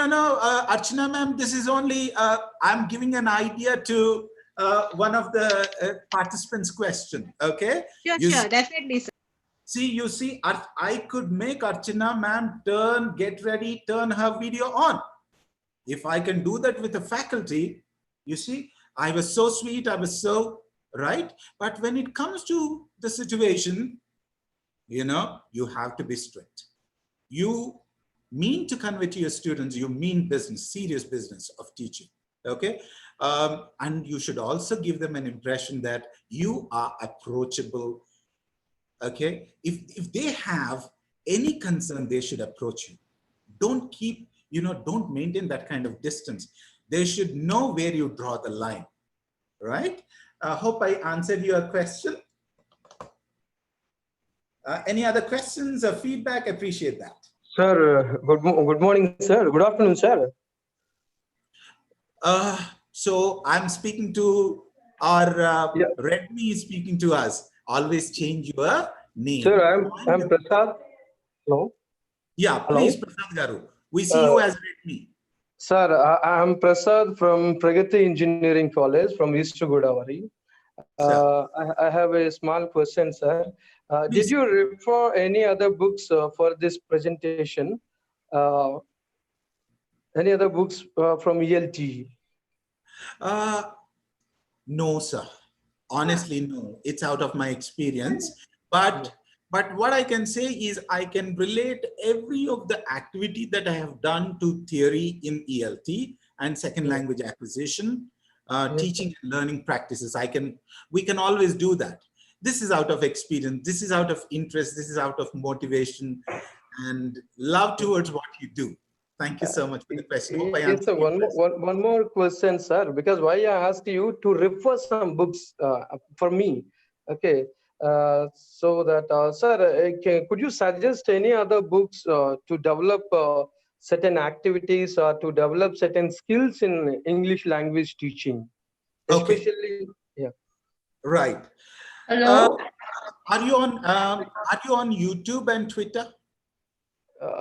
Archana ma'am, this is only, I'm giving an idea to one of the participants' question, okay? Sure, definitely, sir. You see, I could make Archana ma'am get ready, turn her video on. If I can do that with the faculty, you see, I was so sweet, I was so, right? But when it comes to the situation, you know, you have to be strict. You mean to convey to your students, you mean business, serious business of teaching, okay? And you should also give them an impression that you are approachable, okay? If they have any concern, they should approach you. Don't keep, you know, don't maintain that kind of distance. They should know where you draw the line, right? I hope I answered your question. Any other questions or feedback? Appreciate that. Sir, good morning, sir. Good afternoon, sir. So I'm speaking to our Redmi is speaking to us. Always change your name. Sir, I'm Prasad. Hello. Yeah, please, Prasad Garu. We see you as Redmi. Sir, I'm Prasad from Pragati Engineering College from East Godavari. I have a small question, sir. Did you refer any other books for this presentation? Any other books from ELT? No, sir. Honestly, no. It's out of my experience. But But what I can say is I can relate every of the activity that I have done to theory in ELT and second language acquisition, teaching and learning practices. We can always do that. This is out of experience. This is out of interest. This is out of motivation and love towards what you do. Thank you so much for the question. Hope I It's answered your one more question, sir, because why I asked you to refer some books for me. Okay. So that, sir, could you suggest any other books to develop certain activities or to develop certain skills in English language teaching? Especially, yeah. Right. Hello? Are you on YouTube and Twitter?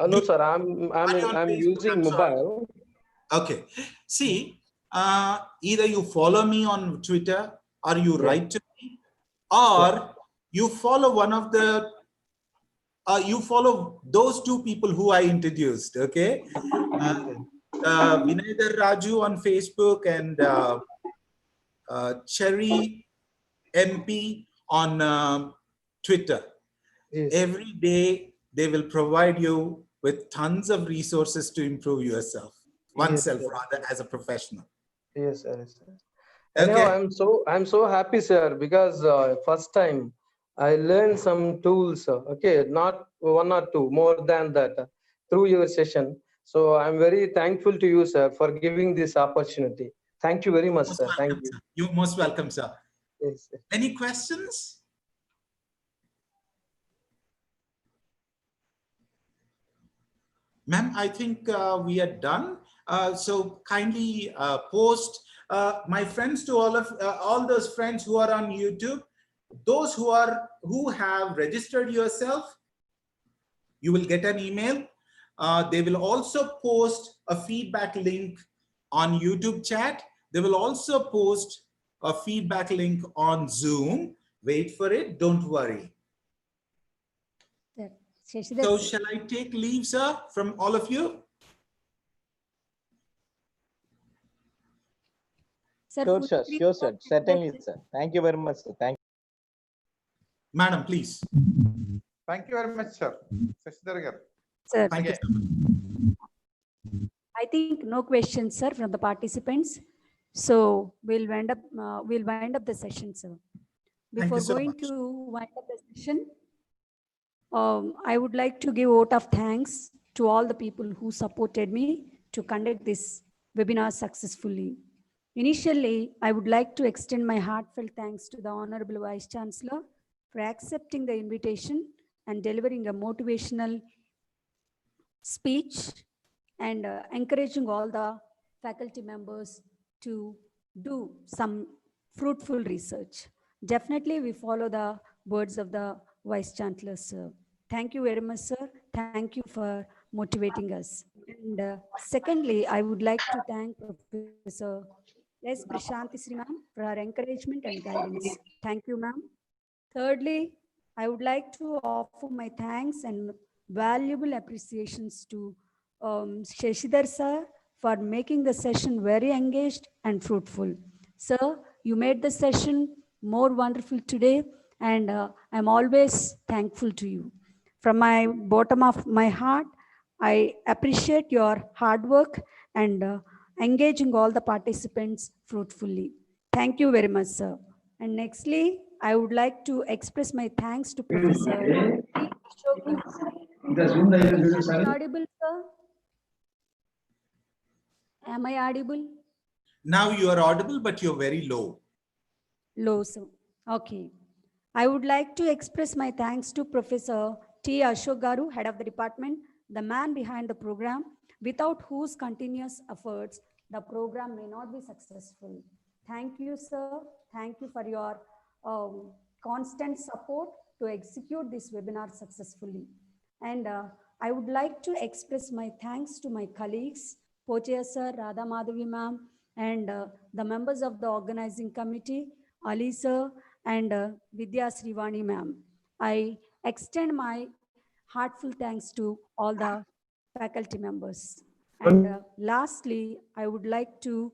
No, sir, I'm using mobile. Okay. See, either you follow me on Twitter or you write to me, or you follow one of the, you follow those two people who I introduced, okay? Vinayadar Raju on Facebook and Cherry MP on Twitter. Every day they will provide you with tons of resources to improve yourself, oneself rather, as a professional. Yes, sir. Yes, sir. Anyhow, I'm so happy, sir, because first time I learned some tools. Okay, not one or two, more than that, through your session. So I'm very thankful to you, sir, for giving this opportunity. Thank you very much, sir. Thank you. You're most welcome, sir. Yes, sir. Any questions? Ma'am, I think we are done. So kindly post my friends to all those friends who are on YouTube, those who have registered yourself, you will get an email. They will also post a feedback link on YouTube chat. They will also post a feedback link on Zoom. Wait for it, don't worry. So shall I take leave, sir, from all of you? Sure, sir. Sure, sir. Certainly, sir. Thank you very much, sir. Thank you. Madam, please. Thank you very much, sir. Sir, thank you. I think no questions, sir, from the participants. So we'll wind up the session, sir. Before going to wind up the session, I would like to give a vote of thanks to all the people who supported me to conduct this webinar successfully. Initially, I would like to extend my heartfelt thanks to the Honorable Vice Chancellor for accepting the invitation and delivering a motivational speech and encouraging all the faculty members to do some fruitful research. Definitely, we follow the words of the Vice Chancellor, sir. Thank you very much, sir. Thank you for motivating us. And secondly, I would like to thank Professor S. Prashanti Sri ma'am for her encouragement and guidance. Thank you, ma'am. Thirdly, I would like to offer my thanks and valuable appreciations to Shashidhar sir for making the session very engaged and fruitful. Sir, you made the session more wonderful today, and I'm always thankful to you. From my bottom of my heart, I appreciate your hard work and engaging all the participants fruitfully. Thank you very much, sir. And nextly, I would like to express my thanks to Professor T. Am I audible, sir? Am I audible? Now you are audible, but you're very low. Low, sir. Okay. I would like to express my thanks to Professor T. Ashok Garu, head of the department, the man behind the program, without whose continuous efforts, the program may not be successful. Thank you, sir. Thank you for your constant support to execute this webinar successfully. And I would like to express my thanks to my colleagues, Pochaya sir, Radha Madhavi ma'am, and the members of the organizing committee, Ali sir, and Vidya Srivani ma'am. I extend my heartful thanks to all the faculty members. And lastly, I would like to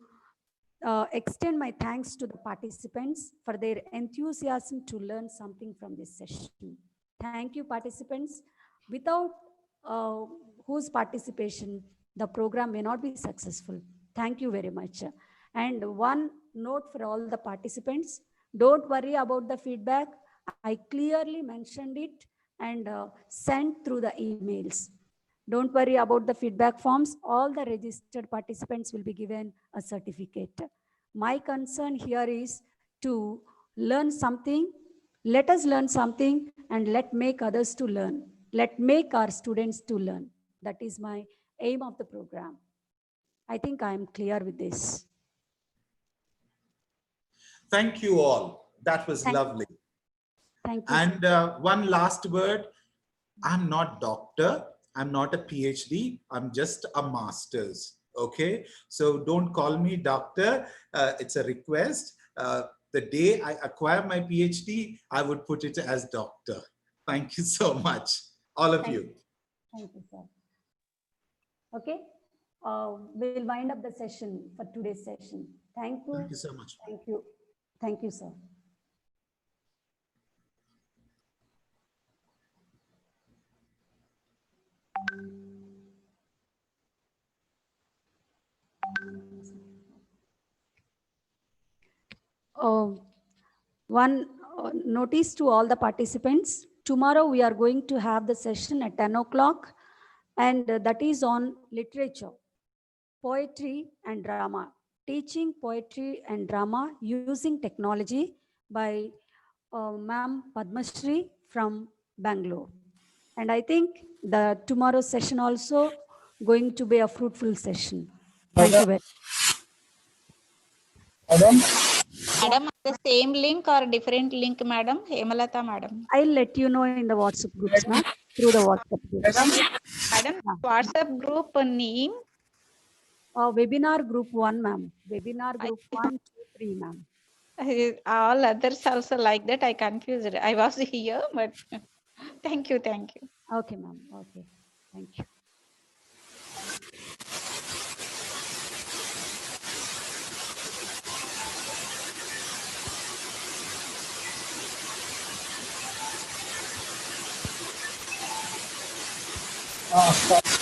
extend my thanks to the participants for their enthusiasm to learn something from this session. Thank you, participants. Without whose participation, the program may not be successful. Thank you very much. And one note for all the participants, don't worry about the feedback. I clearly mentioned it and sent through the emails. Don't worry about the feedback forms. All the registered participants will be given a certificate. My concern here is to learn something. Let us learn something and let make others to learn. Let make our students to learn. That is my aim of the program. I think I am clear with this. Thank you all. That was lovely. Thank you. And one last word. I'm not doctor. I'm not a PhD. I'm just a master's. Okay. So don't call me doctor. It's a request. The day I acquire my PhD, I would put it as doctor. Thank you so much, all of you. Thank you, sir. Okay. We'll wind up the session for today's session. Thank you. Thank you so much. Thank you. Thank you, sir. One notice to all the participants. Tomorrow we are going to have the session at 10 o'clock, and that is on literature, poetry and drama. Teaching poetry and drama using technology by Ma'am Padmashri from Bangalore. And I think the tomorrow's session also going to be a fruitful session. Thank you very much. Madam, the same link or different link, madam? Hemalata, madam. I'll let you know in the WhatsApp groups, ma'am, through the WhatsApp groups. Madam, WhatsApp group name? Webinar group 1, ma'am. Webinar group 1, 2, 3, ma'am. All others also like that. I confused. I was here, but thank you, thank you. Okay, ma'am. Okay, thank you. Stop.